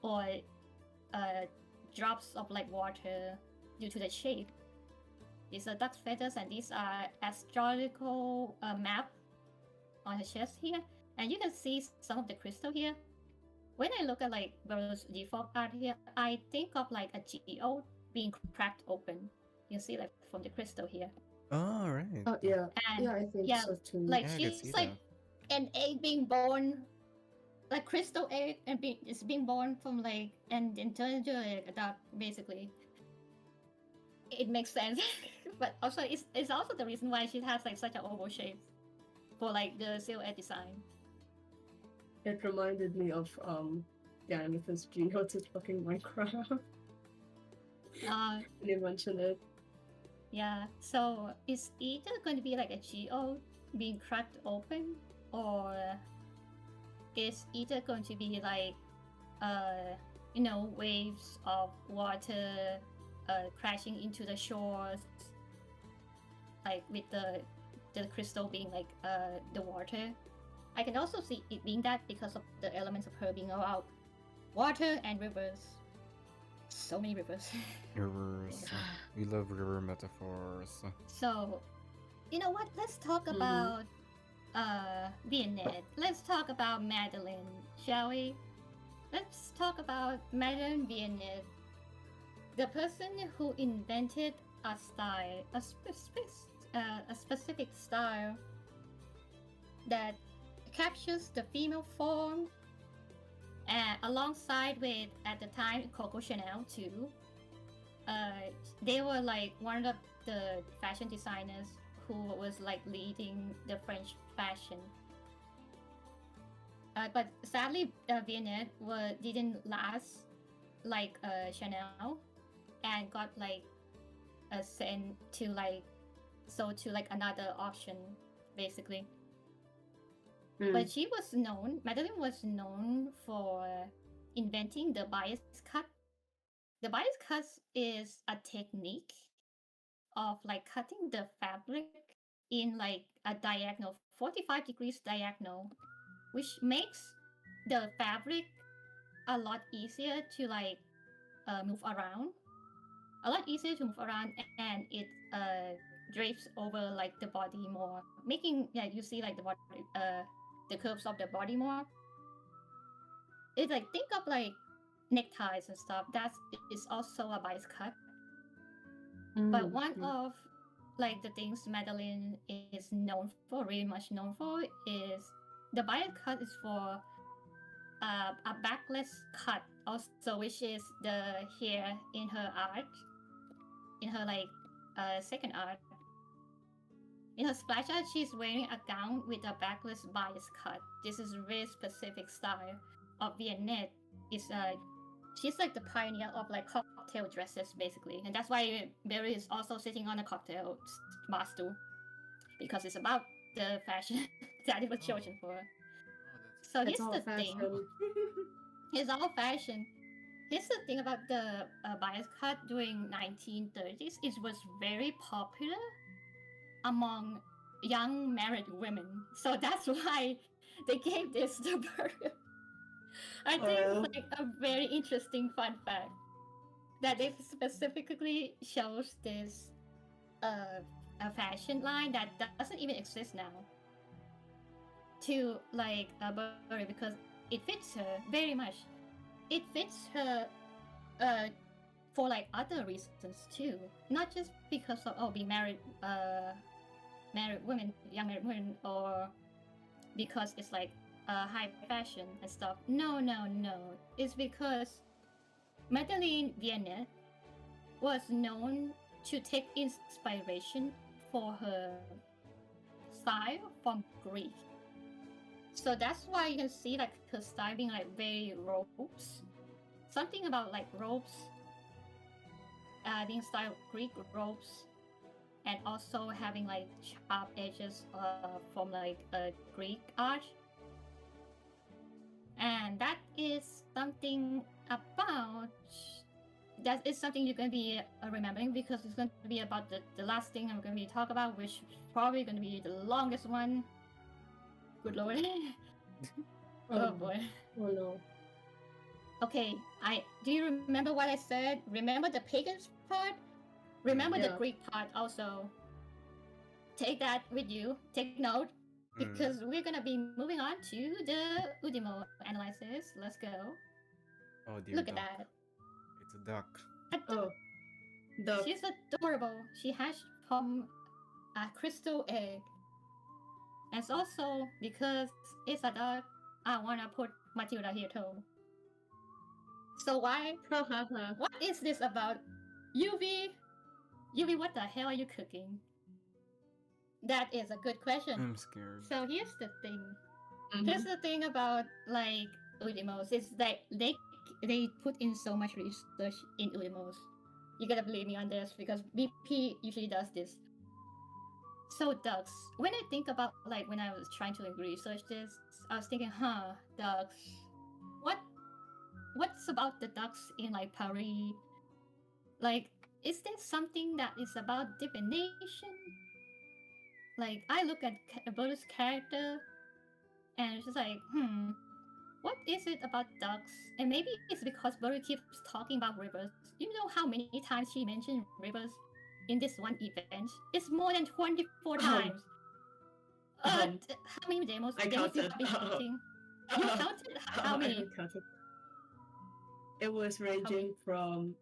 or drops of like water due to the shape. These are duck's feathers, and these are astrological map on her chest here. And you can see some of the crystal here. When I look at like Burrow's default art here, I think of like a geode being cracked open. You see like from the crystal here. Oh, right. Yeah. And Yeah, I think so too. like Yeah, I can see she's like an egg being born, like crystal egg, and it's being born from like and then turned into like a duck basically. It makes sense, but also it's also the reason why she has like such an oval shape for like the silhouette design. It reminded me of because geodes is fucking Minecraft. When you mentioned it. Yeah, so it's either going to be like a geode being cracked open, or it's either going to be like waves of water crashing into the shores, like with the crystal being like the water. I can also see it being that because of the elements of her being about water and rivers. So many rivers. Rivers. We love river metaphors. So, you know what? Let's talk about Viennette. Let's talk about Madeline, shall we? Let's talk about Madeline Viennette, the person who invented a style, a specific style that captures the female form, alongside with, at the time, Coco Chanel too. They were like one of the fashion designers who was like leading the French fashion. But sadly, Viennette didn't last like Chanel, and got like sent to like sold to like another auction, basically. But she was known, Madeline was known for inventing the bias cut. The bias cut is a technique of like cutting the fabric in like a diagonal, 45 degrees diagonal, which makes the fabric a lot easier to like move around. And it drapes over like the body more, making you see like the body, the curves of the body more. It's like, think of like neckties and stuff. That is also a bias cut. But one of like the things Madeline is really much known for, is the bias cut is for a backless cut also, which is the hair in her art, in her like second art. In her splash art, she's wearing a gown with a backless bias cut. This is a very specific style of Viennette. She's like the pioneer of like cocktail dresses, basically, and that's why Barry is also sitting on a cocktail bar stool, because it's about the fashion that it was chosen for. So here's the thing. It's all fashion. Here's the thing about the bias cut during 1930s. It was very popular among young married women. So that's why they gave this to Burger. I think it's like a very interesting fun fact that it specifically shows this a fashion line that doesn't even exist now to like Burger, because it fits her very much. It fits her for like other reasons too, not just because of being married women, young married women, or because it's like high fashion and stuff. No. It's because Madeleine Viennette was known to take inspiration for her style from Greek. So that's why you can see like her style being like very robes, something about like ropes, being styled Greek ropes, and also having like sharp edges from like a Greek art. And that is something about that is something you're going to be remembering, because it's going to be about the last thing I'm going to be talking about, which is probably going to be the longest one. Good lord. Oh boy. Oh no. Okay, do you remember what I said? Remember the pagans part? Remember the Greek part also. Take that with you. Take note. Because we're gonna be moving on to the Udimo analysis. Let's go. Oh dear. Look duck. at that. It's a duck. Oh. Duck. She's adorable. She hatched from a crystal egg. And it's also because it's a duck, I wanna put Matilda here too. So why? What is this about? UV, what the hell are you cooking? That is a good question. I'm scared. So here's the thing. Here's the thing about like Udimos is that they put in so much research in Udimos. You gotta believe me on this, because BP usually does this. So ducks. When I think about like when I was trying to research this, I was thinking, ducks. What's about the ducks in like Paris? Like, is there something that is about divination? Like, I look at Boru's character, and it's just like, what is it about ducks? And maybe it's because Boru keeps talking about rivers. You know how many times she mentioned rivers in this one event? It's more than 24 times. How many demos? I counted. You counted how many? I counted. It was ranging from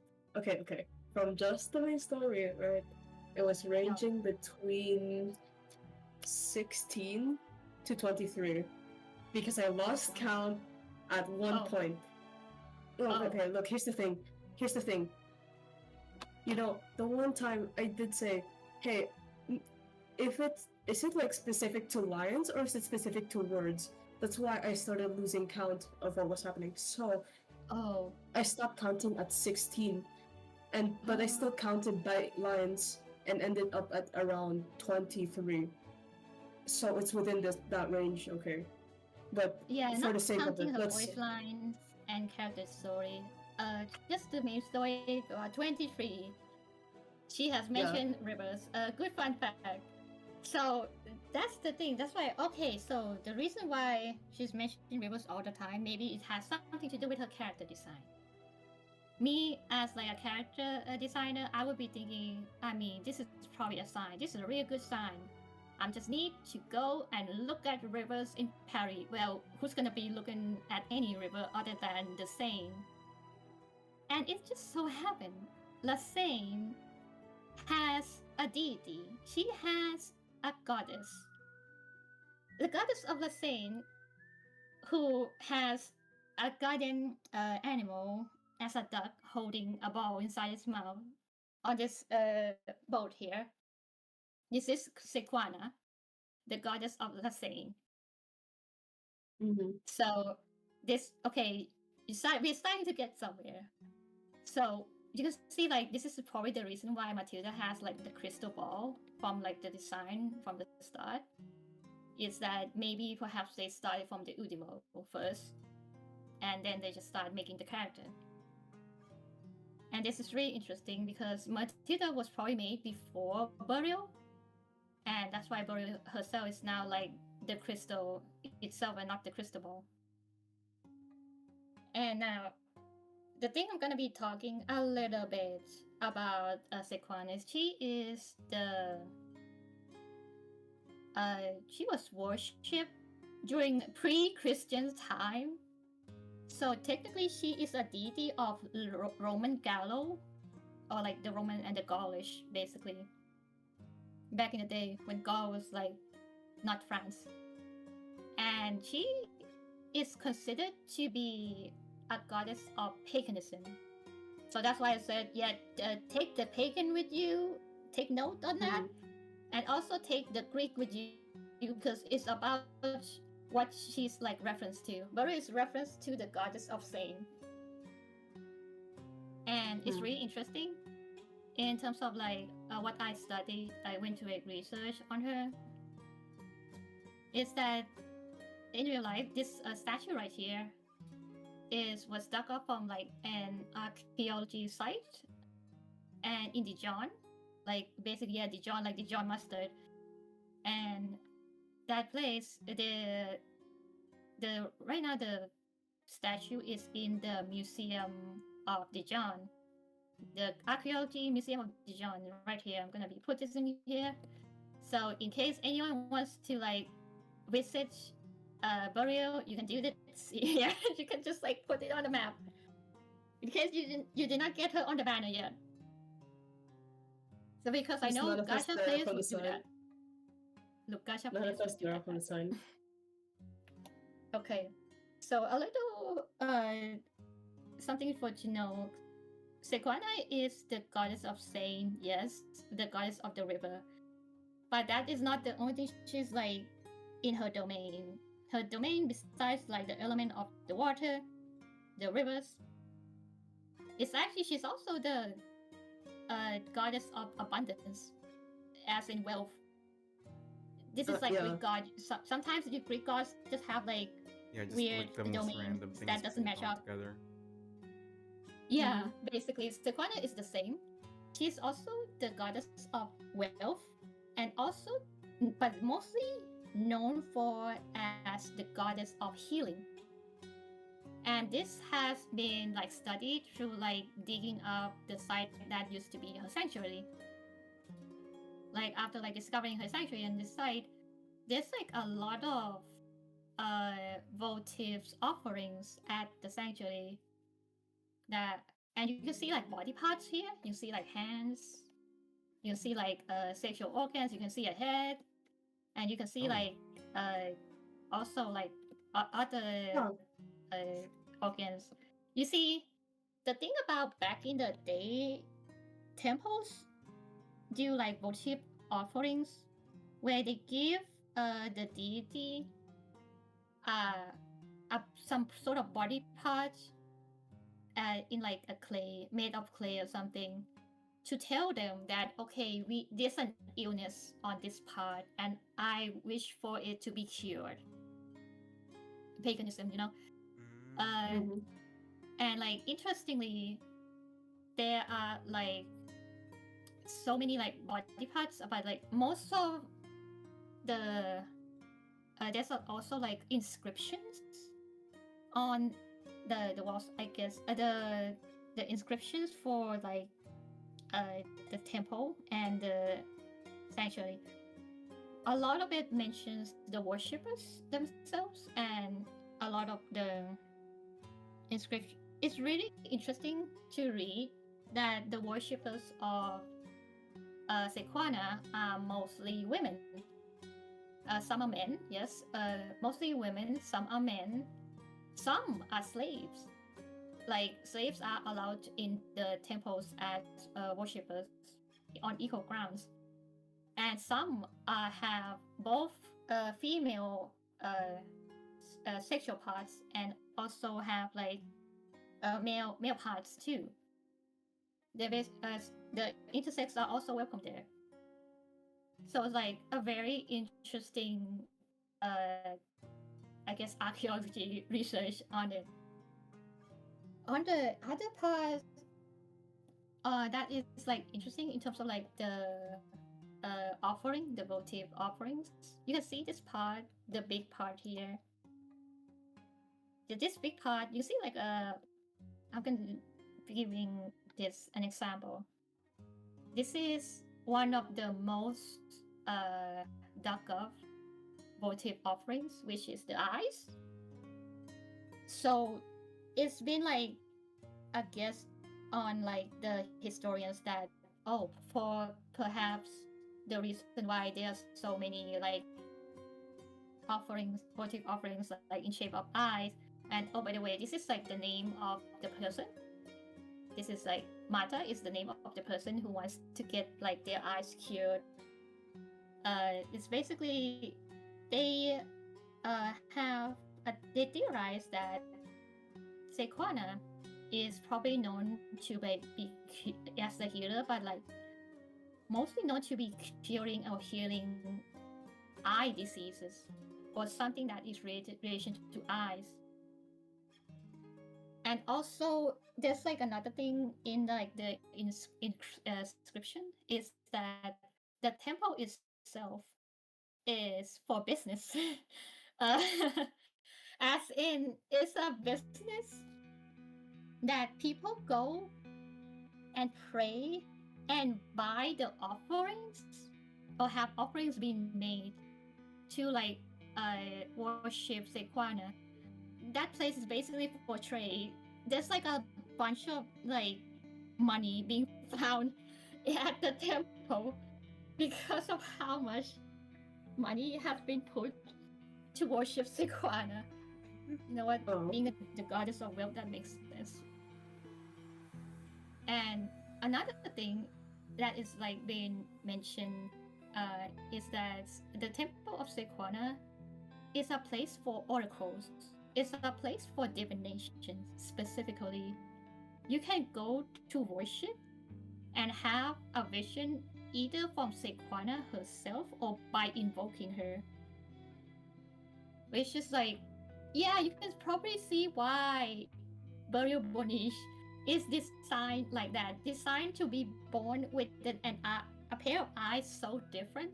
from just the main story, right? It was ranging between 16 to 23, because I lost count at one point. Okay, look, here's the thing. You know, the one time I did say, hey, is it like specific to lines, or is it specific to words? That's why I started losing count of what was happening. So I stopped counting at 16, but I still counted by lines and ended up at around 23. So it's within that range, okay? But for the sake of it, her let's voice lines and character story. Just the main story, 23. She has mentioned rivers. Good fun fact. So that's the thing. That's why. Okay, so the reason why she's mentioning rivers all the time, maybe it has something to do with her character design. Me as like a character designer, I would be thinking, I mean, this is probably a sign. This is a really good sign. I just need to go and look at rivers in Paris. Well, who's gonna be looking at any river other than the Seine? And it just so happened, La Seine has a deity. She has a goddess. The goddess of La Seine, who has a guardian animal as a duck holding a ball inside its mouth on this boat here. This is Sequana, the goddess of La Seine. So this, okay, we're starting to get somewhere. So you can see, like, this is probably the reason why Matilda has like the crystal ball from like the design from the start. Is that maybe perhaps they started from the Udimo first, and then they just started making the character. And this is really interesting because Matilda was probably made before Burial, and that's why Burial herself is now like the crystal itself and not the crystal ball. And now, the thing I'm gonna be talking a little bit about Sequan is she is the she was worshipped during pre-Christian time. So technically she is a deity of Roman Gallo, or like the Roman and the Gaulish, basically. Back in the day when Gaul was like not France. And she is considered to be a goddess of paganism. So that's why I said, take the pagan with you, take note on that. And also take the Greek with you, because it's about what she's like reference to. But it's reference to the goddess of Seine. and it's really interesting in terms of like what I studied. I went to make research on her. Is that in real life, this statue right here was dug up from like an archaeology site, and in Dijon, like basically Dijon, like Dijon mustard, and that place, the right now the statue is in the Museum of Dijon, the Archaeology Museum of Dijon, right here. I'm gonna be put this in here, so in case anyone wants to like visit burial, you can do this here. You can just like put it on the map in case you did not get her on the banner yet. So because I know gacha players will do that. Look, gacha players will do that. On the sign. Okay, so a little something for to know. Sequana is the goddess of Seine, yes, the goddess of the river. But that is not the only thing she's like in her domain. Her domain, besides like the element of the water, the rivers, it's actually she's also the goddess of abundance, as in wealth. This is like Greek god. Sometimes the Greek gods just have like just weird like the most domains random things that doesn't match up. together. Yeah, basically, Sequana is the same. She's also the goddess of wealth, and also, but mostly known for as the goddess of healing. And this has been like studied through like digging up the site that used to be her sanctuary. Like after like discovering her sanctuary and this site, there's like a lot of votives offerings at the sanctuary. And you can see like body parts here. You see like hands. You can see like sexual organs. You can see a head, and you can see like also like other organs. You see, the thing about back in the day, temples do like votive offerings where they give the deity some sort of body part in like a clay, made of clay or something, to tell them that okay, there's an illness on this part and I wish for it to be cured. Paganism, you know. And like interestingly, there are like so many like body parts, but like most of the there's also like inscriptions on the walls, I guess. The inscriptions for like the temple and the sanctuary, a lot of it mentions the worshippers themselves, and a lot of the inscription. It's really interesting to read that the worshippers of Sequana are mostly women. Some are men, yes, mostly women. Some are men. Some are slaves. Like slaves are allowed in the temples as worshippers on equal grounds, and some have both female sexual parts and also have like male parts too. The intersex are also welcome there. So it's like a very interesting, I guess, archaeology research on it. On the other part, that is like interesting in terms of like the offering, the votive offerings. You can see this part, the big part here. This big part, you see like I'm gonna be giving this an example. This is one of the most dug up votive offerings, which is the eyes. So it's been like, I guess, on like the historians that for perhaps the reason why there's so many like offerings, votive offerings, like in shape of eyes. And oh, by the way, this is like the name of the person. This is like Mata is the name of the person who wants to get like their eyes cured. It's basically they they theorize that Sequana is probably known to be as a healer, but like mostly known to be curing or healing eye diseases or something that is relation to eyes. And also, there's like another thing in like the inscription is that the temple itself is for business. uh, as in, it's a business that people go and pray and buy the offerings or have offerings being made to like worship Sequana. That place is basically for trade. There's like a bunch of like money being found at the temple because of how much money has been put to worship Sequana. You know what? Being the goddess of wealth, that makes sense. And another thing that is like being mentioned is that the temple of Sequana is a place for oracles. It's a place for divination specifically. You can go to worship and have a vision either from Sequana herself or by invoking her. Which is like, yeah, you can probably see why Burial Bonish is designed like that. Designed to be born with a pair of eyes so different.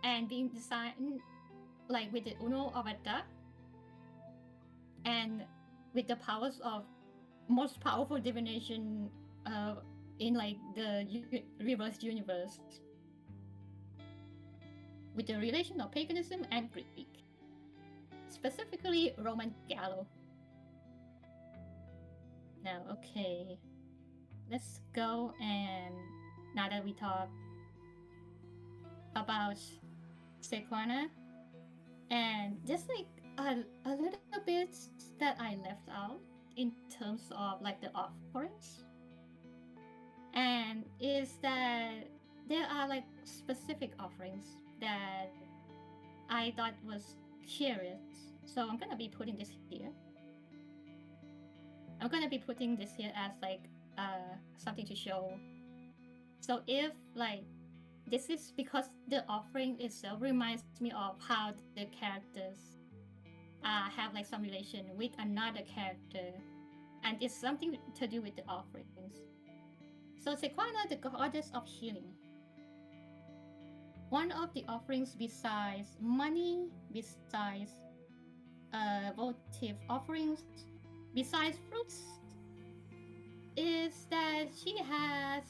And being designed like with the Uno of a duck. And with the powers of most powerful divination in like the reverse universe. With the relation of paganism and Greek. Specifically Roman Gallo. Now, okay. Let's go and now that we talk about Sequana and just like a little bit that I left out in terms of like the offerings, and is that there are like specific offerings that I thought was curious, so I'm gonna be putting this here. I'm gonna be putting this here as like something to show. So if like this is because the offering itself reminds me of how the characters have like some relation with another character, and it's something to do with the offerings. So Sequana, the goddess of healing. One of the offerings besides money, besides votive offerings, besides fruits, is that she has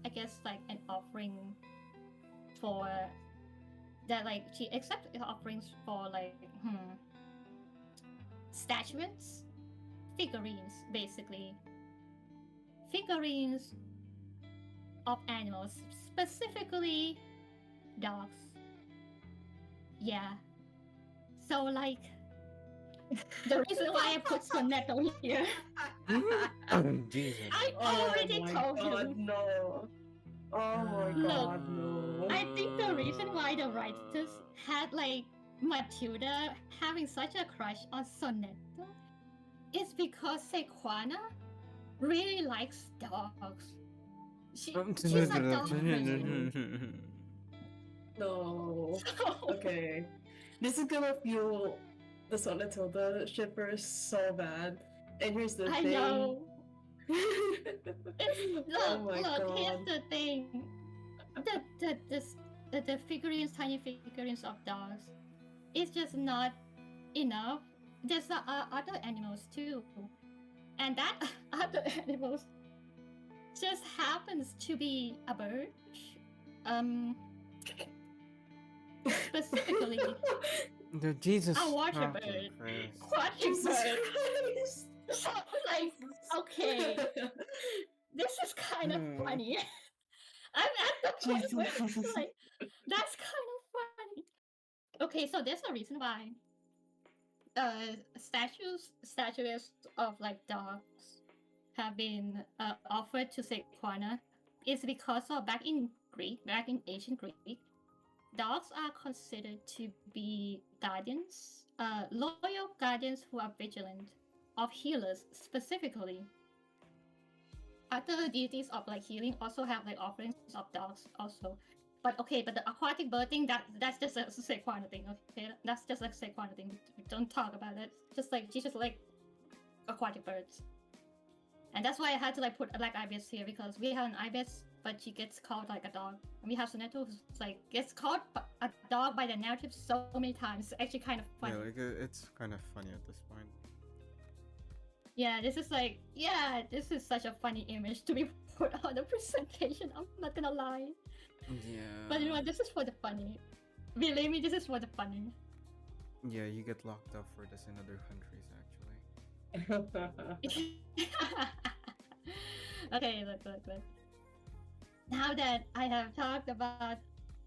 I guess like an offering for that, like she accepts offerings for like statuettes, figurines, basically figurines of animals, specifically dogs. Yeah, so like the reason why I put Sonetto here. Jesus. I already told you. No. Oh my god, no. I think the reason why the writers had like Matilda having such a crush on Sonetto is because Sequana really likes dogs. She's a dog person. No. So, Okay. This is gonna fuel the Sonatilda shippers so bad. And here's the I thing. know. Oh my Look, here's god. the thing. The figurines, tiny figurines of dogs, it's just not enough. There's other animals too, and that other animals just happens to be a bird. Specifically, The Jesus. I watch a fucking bird. Christ. Watch a Jesus bird. Christ. So, like, okay, this is kind of funny. I'm at the point where it's like, that's kind of funny. Okay, so there's a reason why statues of like dogs have been offered to Sequana is because of back in ancient Greek, dogs are considered to be guardians, loyal guardians who are vigilant of healers specifically. Other deities of like healing also have like offerings of dogs also. But the aquatic bird thing, that's just a Sequana thing, okay? That's just like Sequana thing. Don't talk about it. Just like she's just like aquatic birds. And that's why I had to like put a black ibis here, because we have an ibis, but she gets called like a dog. And we have Soneto who's like gets called a dog by the narrative so many times. It's actually kind of funny. Yeah, like it's kind of funny at this point. Yeah, this is such a funny image to be put on the presentation. I'm not gonna lie. Yeah. But you know what? This is for the funny. Believe me, this is for the funny. Yeah, you get locked up for this in other countries, actually. Okay, look. Now that I have talked about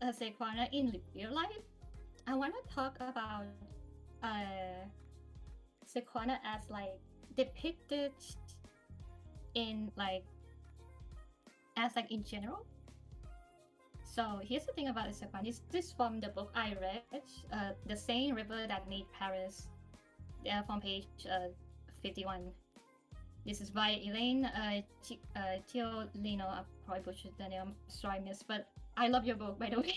Sequana in real life, I want to talk about Sequana as like depicted in like as like in general. So here's the thing about Sequana. This is from the book I read, The Same River That Made Paris, from page 51. This is by Elaine Tiolino. I probably butchered the name, sorry miss, but I love your book, by the way.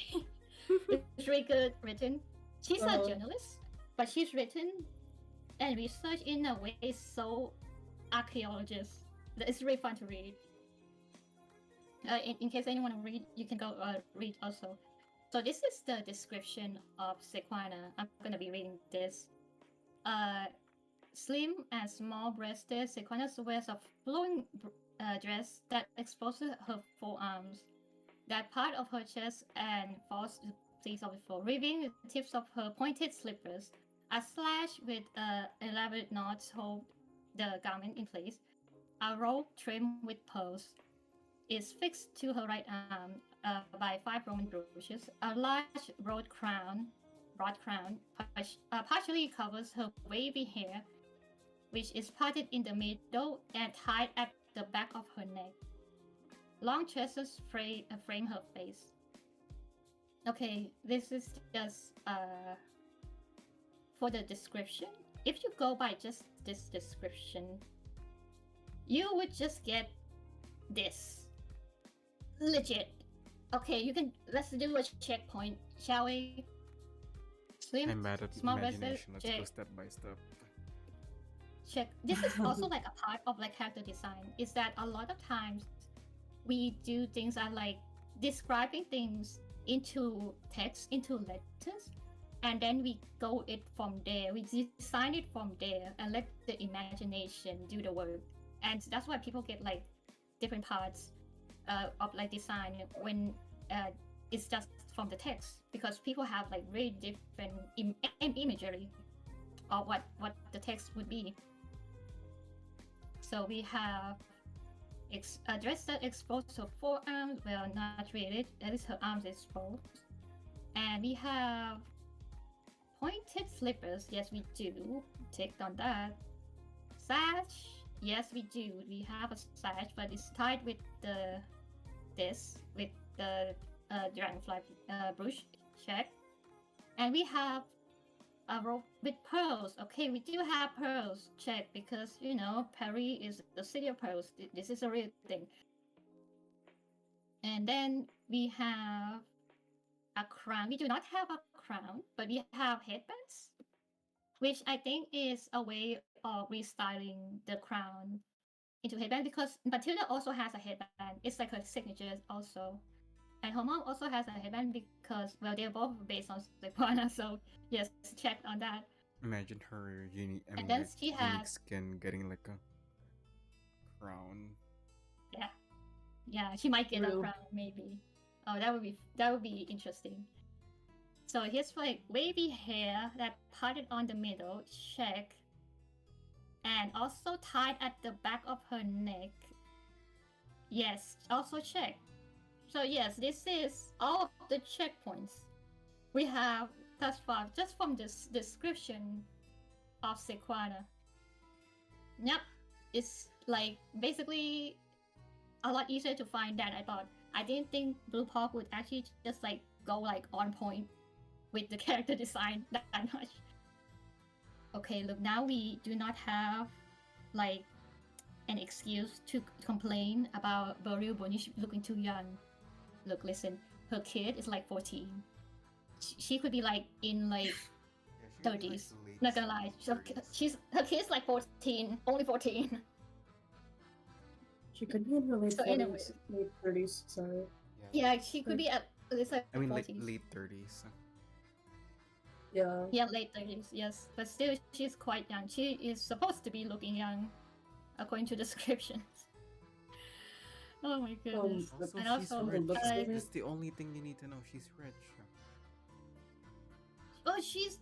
It's really good written. She's a journalist, but she's written and researched in a way so archaeologist. It's really fun to read. In case anyone want to read, you can go read also. So this is the description of Sequana. I'm gonna be reading this. Slim and small-breasted, Sequana wears a flowing dress that exposes her forearms, that part of her chest, and falls to the place of the floor, revealing the tips of her pointed slippers. A slash with elaborate knots hold the garment in place. A rope trimmed with pearls is fixed to her right arm by 5 Roman brooches. A large broad crown partially covers her wavy hair, which is parted in the middle and tied at the back of her neck. Long tresses frame her face. Okay, this is just for the description. If you go by just this description, you would just get this. Legit. Okay, let's do a checkpoint, shall we? Slim, I'm bad at small imagination. Let's breasted, go step by step. check. This is also like a part of like character design, is that a lot of times we do things that like describing things into text, into letters, and then we go it from there. We design it from there and let the imagination do the work. And that's why people get like different parts of like design when it's just from the text, because people have like really different imagery of what the text would be. So we have a dress that exposed her forearms, well, not really, at least her arms exposed. And we have pointed slippers, yes we do, ticked on that. Sash, yes we do, we have a sash, but it's tied with the dragonfly brooch, check. And we have a rope with pearls. Okay, we do have pearls, check, because you know Paris is the city of pearls. This is a real thing. And then we have a crown. We do not have a crown, but we have headbands, which I think is a way of restyling the crown into headband, because Matilda also has a headband. It's like her signature also. And her mom also has a headband because, well, they're both based on Sequana, so yes, check on that. Imagine her unique skin getting like a crown. Yeah, she might get a crown maybe. Oh, that would be interesting. So here's like wavy hair that parted on the middle, check, and also tied at the back of her neck. Yes, also check. So yes, this is all of the checkpoints we have thus far, just from this description of Sequana. Yep, it's like basically a lot easier to find than I thought. I didn't think Blue Park would actually just like go like on point with the character design that much. Okay, look, now we do not have like an excuse to complain about Belle Époque looking too young. Look, listen, her kid is like 14. She could be like in like Yeah, she was, 30s. like, late Not gonna lie, her kid's like 14, only 14. She could be in her late So 40s, anyway. late 30s, sorry. Yeah, she could be at least like I mean, 40s. late 30s. Yeah. Yeah, late 30s, yes. But still, she's quite young. She is supposed to be looking young, according to descriptions. Oh my goodness. Also, And she's also, rich. uh, That's the only thing you need to know. She's rich. oh, she's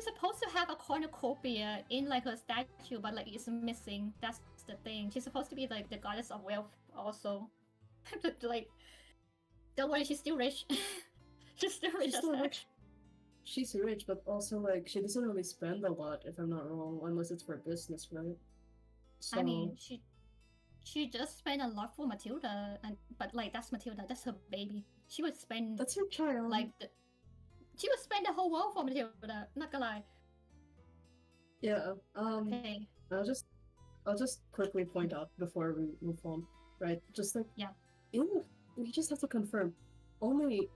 supposed to have a cornucopia in like her statue, but like it's missing. That's the thing. She's supposed to be like the goddess of wealth also. But like, don't worry, she's still rich. She's still rich. She's as still heck. rich. She's rich, but also like she doesn't really spend a lot, if I'm not wrong, unless it's for business, right? So, I mean, she just spent a lot for Matilda, but like that's Matilda, that's her baby. She would spend that's her child. like she would spend the whole world for Matilda. Not gonna lie. Yeah. Okay. I'll just quickly point out before we move on, right? Just like Yeah. we just have to confirm.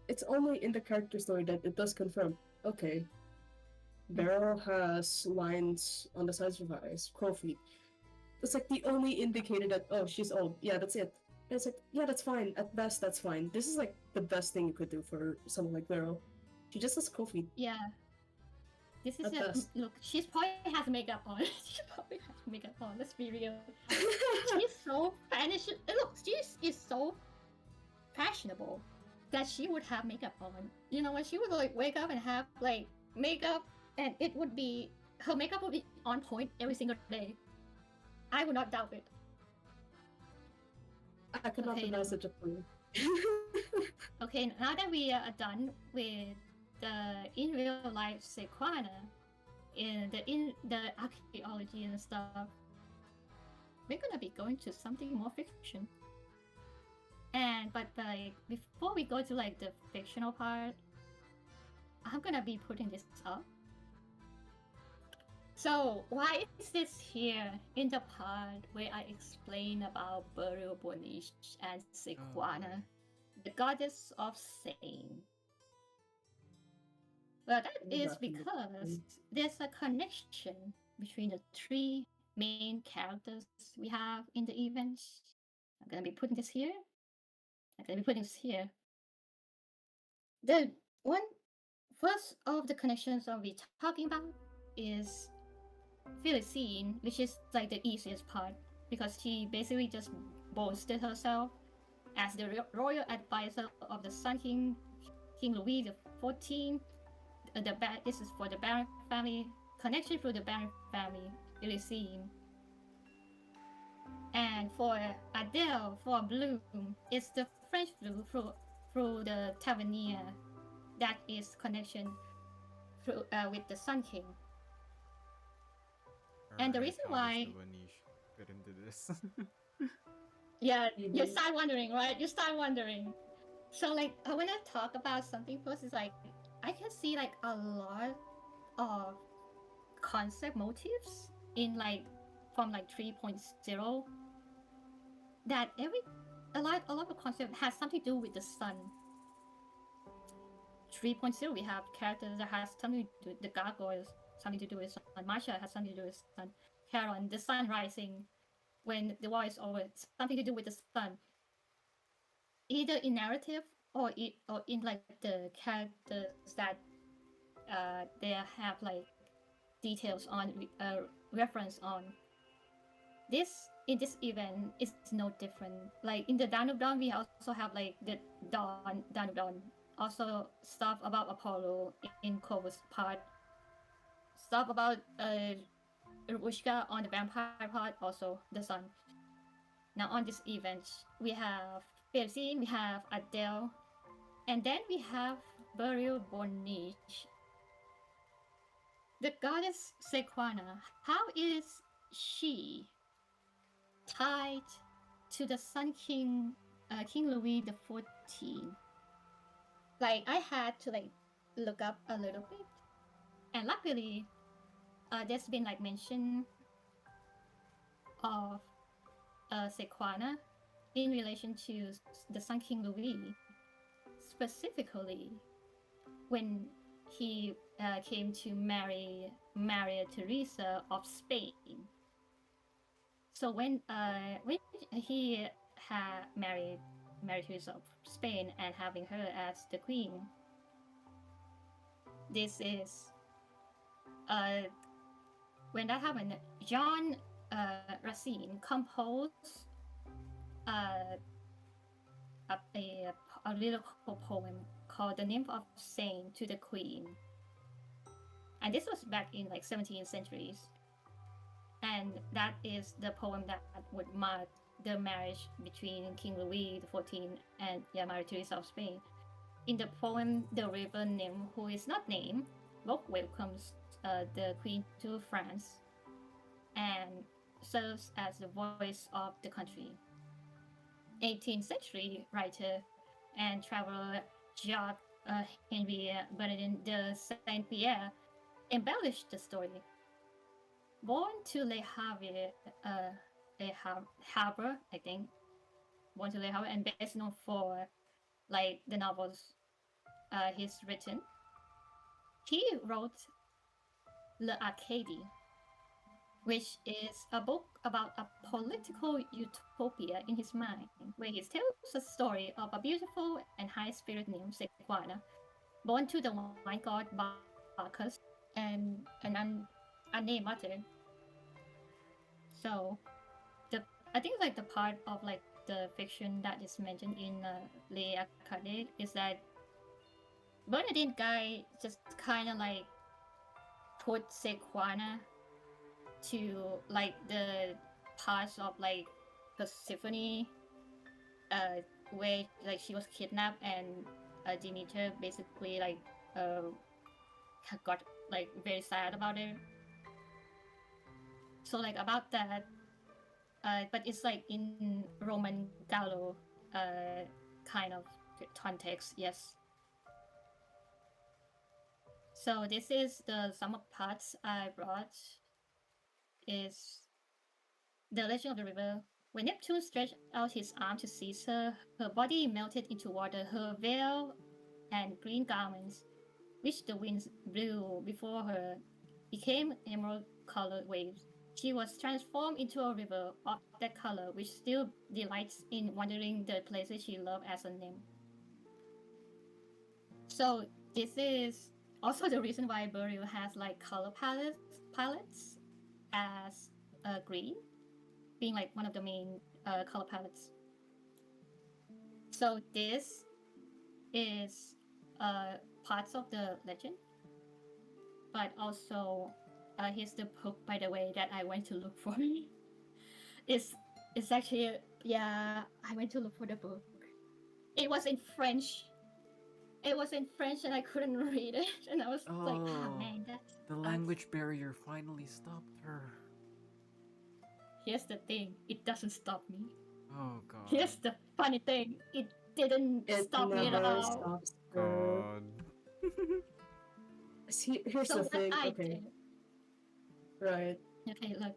It's only in the character story that it does confirm. Okay. Beryl has lines on the sides of her eyes, crow feet. It's like the only indicator that she's old. Yeah, that's it. And it's like, yeah, that's fine. At best, that's fine. This is like the best thing you could do for someone like Beryl. She just has crow feet. Yeah. This is At best. look. She's probably has makeup on. She probably has makeup on. Let's be real. She's so fashion. Look, she is so fashionable that she would have makeup on. You know, when she would like wake up and have like makeup, and it would be her makeup would be on point every single day. I would not doubt it. I could not Okay, deny now. such a thing. Okay, now that we are done with the in real life Sequana, in the archaeology and stuff, we're gonna be going to something more fiction. But like before we go to like the fictional part, I'm gonna be putting this up. So why is this here in the part where I explain about Belle Époque and Sequana, the goddess of Sane? Well, that is because there's a connection between the three main characters we have in the events. I'm gonna be putting this here. I'm gonna be putting this here. The one first of the connections I'll be talking about is Felicine, which is like the easiest part because she basically just boasted herself as the royal advisor of the Sun King, King Louis XIV. This is for the Baron family, connection through the Baron family, Felicine. And for Adele, for Bloom, it's the French Blue through the Tavernier. That is connection through with the Sun King. And the Alright, reason how why- does the Vanish fit into this? Yeah, you start wondering, right? You start wondering. So like, when I talk about something first, it's like I can see like a lot of concept motifs in like from like 3.0 that a lot of concept has something to do with the sun. 3.0 we have characters that has something to do with the gargoyles, something to do with sun. Marsha has something to do with sun. Charon, the sun rising when the war is over, something to do with the sun. Either in narrative or in like the characters that they have like details on reference on. In this event is no different. Like in the Dawn of Dawn, we also have like the Dawn of Dawn. Also stuff about Apollo in Corvus part. Stuff about Rushka on the vampire part, also the sun. Now on this event, we have Felicine, we have Adele, and then we have Belle Époque. The goddess Sequana, how is she tied to the Sun King, King Louis XIV? Like I had to like look up a little bit, and luckily, there's been like mention of Sequana in relation to the Sun King Louis, specifically when he came to marry Maria Theresa of Spain. So when he had married Maria Theresa of Spain and having her as the queen, this is when that happened, John Racine composed a lyrical poem called "The Nymph of Saint to the Queen," and this was back in like 17th centuries, and that is the poem that would mark the marriage between King Louis XIV and Maria Theresa of Spain. In the poem, the river nymph, who is not named, welcomes the queen to France and serves as the voice of the country. 18th century writer and traveler Jacques Henri Bernardin de Saint-Pierre embellished the story. Born to Le Havre, I think. Born to Le Havre and best known for like the novels he's written. He wrote L'Arcadie, which is a book about a political utopia in his mind, where he tells a story of a beautiful and high-spirited nymph, Sequana, born to the wine god Bacchus and an unnamed mother. So, I think like the part of like the fiction that is mentioned in L'Arcadie is that Bernardine guy just kind of like put Sequana to like the parts of like Persephone, where like she was kidnapped and Demeter basically like got like very sad about it. So like about that, but it's like in Roman Gallo kind of context, yes. So this is the some of parts I brought. Is the legend of the river. When Neptune stretched out his arm to seize her, her body melted into water. Her veil and green garments, which the winds blew before her, became emerald-colored waves. She was transformed into a river of that color, which still delights in wandering the places she loved as a nymph. So this is also the reason why Burial has like color palettes as green, being like one of the main color palettes. So this is parts of the legend, but also here's the book, by the way, that I went to look for. It's actually, yeah, I went to look for the book. It was in French. It was in French and I couldn't read it, and I was like, oh man, that's... The language barrier finally stopped her. Here's the thing, it doesn't stop me. Oh god. Here's the funny thing, it didn't stop me at all. Stops her. God. Here's So the what thing. I Okay. did... Right. Okay, look.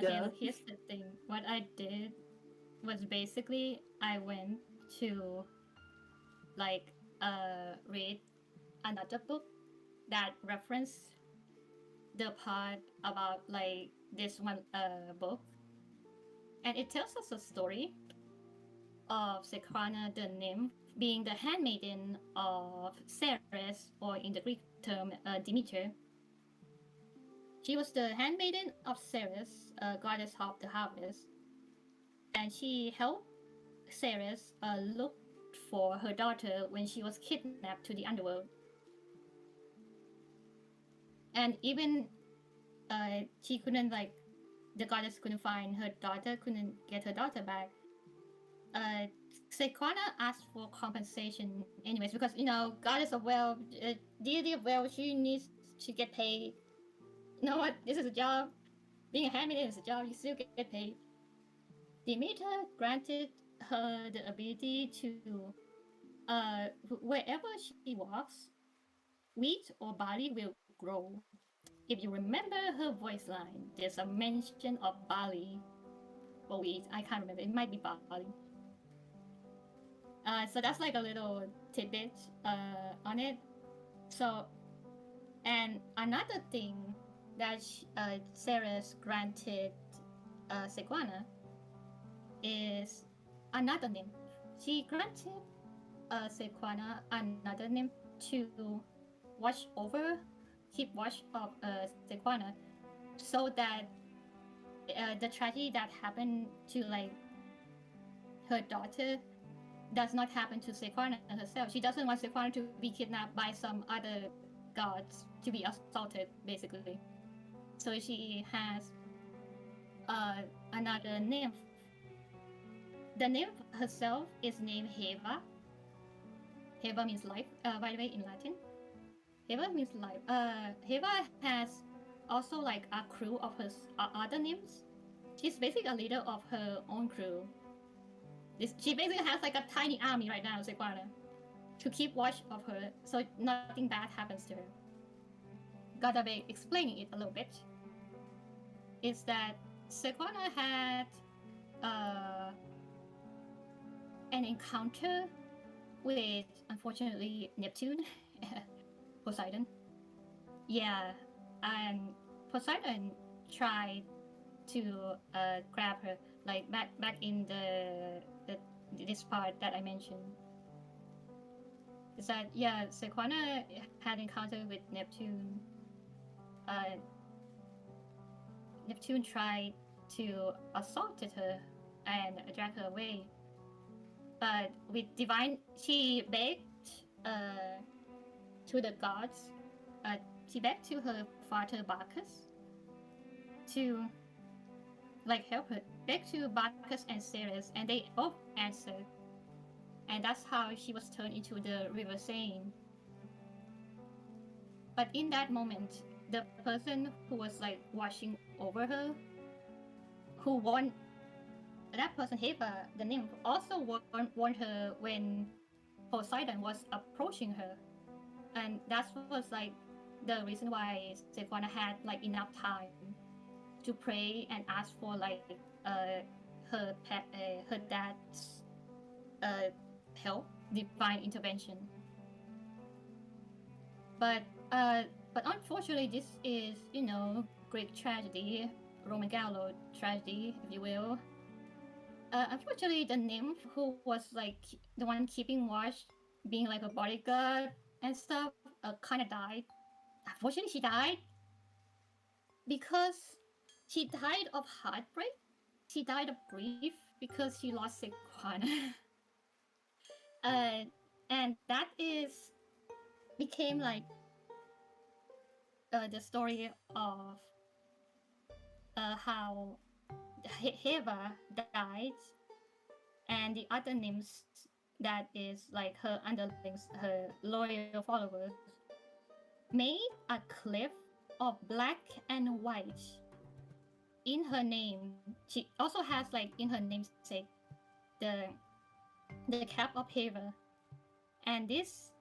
Okay, Yeah. look, here's the thing. What I did was basically I went to like read another book that referenced the part about like this one book, and it tells us a story of Sequana the nymph being the handmaiden of Ceres, or in the Greek term Demeter. She was the handmaiden of Ceres, goddess of the harvest, and she helped Ceres look for her daughter when she was kidnapped to the underworld. And even she couldn't, like, the goddess couldn't find her daughter, couldn't get her daughter back. Sequana asked for compensation anyways, because, you know, goddess of wealth, deity of wealth, she needs to get paid. You know what? This is a job. Being a handmaiden is a job. You still get paid. Demeter granted her the ability to, wherever she walks, wheat or barley will grow. if you remember her voice line, there's a mention of Bali. I can't remember. It might be Bali. So that's like a little tidbit on it. So, and another thing that Ceres granted Sequana is another nymph. She granted Sequana another nymph to keep watch of Sequana, so that the tragedy that happened to like her daughter does not happen to Sequana herself. She doesn't want Sequana to be kidnapped by some other gods, to be assaulted, basically. So she has another nymph. The nymph herself is named Heva. Heva means life, by the way, in Latin. Heva means life. Heva has also like a crew of her other nymphs. She's basically a leader of her own crew. She basically has like a tiny army right now, Sequana, to keep watch of her, so nothing bad happens to her. Gotta be explaining it a little bit. Is that Sequana had an encounter with, unfortunately, Neptune, Poseidon. Yeah, and Poseidon tried to grab her, like back in this part that I mentioned. Is that Sequana had encounter with Neptune. Neptune tried to assault her and drag her away, but with divine, she begged to the gods. She begged to her father Bacchus to like help her. Begged to Bacchus and Ceres, and they both answered. And that's how she was turned into the river Seine. But in that moment, the person who was like watching over her, who warned that person, Heva, the nymph, also warned her when Poseidon was approaching her. And that was like the reason why Sequana had like enough time to pray and ask for like her dad's help, divine intervention. But unfortunately, this is, Greek tragedy, Roman Gallo tragedy, if you will. Unfortunately, the nymph who was like the one keeping watch, being like a bodyguard and stuff, kind of died. Unfortunately, she died because she died of heartbreak. She died of grief because she lost Sequana. And that became like the story of how Heva died, and the other nymphs that is like her underlings, her loyal followers, made a cliff of black and white in her name. She also has like in her namesake the cap of Heva. And this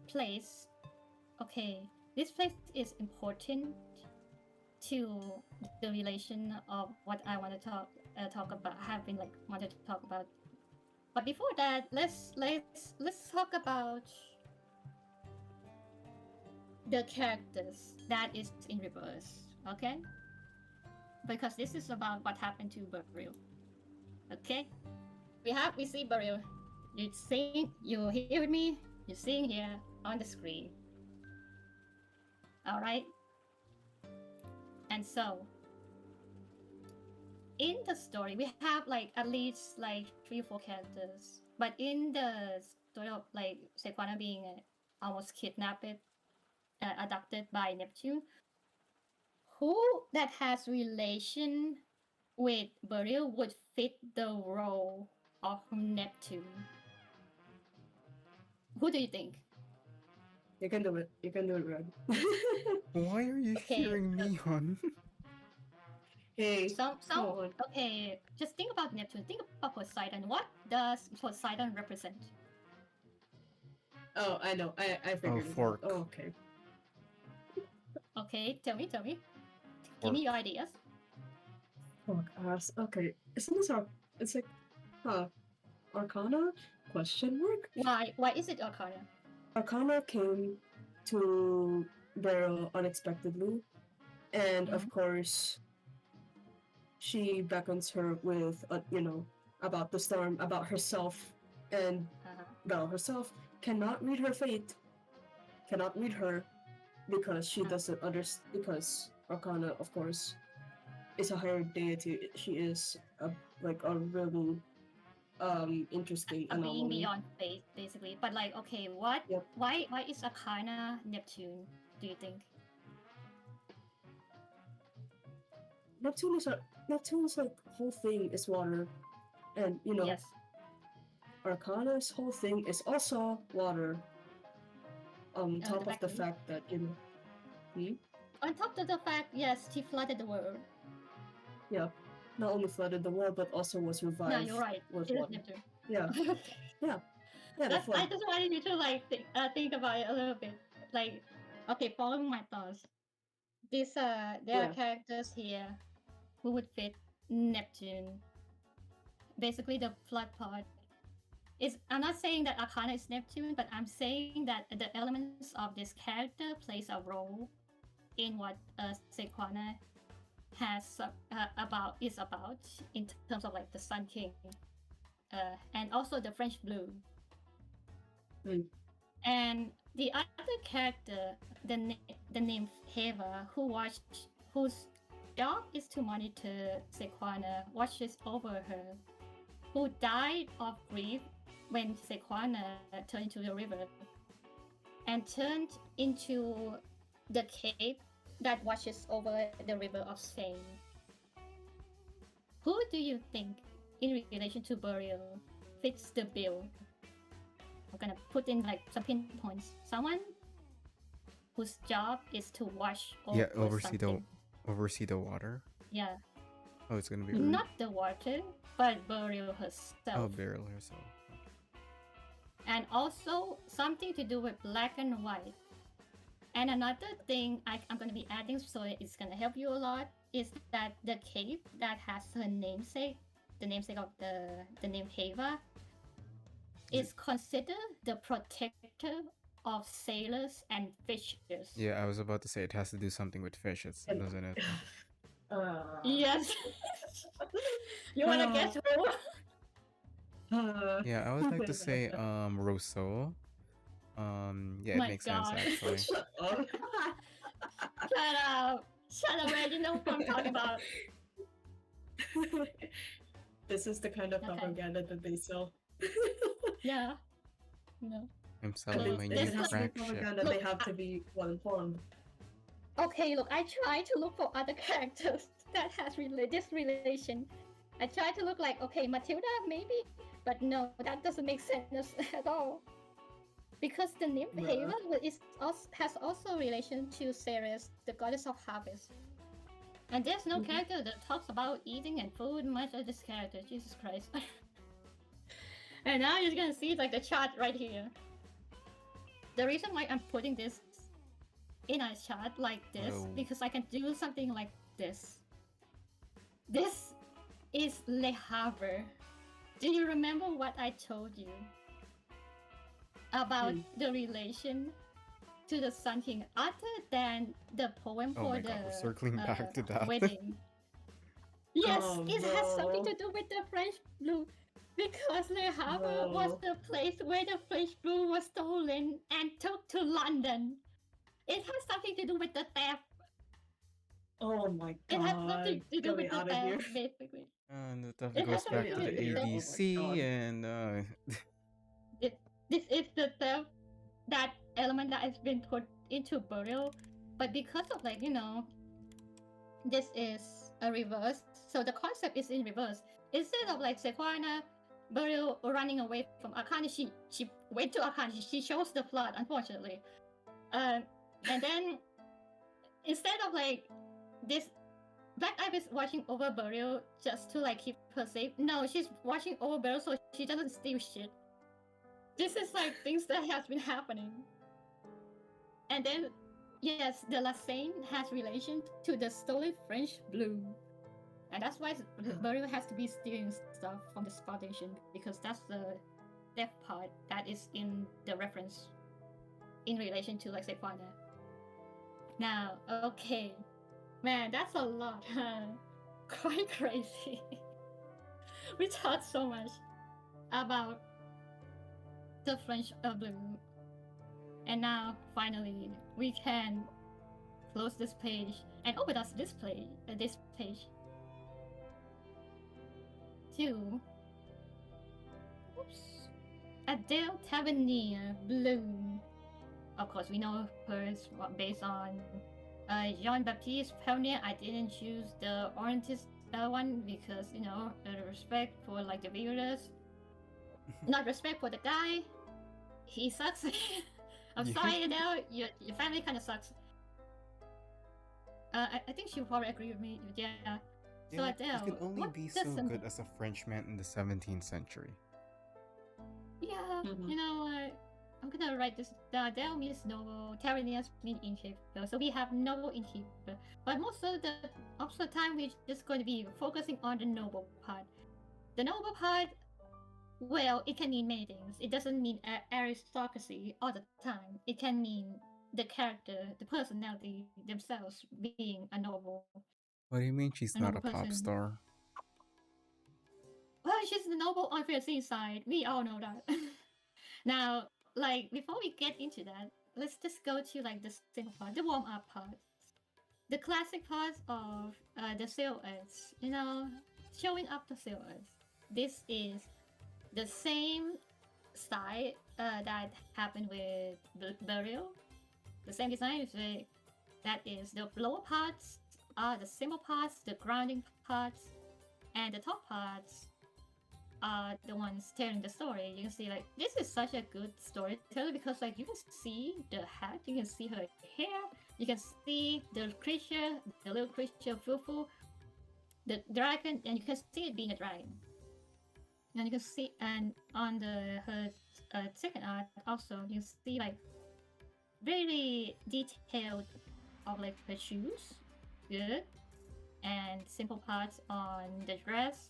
place is important to the relation of what I want to talk about. Have been like wanted to talk about. But before that, let's talk about the characters that is in reverse, okay? Because this is about what happened to Beryl. Okay, we see Beryl. You hear with me? You're seeing here on the screen. All right. And so, in the story, we have like at least like 3 or 4 characters. But in the story of like Sequana being almost kidnapped, abducted by Neptune, who that has relation with Beryl would fit the role of Neptune? Who do you think? You can do it. You can do it, Red. Why are you cheering me on? Hey. Okay, just think about Neptune. Think about Poseidon. What does Poseidon represent? Oh, I know. I figured. Oh, fork. Oh, okay. Okay, tell me. Or- Give me your ideas. Fuck ass. Okay, isn't this our? It's like, Arcana? Question mark. Why is it Arcana? Arcana came to Beryl unexpectedly, and of course, she beckons her with, about the storm, about herself, and Belle herself cannot read her fate, cannot read her, because she doesn't understand. Because Arcana, of course, is a higher deity. She is a really interesting A being anomaly. beyond fate, basically. But like, okay, what? Yep. Why is Arcana Neptune? Do you think? Neptune's like whole thing is water, and Yes. Arcana's whole thing is also water. On top of the directly. fact that On top of the fact, yes, she flooded the world. not only flooded the world but also was revived. No, you're right. With It is water. Neptune. Yeah, the I flood. just wanted you to like think about it a little bit. Like, okay, following my thoughts. There Yeah. are characters here who would fit Neptune. Basically, the flood part is. I'm not saying that Arcana is Neptune, but I'm saying that the elements of this character plays a role in what Sequana has about in terms of like the Sun King, and also the French Blue. And the other character, the name Heva, whose job is to monitor Sequana, watches over her, who died of grief when Sequana turned into the river, and turned into the cave that watches over the river of Seine. Who do you think, in relation to Burial, fits the bill? I'm gonna put in like some pinpoints. Someone whose job is to watch over oversee the water. Yeah. Oh, it's gonna be her? Not the water, but Burial herself. Oh, Beryl herself. And also something to do with black and white. And another thing I'm going to be adding, so it's going to help you a lot, is that the cave that has her namesake, the namesake of the name Heva, is considered the protector of sailors and fishers. Yeah, I was about to say it has to do something with fish, doesn't it? Yes. You want to guess who? Yeah, I would like to say Rousseau. Yeah, it My makes God. sense actually. Shut up. Shut up, Red. You know what I'm talking about. This is the kind of Okay. propaganda that they sell. Yeah. No. I'm selling my If new it has to be crack ship. propaganda, they have to be well informed. Okay, look, I try to look for other characters that has this relation. I try to look like, okay, Matilda, maybe? But no, that doesn't make sense at all. Because the nymph Yeah. Hela has also relation to Ceres, the goddess of harvest. And there's no character that talks about eating and food much of this character, Jesus Christ. And now you're gonna see like the chart right here. The reason why I'm putting this in a chart like this, Oh. because I can do something like this. This is Le Havre. Do you remember what I told you about the relation to the Sun King, other than the poem Oh for my the god, we're circling back to that. wedding? Yes, Oh, it has something no. to do with the French Blue, because Le Havre was No. the place where the French Blue was stolen and took to London. It has something to do with the theft. Oh my It has nothing god. to do Get me with the out of here. theft, basically. And it It definitely has goes back something to to the do with the ADC Oh my God. and This is the theft, that element that has been put into Burial, but because of like, this is a reverse, so the concept is in reverse. Instead of like Sequana, Burial running away from Arcana, she went to Arcana, she chose the flood, unfortunately. And then instead of like this, Black Eye is watching over Burial just to like keep her safe. No, she's watching over Burial so she doesn't steal shit. This is like things that has been happening. And then yes, the Lassane has relation to the stolen French blue. And that's why Burial has to be stealing stuff from the foundation, because that's the death part that is in the reference in relation to, like, say, Father. Now, okay. Man, that's a lot, huh? Quite crazy. We talked so much about the French blue. And now, finally, we can close this page and open us this page to Adele Tavernier Bloom. Of course, we know her based on Jean-Baptiste Pernier. I didn't choose the Orientist one because, you know, respect for, like, the viewers. Not respect for the guy. He sucks. I'm sorry, Adele. Your family kind of sucks. I think she'll probably agree with me. Yeah. So Adele, you can only be so good as a Frenchman in the 17th century. Yeah, you know what? I'm gonna write this down. Adele means noble, Tavernier means innkeeper. So we have noble innkeeper. But most of the time, we're just going to be focusing on the noble part. The noble part, well, it can mean many things. It doesn't mean aristocracy all the time. It can mean the character, the personality themselves being a noble. What do you mean she's not a pop person. star? Well, she's the noble on fantasy side. We all know that. Now, like, before we get into that, let's just go to, like, the simple part, the warm-up part. The classic parts of the silhouettes, you know, showing up the silhouettes. This is the same style that happened with Burial. The same design is that is the lower parts are the simple parts, the grounding parts, and the top parts are the ones telling the story. You can see, like, this is such a good storyteller because, like, you can see the hat, you can see her hair, you can see the creature, the little creature Fufu, the dragon, and you can see it being a dragon. And you can see, and on her second art also, you can see, like, very detailed of, like, her shoes, good, and simple parts on the dress.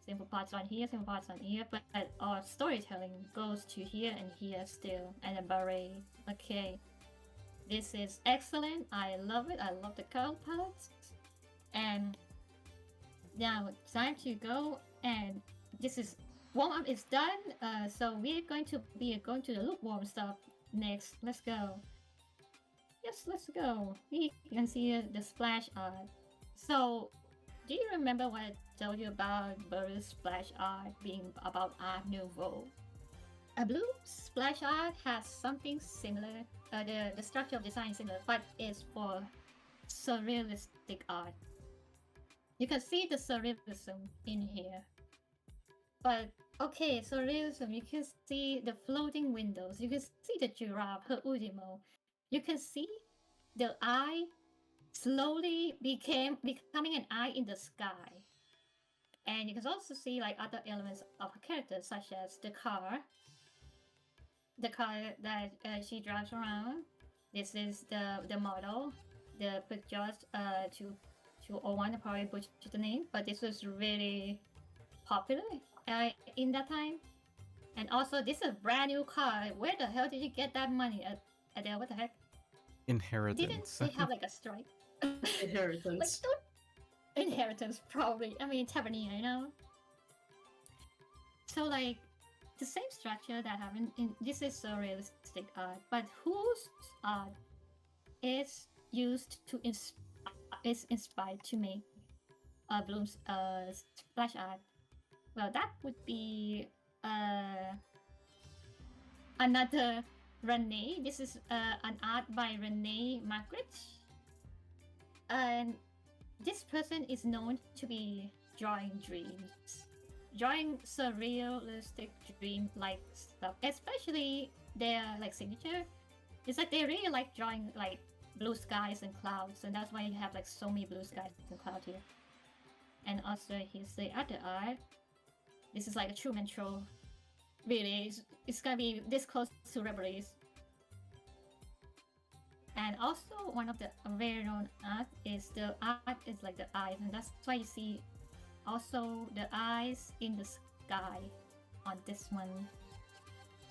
Simple parts on here, simple parts on here, but our storytelling goes to here and here still, and a beret. Okay, this is excellent. I love it. I love the color palettes. And now it's time to go. And this is warm up is done. So we're going to be going to the lukewarm stuff next. Let's go. Yes, let's go. We can see the splash art. So, do you remember what I told you about Burial's splash art being about Art Nouveau? A blue splash art has something similar. The structure of design is similar, but it's for surrealistic art. You can see the surrealism in here. But okay, surrealism, you can see the floating windows. You can see the giraffe, her Udimo. You can see the eye slowly becoming an eye in the sky. And you can also see, like, other elements of her character, such as the car that she drives around. This is the model, the Peugeot 201. I probably butchered the name, but this was really popular in that time. And also, this is a brand new car. Where the hell did you get that money, Adele? What the heck? Inheritance. Didn't they have, like, a strike? Inheritance. Like, inheritance, probably. I mean, Tavernier, you know? So, like, the same structure that happened in this is surrealistic art, but whose art is used to is inspired to make Bloom's splash art? Well, that would be another Renee. This is an art by Renee Magritte. And this person is known to be drawing dreams. Drawing surrealistic dream-like stuff. Especially their, like, signature. It's like they really like drawing, like, blue skies and clouds. And that's why you have, like, so many blue skies and clouds here. And also here's the other art. This is like a Truman Show. Really, it's gonna be this close to Rebellies. And also one of the very known art is like the eyes, and that's why you see also the eyes in the sky on this one.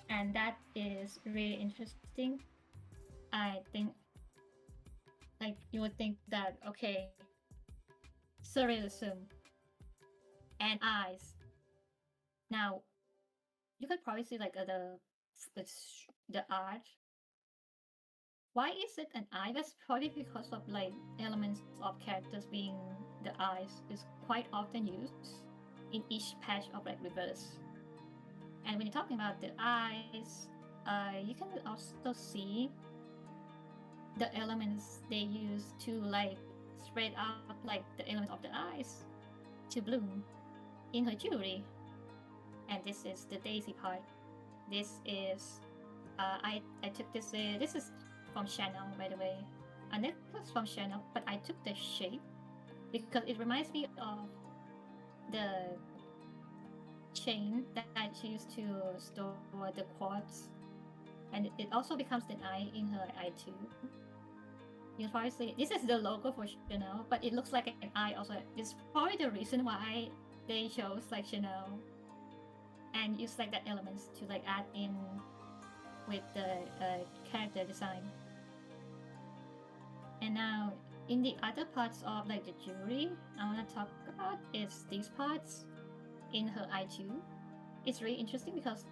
And that is really interesting. I think like you would think that okay, surrealism and eyes. Now you could probably see like the art. Why is it an eye? That's probably because of like elements of characters being the eyes is quite often used in each patch of like reverse. And when you're talking about the eyes, you can also see the elements they use to like spread out like the elements of the eyes to bloom in her jewelry. And this is the daisy part. This is I took this. This is from Chanel, by the way. A necklace from Chanel, but I took the shape because it reminds me of the chain that she used to store the quartz, and it also becomes an eye in her eye too. You can probably see this is the logo for Chanel, but it looks like an eye also. This is probably the reason why they chose like Chanel and use like that elements to like add in with the character design. And now in the other parts of like the jewelry I want to talk about is these parts in her eye too. It's really interesting because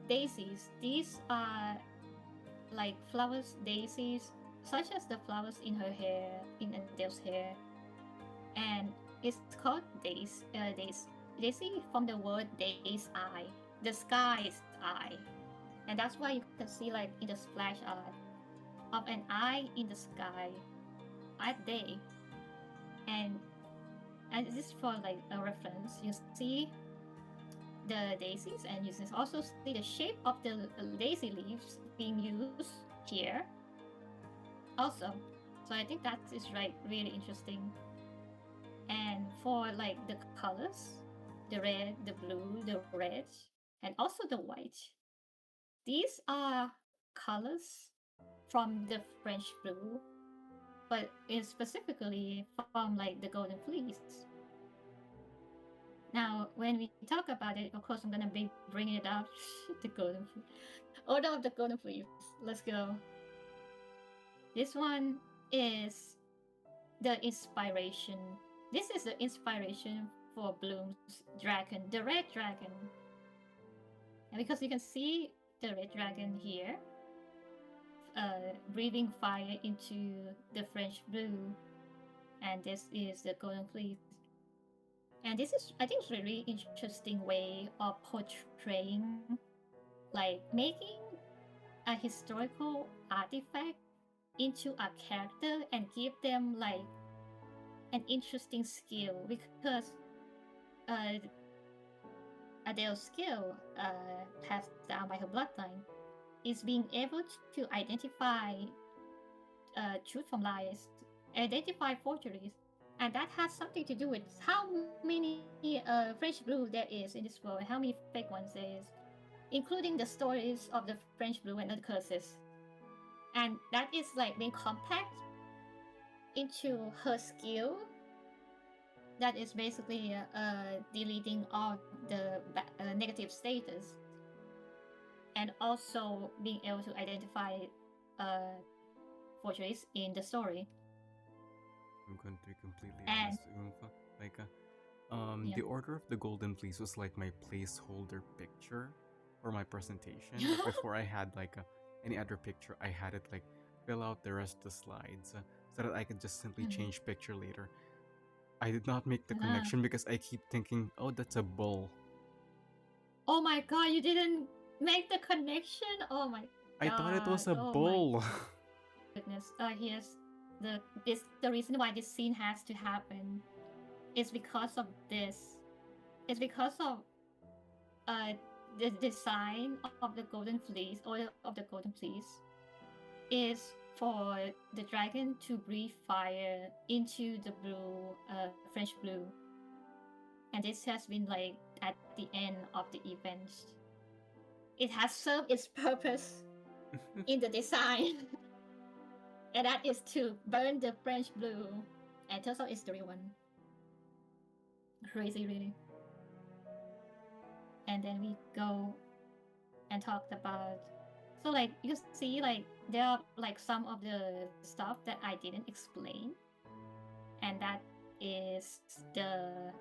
daisies, these are like flowers, daisies, such as the flowers in her hair, in Adele's hair, and it's called daisy from the word day's eye, the sky's eye, and that's why you can see like in the splash art of an eye in the sky at day, and this is for like a reference. You see the daisies, and you can also see the shape of the daisy leaves being used here also. So I think that is like really interesting. And for like the colors, the red, the blue, the red, and also the white, these are colors from the French blue, but it's specifically from like the golden fleece. Now, when we talk about it, of course, I'm gonna be bringing it up. The golden fleece, order of the golden fleece. Let's go. This one is the inspiration. This is the inspiration for Bloom's dragon, the red dragon. And because you can see the red dragon here, breathing fire into the French blue, and this is the golden fleece. And this is, I think, it's a really interesting way of portraying, like making a historical artifact into a character and give them like an interesting skill, because Adele's skill passed down by her bloodline is being able to identify truth from lies, identify forgeries, and that has something to do with how many French blue there is in this world and how many fake ones there is, including the stories of the French blue and the curses. And that is like being compact into her skill that is basically deleting all the negative status, and also being able to identify forgeries in the story. I'm going to be completely honest, Oompa. Like, the Order of the Golden Fleece was like my placeholder picture for my presentation. But before I had like any other picture, I had it like fill out the rest of the slides so that I could just simply change picture later. I did not make the connection because I keep thinking, oh, that's a bull. Oh my god, you didn't make the connection? Oh my god. I thought it was a bull. Goodness. Here's the reason why this scene has to happen is because of this. It's because of the design of the golden fleece, or of the golden fleece, is for the dragon to breathe fire into the blue, French blue. And this has been like at the end of the event. It has served its purpose in the design. And that is to burn the French blue. And turns out it's the real one. Crazy, really. And then we go and talk about. So, like, you see, like, there are, like, some of the stuff that I didn't explain. And that is the...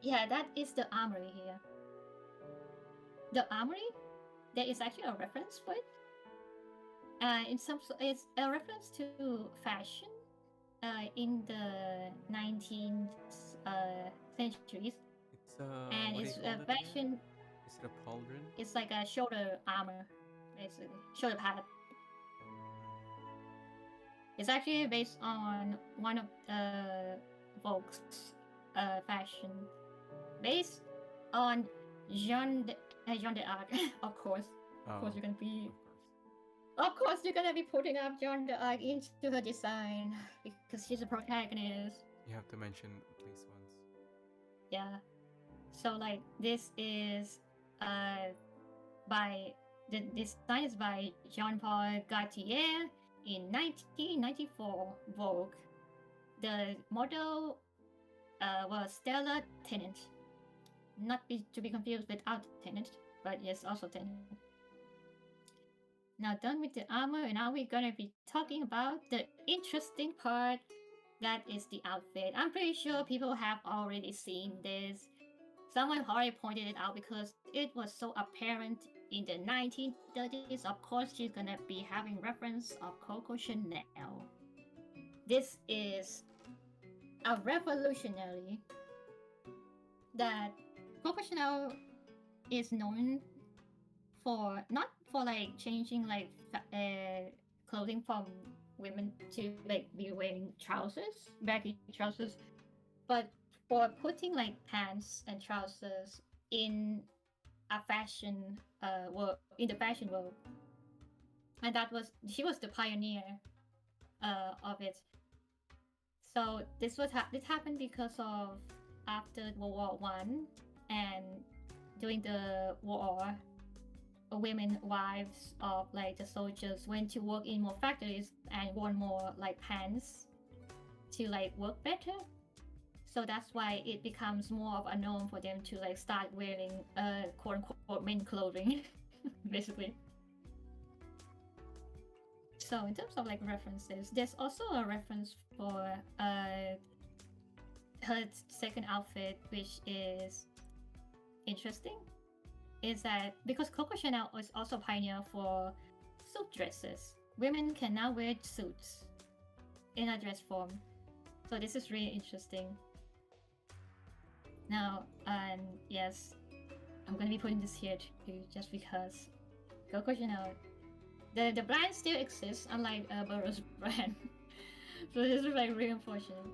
Yeah, that is the armory here. The armory, there is actually a reference for it. It's a reference to fashion in the 19th centuries. It's And what do it's you call a it fashion. again? Is it a pauldron? It's like a shoulder armor, basically. Shoulder pad. It's actually based on one of Vogue's fashion. Based on Jean d'Arc, of course. Of course, you're gonna be. Of course, you're gonna be putting up Jean d'Arc into her design because she's a protagonist. You have to mention at least once. Yeah. So like this is by the design is by Jean-Paul Gaultier in 1994 Vogue. The model was Stella Tennant. Not to be confused with Out Tennant, but yes, also Tennant. Now done with the armor, and now we're gonna be talking about the interesting part, that is the outfit. I'm pretty sure people have already seen this. Someone already pointed it out because it was so apparent in the 1930s. Of course, she's gonna be having reference of Coco Chanel. This is a revolutionary that Coco Chanel is known for, not for like changing like clothing from women to like be wearing trousers, baggy trousers, but for putting like pants and trousers in a fashion world, in the fashion world. And she was the pioneer of it. So this happened because of after World War One, and during the war, women wives of like the soldiers went to work in more factories and wore more like pants to like work better. So that's why it becomes more of a norm for them to like start wearing quote unquote men clothing, basically. So in terms of like references, there's also a reference for her second outfit, which is interesting, is that because Coco Chanel was also a pioneer for suit dresses, women can now wear suits in a dress form. So this is really interesting. Now, yes, I'm gonna be putting this here too, just because Coco Chanel, the brand still exists, unlike Burroughs' brand. So this is like really unfortunate.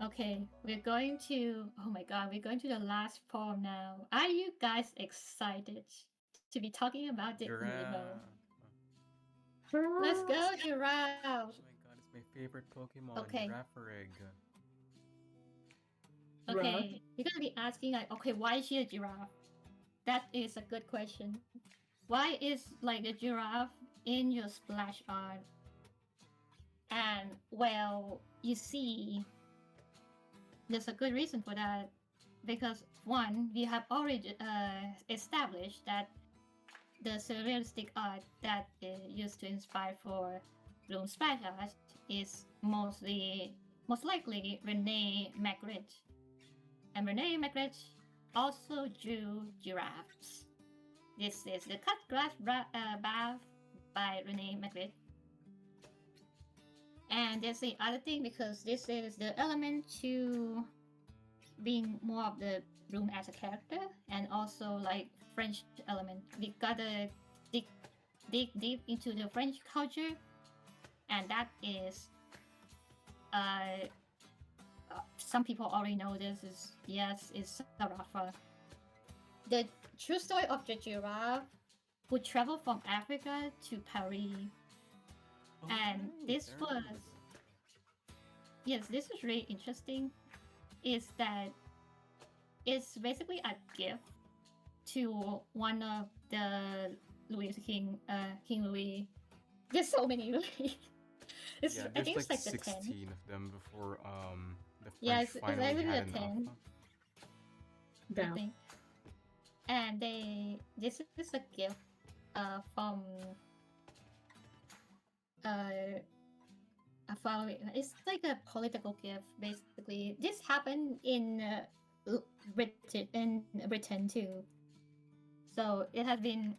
Okay, we're going to, oh my god, we're going to the last poem now. Are you guys excited to be talking about the Evo? Let's go, Giraffe! Oh my god, it's my favorite Pokemon, Okay. Girafarig. Okay, you're gonna be asking like, okay, why is she a giraffe? That is a good question. Why is like a giraffe in your splash art? And well, you see, there's a good reason for that, because one, we have already established that the surrealistic art that is used to inspire for Bloom splash art is most likely Rene Magritte. And Rene Magritte also drew giraffes. This is the Cut Grass Bath by Rene Magritte. And there's the other thing, because this is the element to being more of the Bloom as a character, and also like French element. We gotta dig deep into the French culture, and that is some people already know this is Sarafa. The true story of the giraffe who traveled from Africa to Paris. And this is really interesting, is that it's basically a gift to one of the Louis King, King Louis. There's so many Louis. It's, Yeah, I there's think it's like like the 10. 16 of them before the Yeah, French it's finally actually had the enough. 10. I Damn. think. And this is a gift from a following. It's like a political gift, basically. This happened in Britain too. So it has been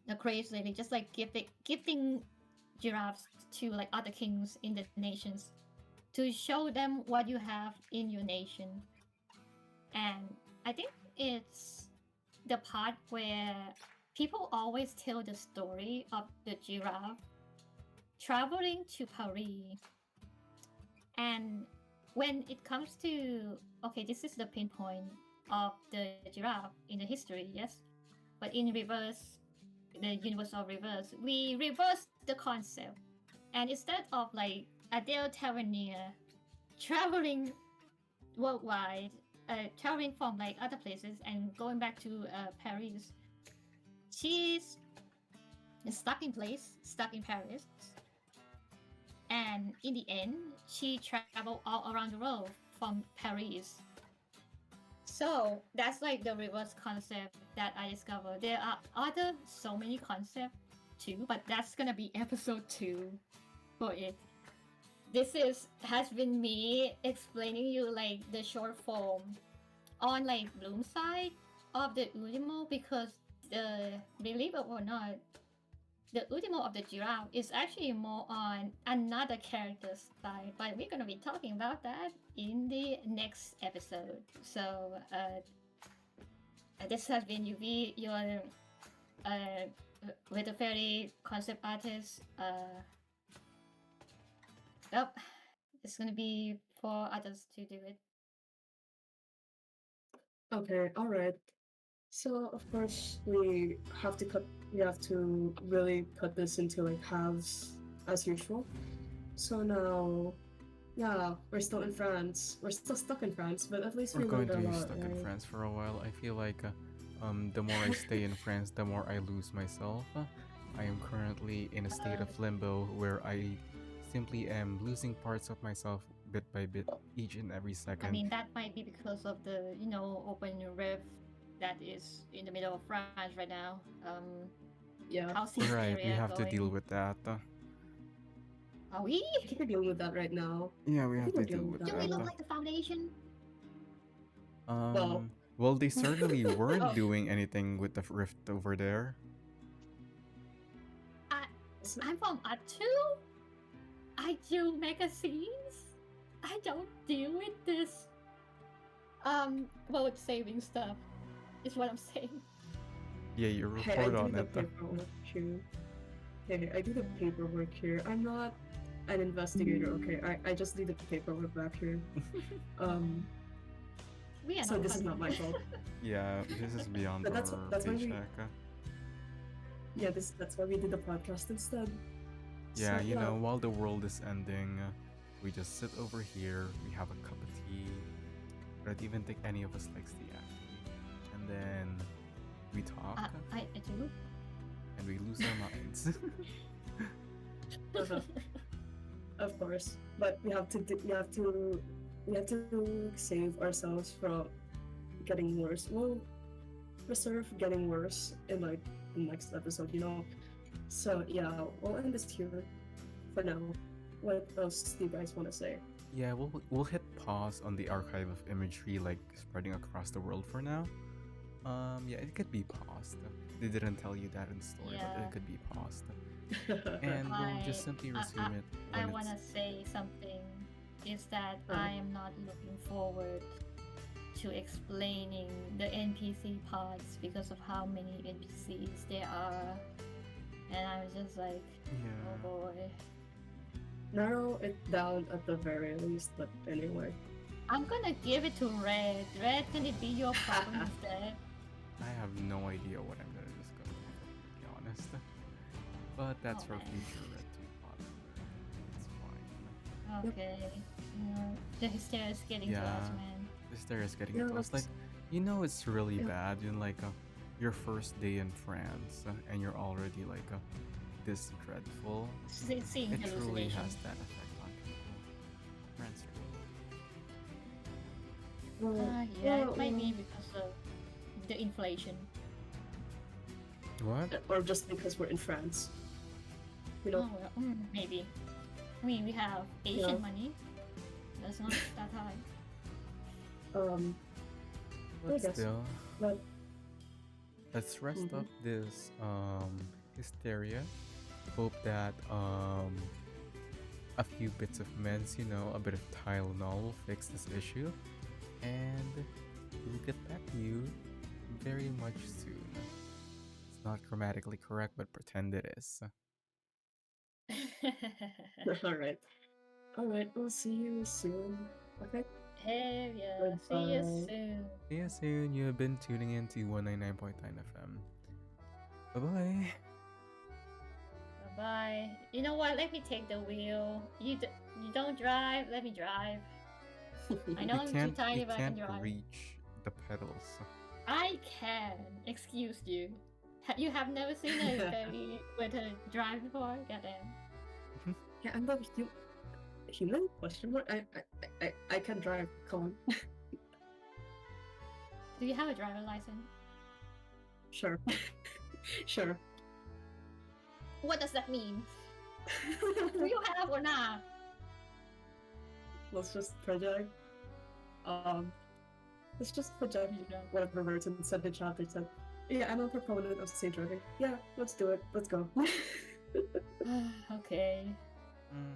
a craze lately, just like gifting giraffes to like other kings in the nations to show them what you have in your nation. And I think it's the part where people always tell the story of the giraffe traveling to Paris. And when it comes to, okay, this is the pinpoint of the giraffe in the history, yes? But in reverse, the universal reverse, we reverse the concept. And instead of like Adele Tavernier traveling worldwide, traveling from like other places and going back to Paris, she's stuck in place, stuck in Paris. And in the end, she traveled all around the world from Paris. So that's like the reverse concept that I discovered. There are other so many concepts too, but that's gonna be episode 2 for it. This has been me explaining you like the short form on like Bloom's side of the Ultimo, because believe it or not, the Ultimo of the giraffe is actually more on another character's side, but we're gonna be talking about that in the next episode. So this has been UV, your with a fairy concept artist. Well, it's gonna be for others to do it. Okay, all right. So of course we have to really cut this into like halves as usual. So now, yeah, we're still in France. We're still stuck in France, but at least We're we going learned to a be lot, stuck in right? France for a while. I feel like the more I stay in France, the more I lose myself. I am currently in a state of limbo where I simply am losing parts of myself bit by bit each and every second. I mean, that might be because of the open rift that is in the middle of France right now. Yeah, How's this Right, we area have to going? deal with that. Are we? I think we're dealing with that right now. Yeah, we I have think to we're deal dealing with with Do we that. look that. like the foundation? Well, they certainly weren't Oh. doing anything with the rift over there. I'm from Atu. I do magazines. I don't deal with this. Vote saving stuff is what I'm saying. Yeah, you Hey, I report do on the it. paperwork here. Hey, I do the paperwork here. I'm not an investigator, okay? I just do the paperwork back here. We are So not this is not my funny. fault. Yeah, this is beyond But our that's why we- paycheck. Yeah, that's why we did the podcast instead. Yeah, So, you know, while the world is ending, we just sit over here, we have a cup of tea. I don't even think any of us likes tea, actually. And then we talk, I do. and we lose our minds. Of course, but we have to save ourselves from getting worse. We'll reserve getting worse in like the next episode, you know. So yeah, we'll end this here for now. What else do you guys want to say? Yeah, we'll hit pause on the archive of imagery like spreading across the world for now. Yeah, it could be paused. They didn't tell you that in the story, but Yeah. it could be paused. And we'll just simply resume it I when want to it's... say something. Is that Uh-huh. I am not looking forward to explaining the NPC parts because of how many NPCs there are, and I was just like, oh Yeah. boy. Narrow it down at the very least, but anyway. I'm gonna give it to Red. Red, can it be your problem instead? I have no idea what I'm gonna discover, to be honest. But that's Oh, for man. future Red 2 pod. It's fine. Okay. The hysteria is getting to us, Yeah. man. This there is getting Yeah, to us. Like, let's- you know, it's really Yeah. bad when like your first day in France and you're already like this dreadful. Seeing It truly hallucination. has that effect on people. France. Yeah, it might be because of the inflation. What? Or just because we're in France. You know, Oh, well, maybe. I mean, we have Asian Yeah. money. That's not that high. I But guess. still, But let's rest Mhm. up this hysteria. Hope that a few bits of meds, a bit of Tylenol will fix this issue, and we'll get back to you very much soon. It's not grammatically correct, but pretend it is. alright. Alright, we'll see you soon. Okay? Hell yeah. See you Goodbye. soon. See you soon. You have been tuning in to 199.9 FM. Bye bye. Bye-bye. You know what? Let me take the wheel. You don't drive. Let me drive. I know I'm too tiny, but I can drive. Reach the pedals. I can. Excuse you. You have never seen a baby with a drive before? Goddamn. Yeah, I'm not human? Question mark? I can drive. Come on. Do you have a driver license? Sure. Sure. What does that mean? Do you have or not? Let's just project. Let's just project whatever words and send it chapter said. Yeah, I'm a proponent of safe driving. Yeah, let's do it. Let's go. Okay. Mm.